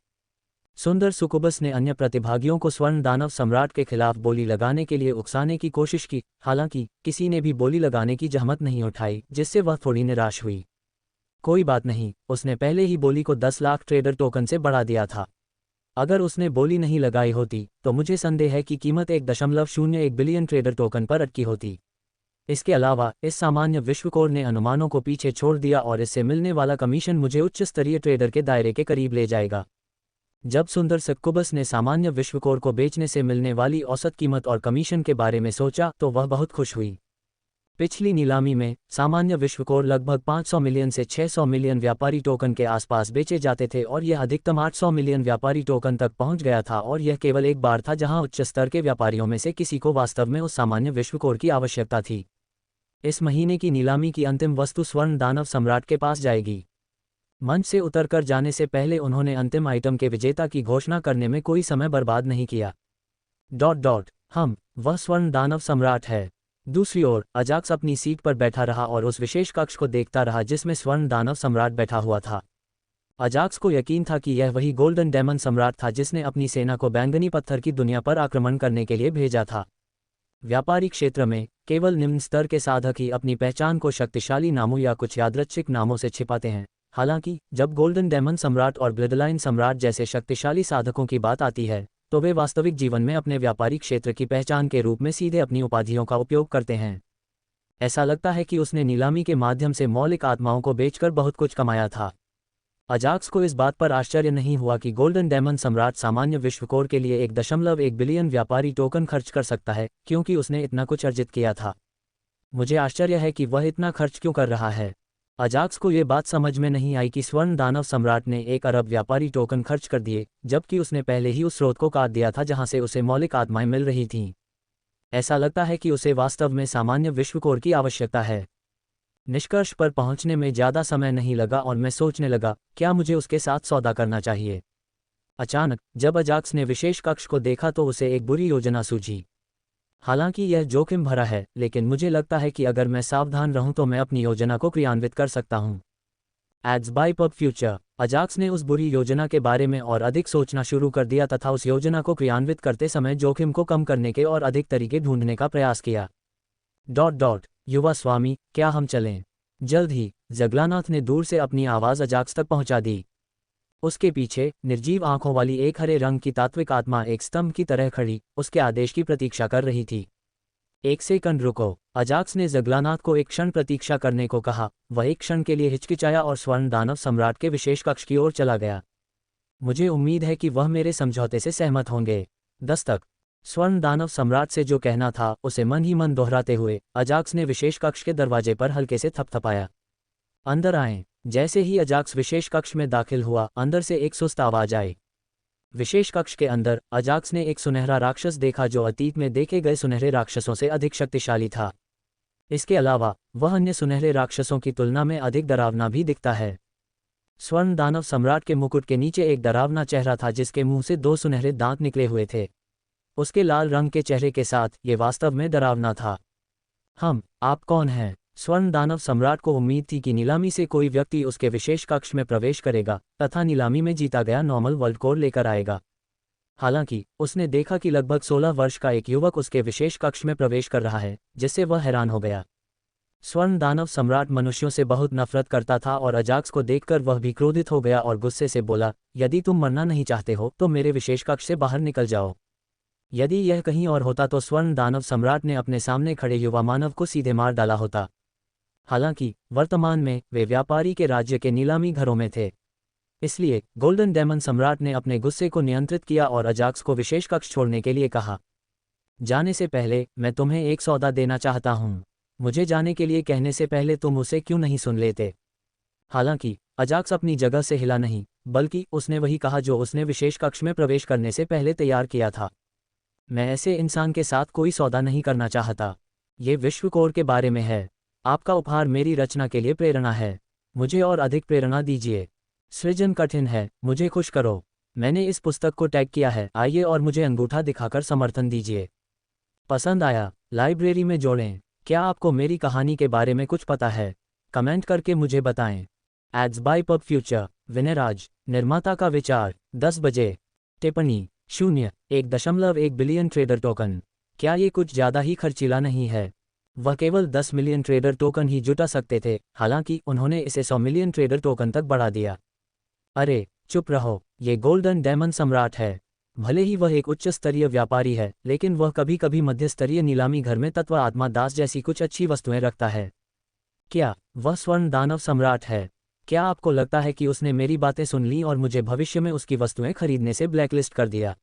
सुंदर सुकुबस ने अन्य प्रतिभागियों को स्वर्ण दानव सम्राट के खिलाफ बोली लगाने के लिए उकसाने की कोशिश की, हालांकि किसी ने भी बोली लगाने की जहमत नहीं उठाई, जिससे वह थोड़ी निराश हुई। कोई बात नहीं, उसने पहले ही बोली को 10 लाख ट्रेडर टोकन से बढ़ा दिया था। अगर उसने बोली नहीं लगाई होती तो मुझे संदेह है कि कीमत 1.01 बिलियन ट्रेडर टोकन पर अटकी होती। इसके अलावा इस सामान्य विश्व कोर ने अनुमानों को पीछे छोड़ दिया और इससे मिलने वाला कमीशन मुझे उच्च स्तरीय ट्रेडर के दायरे के करीब ले जाएगा। जब सुंदर सक्कुबस ने सामान्य विश्व कोर को बेचने से मिलने वाली औसत कीमत और कमीशन के बारे में सोचा तो वह बहुत खुश हुई। पिछली नीलामी में सामान्य विश्व कोर लगभग 500 मिलियन से 600 मिलियन व्यापारी टोकन के आसपास बेचे जाते थे और यह अधिकतम 800 मिलियन व्यापारी टोकन तक पहुंच गया था, और यह केवल एक बार था जहां उच्च स्तर के व्यापारियों में से किसी को वास्तव में उस सामान्य विश्व कोर की आवश्यकता थी। इस महीने की नीलामी की अंतिम वस्तु स्वर्ण दानव सम्राट के पास जाएगी। मंच से उतरकर जाने से पहले उन्होंने अंतिम आइटम के विजेता की घोषणा करने में कोई समय बर्बाद नहीं किया। वह स्वर्ण दानव सम्राट है। दूसरी ओर अजाक्स अपनी सीट पर बैठा रहा और उस विशेष कक्ष को देखता रहा जिसमें स्वर्ण दानव सम्राट बैठा हुआ था। अजाक्स को यकीन था कि यह वही गोल्डन डेमन सम्राट था जिसने अपनी सेना को बैंगनी पत्थर की दुनिया पर आक्रमण करने के लिए भेजा था। व्यापारी क्षेत्र में केवल निम्न स्तर के साधक ही अपनी पहचान को शक्तिशाली नामों या कुछ यादृच्छिक नामों से छिपाते हैं। हालांकि जब गोल्डन डेमन सम्राट और ब्लडलाइन सम्राट जैसे शक्तिशाली साधकों की बात आती है तो वे वास्तविक जीवन में अपने व्यापारी क्षेत्र की पहचान के रूप में सीधे अपनी उपाधियों का उपयोग करते हैं। ऐसा लगता है कि उसने नीलामी के माध्यम से मौलिक आत्माओं को बेचकर बहुत कुछ कमाया था। अजाक्स को इस बात पर आश्चर्य नहीं हुआ कि गोल्डन डेमन सम्राट सामान्य विश्व कोर के लिए 1.1 बिलियन व्यापारी टोकन खर्च कर सकता है, क्योंकि उसने इतना कुछ अर्जित किया था। मुझे आश्चर्य है कि वह इतना खर्च क्यों कर रहा है। अजाक्स को ये बात समझ में नहीं आई कि स्वर्ण दानव सम्राट ने 1 अरब व्यापारी टोकन खर्च कर दिए, जबकि उसने पहले ही उस स्रोत को काट दिया था जहां से उसे मौलिक आत्माएं मिल रही थीं। ऐसा लगता है कि उसे वास्तव में सामान्य विश्व कोर की आवश्यकता है। निष्कर्ष पर पहुंचने में ज़्यादा समय नहीं लगा और मैं सोचने लगा, क्या मुझे उसके साथ सौदा करना चाहिए। अचानक जब अजाक्स ने विशेष कक्ष को देखा तो उसे एक बुरी योजना सूझी। हालांकि यह जोखिम भरा है, लेकिन मुझे लगता है कि अगर मैं सावधान रहूं तो मैं अपनी योजना को क्रियान्वित कर सकता हूं। Ads by pub future. Ajax ने उस बुरी योजना के बारे में और अधिक सोचना शुरू कर दिया तथा उस योजना को क्रियान्वित करते समय जोखिम को कम करने के और अधिक तरीके ढूंढने का प्रयास किया। युवा स्वामी, क्या हम चलें? जल्द ही जगलानाथ ने दूर से अपनी आवाज़ अजाक्स तक पहुंचा दी। उसके पीछे निर्जीव आंखों वाली एक हरे रंग की तात्विक आत्मा एक स्तंभ की तरह खड़ी उसके आदेश की प्रतीक्षा कर रही थी। 1 सेकंड रुको, अजाक्स ने जगलानाथ को एक क्षण प्रतीक्षा करने को कहा। वह एक क्षण के लिए हिचकिचाया और स्वर्ण दानव सम्राट के विशेष कक्ष की ओर चला गया। मुझे उम्मीद है कि वह मेरे समझौते से सहमत होंगे। दस्तक। स्वर्ण दानव सम्राट से जो कहना था उसे मन ही मन दोहराते हुए अजाक्स ने विशेष कक्ष के दरवाजे पर हल्के से थपथपाया। अंदर आएं। जैसे ही अजाक्स विशेष कक्ष में दाखिल हुआ, अंदर से एक सुस्त आवाज आई। विशेष कक्ष के अंदर अजाक्स ने एक सुनहरा राक्षस देखा जो अतीत में देखे गए सुनहरे राक्षसों से अधिक शक्तिशाली था। इसके अलावा वह अन्य सुनहरे राक्षसों की तुलना में अधिक डरावना भी दिखता है। स्वर्ण दानव सम्राट के मुकुट के नीचे एक डरावना चेहरा था जिसके मुंह से 2 सुनहरे दांत निकले हुए थे। उसके लाल रंग के चेहरे के साथ ये वास्तव में डरावना था। आप कौन हैं? स्वर्ण दानव सम्राट को उम्मीद थी कि नीलामी से कोई व्यक्ति उसके विशेष कक्ष में प्रवेश करेगा तथा नीलामी में जीता गया नॉर्मल वर्ल्ड कोर लेकर आएगा। हालांकि उसने देखा कि लगभग 16 वर्ष का एक युवक उसके विशेष कक्ष में प्रवेश कर रहा है, जिससे वह हैरान हो गया। स्वर्ण दानव सम्राट मनुष्यों से बहुत नफरत करता था और अजाक्स को देखकर वह भी क्रोधित हो गया और गुस्से से बोला, यदि तुम मरना नहीं चाहते हो तो मेरे विशेष कक्ष से बाहर निकल जाओ। यदि यह कहीं और होता तो स्वर्ण दानव सम्राट ने अपने सामने खड़े युवा मानव को सीधे मार डाला होता। हालांकि वर्तमान में वे व्यापारी के राज्य के नीलामी घरों में थे। इसलिए गोल्डन डेमन सम्राट ने अपने गुस्से को नियंत्रित किया और अजाक्स को विशेष कक्ष छोड़ने के लिए कहा, जाने से पहले मैं तुम्हें एक सौदा देना चाहता हूँ। मुझे जाने के लिए कहने से पहले तुम उसे क्यों नहीं सुन लेते। हालांकि अजाक्स अपनी जगह से हिला नहीं, बल्कि उसने वही कहा जो उसने विशेष कक्ष में प्रवेश करने से पहले तैयार किया था। मैं ऐसे इंसान के साथ कोई सौदा नहीं करना चाहता। ये विश्व कोर के बारे में है। आपका उपहार मेरी रचना के लिए प्रेरणा है। मुझे और अधिक प्रेरणा दीजिए। सृजन कठिन है, मुझे खुश करो। मैंने इस पुस्तक को टैग किया है, आइए और मुझे अंगूठा दिखाकर समर्थन दीजिए। पसंद आया? लाइब्रेरी में जोड़ें। क्या आपको मेरी कहानी के बारे में कुछ पता है? कमेंट करके मुझे बताएं। Ads by pub future, Vinayraj, निर्माता का विचार, 10 बजे। टिप्पणी 0.1 बिलियन ट्रेडर टोकन। क्या ये कुछ ज़्यादा ही खर्चीला नहीं है? वह केवल 10 मिलियन ट्रेडर टोकन ही जुटा सकते थे, हालांकि उन्होंने इसे 100 मिलियन ट्रेडर टोकन तक बढ़ा दिया। अरे चुप रहो, ये गोल्डन डेमन सम्राट है। भले ही वह एक उच्च स्तरीय व्यापारी है, लेकिन वह कभी कभी मध्य स्तरीय नीलामी घर में तत्व आत्मा दास जैसी कुछ अच्छी वस्तुएं रखता है। क्या वह स्वर्ण दानव सम्राट है? क्या आपको लगता है कि उसने मेरी बातें सुन ली और मुझे भविष्य में उसकी वस्तुएं खरीदने से ब्लैकलिस्ट कर दिया?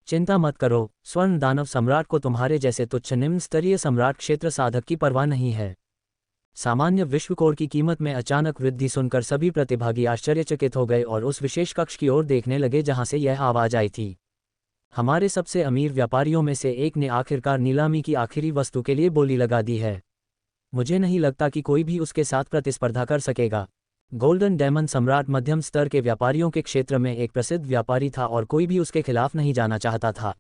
चिंता मत करो, स्वर्ण दानव सम्राट को तुम्हारे जैसे तुच्छ निम्न स्तरीय सम्राट क्षेत्र साधक की परवाह नहीं है। सामान्य विश्व कोर की कीमत में अचानक वृद्धि सुनकर सभी प्रतिभागी आश्चर्यचकित हो गए और उस विशेष कक्ष की ओर देखने लगे जहां से यह आवाज आई थी। हमारे सबसे अमीर व्यापारियों में से एक ने आखिरकार नीलामी की आखिरी वस्तु के लिए बोली लगा दी है। मुझे नहीं लगता कि कोई भी उसके साथ प्रतिस्पर्धा कर सकेगा। गोल्डन डेमन सम्राट मध्यम स्तर के व्यापारियों के क्षेत्र में एक प्रसिद्ध व्यापारी था और कोई भी उसके खिलाफ नहीं जाना चाहता था।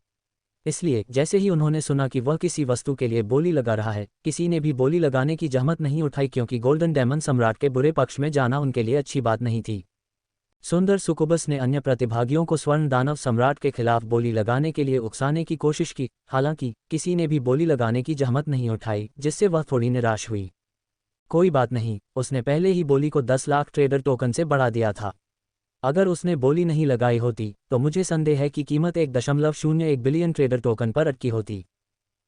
इसलिए जैसे ही उन्होंने सुना कि वह किसी वस्तु के लिए बोली लगा रहा है, किसी ने भी बोली लगाने की जहमत नहीं उठाई, क्योंकि गोल्डन डेमन सम्राट के बुरे पक्ष में जाना उनके लिए अच्छी बात नहीं थी। सुंदर सुकुबस ने अन्य प्रतिभागियों को स्वर्ण दानव सम्राट के खिलाफ बोली लगाने के लिए उकसाने की कोशिश की, हालांकि किसी ने भी बोली लगाने की जहमत नहीं उठाई, जिससे वह थोड़ी निराश हुई। कोई बात नहीं, उसने पहले ही बोली को 10 लाख ट्रेडर टोकन से बढ़ा दिया था। अगर उसने बोली नहीं लगाई होती तो मुझे संदेह है कि कीमत 1.01 बिलियन ट्रेडर टोकन पर अटकी होती।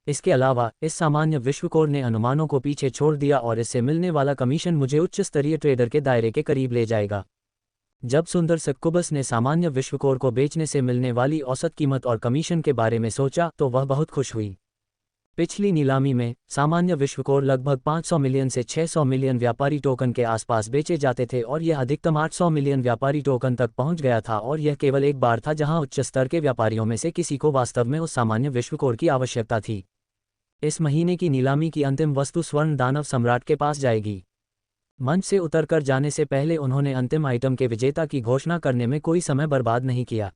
इसके अलावा इस सामान्य विश्व कोर ने अनुमानों को पीछे छोड़ दिया और इससे मिलने वाला कमीशन मुझे उच्च स्तरीय ट्रेडर के दायरे के करीब ले जाएगा। जब सुंदर सक्कुबस ने सामान्य विश्व कोर को बेचने से मिलने वाली औसत कीमत और कमीशन के बारे में सोचा तो वह बहुत खुश हुई। पिछली नीलामी में सामान्य विश्व कोर लगभग 500 मिलियन से 600 मिलियन व्यापारी टोकन के आसपास बेचे जाते थे और यह अधिकतम 800 मिलियन व्यापारी टोकन तक पहुंच गया था, और यह केवल एक बार था जहां उच्च स्तर के व्यापारियों में से किसी को वास्तव में उस सामान्य विश्व कोर की आवश्यकता थी। इस महीने की नीलामी की अंतिम वस्तु स्वर्ण दानव सम्राट के पास जाएगी। मंच से उतरकर जाने से पहले उन्होंने अंतिम आइटम के विजेता की घोषणा करने में कोई समय बर्बाद नहीं किया।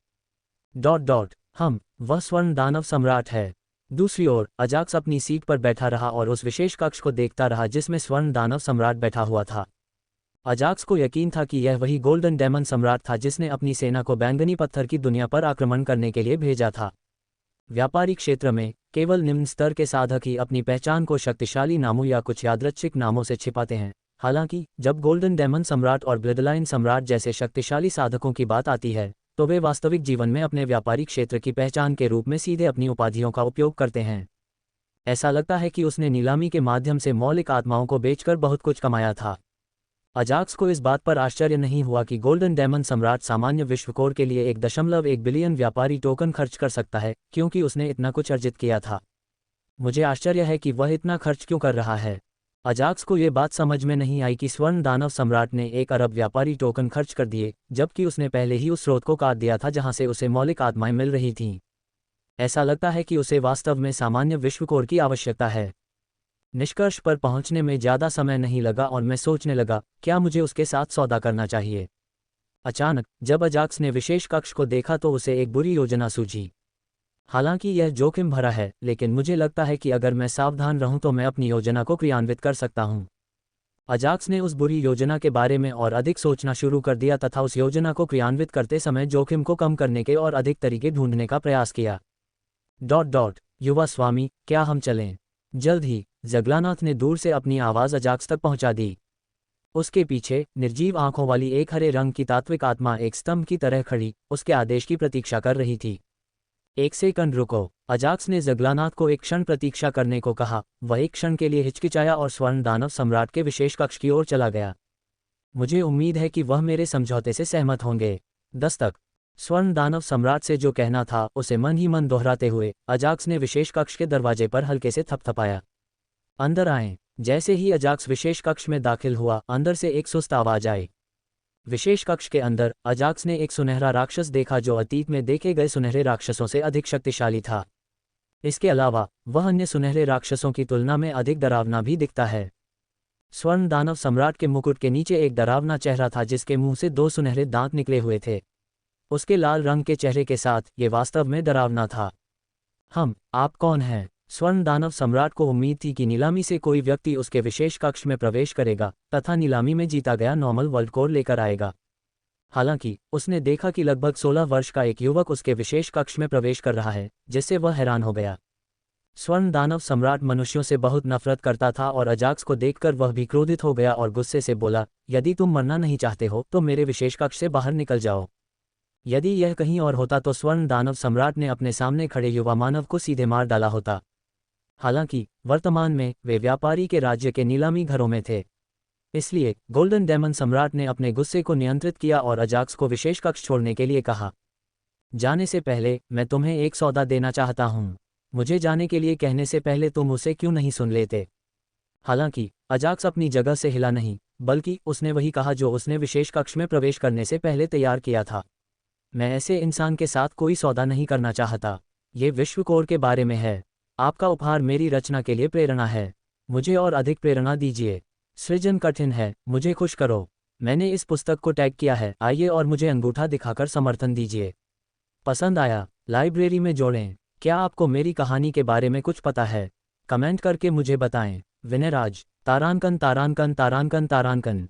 वह स्वर्ण दानव सम्राट है। दूसरी ओर अजाक्स अपनी सीट पर बैठा रहा और उस विशेष कक्ष को देखता रहा जिसमें स्वर्ण दानव सम्राट बैठा हुआ था। अजाक्स को यकीन था कि यह वही गोल्डन डेमन सम्राट था जिसने अपनी सेना को बैंगनी पत्थर की दुनिया पर आक्रमण करने के लिए भेजा था। व्यापारिक क्षेत्र में केवल निम्न स्तर के साधक ही अपनी पहचान को शक्तिशाली नामों या कुछ यादृच्छिक नामों से छिपाते हैं। हालांकि जब गोल्डन डेमन सम्राट और ब्लडलाइन सम्राट जैसे शक्तिशाली साधकों की बात आती है तो वे वास्तविक जीवन में अपने व्यापारिक क्षेत्र की पहचान के रूप में सीधे अपनी उपाधियों का उपयोग करते हैं। ऐसा लगता है कि उसने नीलामी के माध्यम से मौलिक आत्माओं को बेचकर बहुत कुछ कमाया था। अजाक्स को इस बात पर आश्चर्य नहीं हुआ कि गोल्डन डेमन सम्राट सामान्य विश्व कोर के लिए 1.1 बिलियन व्यापारी टोकन खर्च कर सकता है, क्योंकि उसने इतना कुछ अर्जित किया था। मुझे आश्चर्य है कि वह इतना खर्च क्यों कर रहा है। अजाक्स को ये बात समझ में नहीं आई कि स्वर्ण दानव सम्राट ने 1 अरब व्यापारी टोकन खर्च कर दिए, जबकि उसने पहले ही उस स्रोत को काट दिया था जहां से उसे मौलिक आत्माएं मिल रही थीं। ऐसा लगता है कि उसे वास्तव में सामान्य विश्व कोर की आवश्यकता है। निष्कर्ष पर पहुंचने में ज़्यादा समय नहीं लगा और मैं सोचने लगा, क्या मुझे उसके साथ सौदा करना चाहिए। अचानक जब अजाक्स ने विशेष कक्ष को देखा तो उसे एक बुरी योजना सूझी। हालांकि यह जोखिम भरा है, लेकिन मुझे लगता है कि अगर मैं सावधान रहूं तो मैं अपनी योजना को क्रियान्वित कर सकता हूं। अजाक्स ने उस बुरी योजना के बारे में और अधिक सोचना शुरू कर दिया तथा उस योजना को क्रियान्वित करते समय जोखिम को कम करने के और अधिक तरीके ढूंढने का प्रयास किया। युवा स्वामी, क्या हम चलें? जल्द ही जगलानाथ ने दूर से अपनी आवाज़ अजाक्स तक पहुंचा दी। उसके पीछे निर्जीव आंखों वाली एक हरे रंग की तात्विक आत्मा एक स्तंभ की तरह खड़ी उसके आदेश की प्रतीक्षा कर रही थी। एक सेकंड रुको, अजाक्स ने ज़ग्लानाथ को एक क्षण प्रतीक्षा करने को कहा। वह एक क्षण के लिए हिचकिचाया और स्वर्ण दानव सम्राट के विशेष कक्ष की ओर चला गया। मुझे उम्मीद है कि वह मेरे समझौते से सहमत होंगे। दस्तक। स्वर्ण दानव सम्राट से जो कहना था उसे मन ही मन दोहराते हुए अजाक्स ने विशेष कक्ष के दरवाजे पर हल्के से थपथपाया। अंदर आएं। जैसे ही अजाक्स विशेष कक्ष में दाखिल हुआ, अंदर से एक सुस्त आवाज आई। विशेष कक्ष के अंदर अजाक्स ने एक सुनहरा राक्षस देखा जो अतीत में देखे गए सुनहरे राक्षसों से अधिक शक्तिशाली था। इसके अलावा वह अन्य सुनहरे राक्षसों की तुलना में अधिक डरावना भी दिखता है। स्वर्ण दानव सम्राट के मुकुट के नीचे एक डरावना चेहरा था जिसके मुंह से 2 सुनहरे दांत निकले हुए थे। उसके लाल रंग के चेहरे के साथ ये वास्तव में डरावना था। आप कौन हैं? स्वर्ण दानव सम्राट को उम्मीद थी कि नीलामी से कोई व्यक्ति उसके विशेष कक्ष में प्रवेश करेगा तथा नीलामी में जीता गया नॉर्मल वर्ल्ड कोर लेकर आएगा। हालांकि उसने देखा कि लगभग 16 वर्ष का एक युवक उसके विशेष कक्ष में प्रवेश कर रहा है, जिससे वह हैरान हो गया। स्वर्ण दानव सम्राट मनुष्यों से बहुत नफरत करता था और अजाक्स को देखकर वह भी क्रोधित हो गया और गुस्से से बोला, यदि तुम मरना नहीं चाहते हो तो मेरे विशेष कक्ष से बाहर निकल जाओ। यदि यह कहीं और होता तो स्वर्ण दानव सम्राट ने अपने सामने खड़े युवा मानव को सीधे मार डाला होता। हालांकि वर्तमान में वे व्यापारी के राज्य के नीलामी घरों में थे। इसलिए गोल्डन डेमन सम्राट ने अपने गुस्से को नियंत्रित किया और अजाक्स को विशेष कक्ष छोड़ने के लिए कहा। जाने से पहले मैं तुम्हें एक सौदा देना चाहता हूँ। मुझे जाने के लिए कहने से पहले तुम उसे क्यों नहीं सुन लेते? हालांकि अजाक्स अपनी जगह से हिला नहीं, बल्कि उसने वही कहा जो उसने विशेष कक्ष में प्रवेश करने से पहले तैयार किया था। मैं ऐसे इंसान के साथ कोई सौदा नहीं करना चाहता। ये विश्व कोर के बारे में है। आपका उपहार मेरी रचना के लिए प्रेरणा है। मुझे और अधिक प्रेरणा दीजिए। सृजन कठिन है, मुझे खुश करो। मैंने इस पुस्तक को टैग किया है, आइए और मुझे अंगूठा दिखाकर समर्थन दीजिए। पसंद आया? लाइब्रेरी में जोड़ें। क्या आपको मेरी कहानी के बारे में कुछ पता है? कमेंट करके मुझे बताएं। विनयराज। तारांकन तारांकन तारांकन तारांकन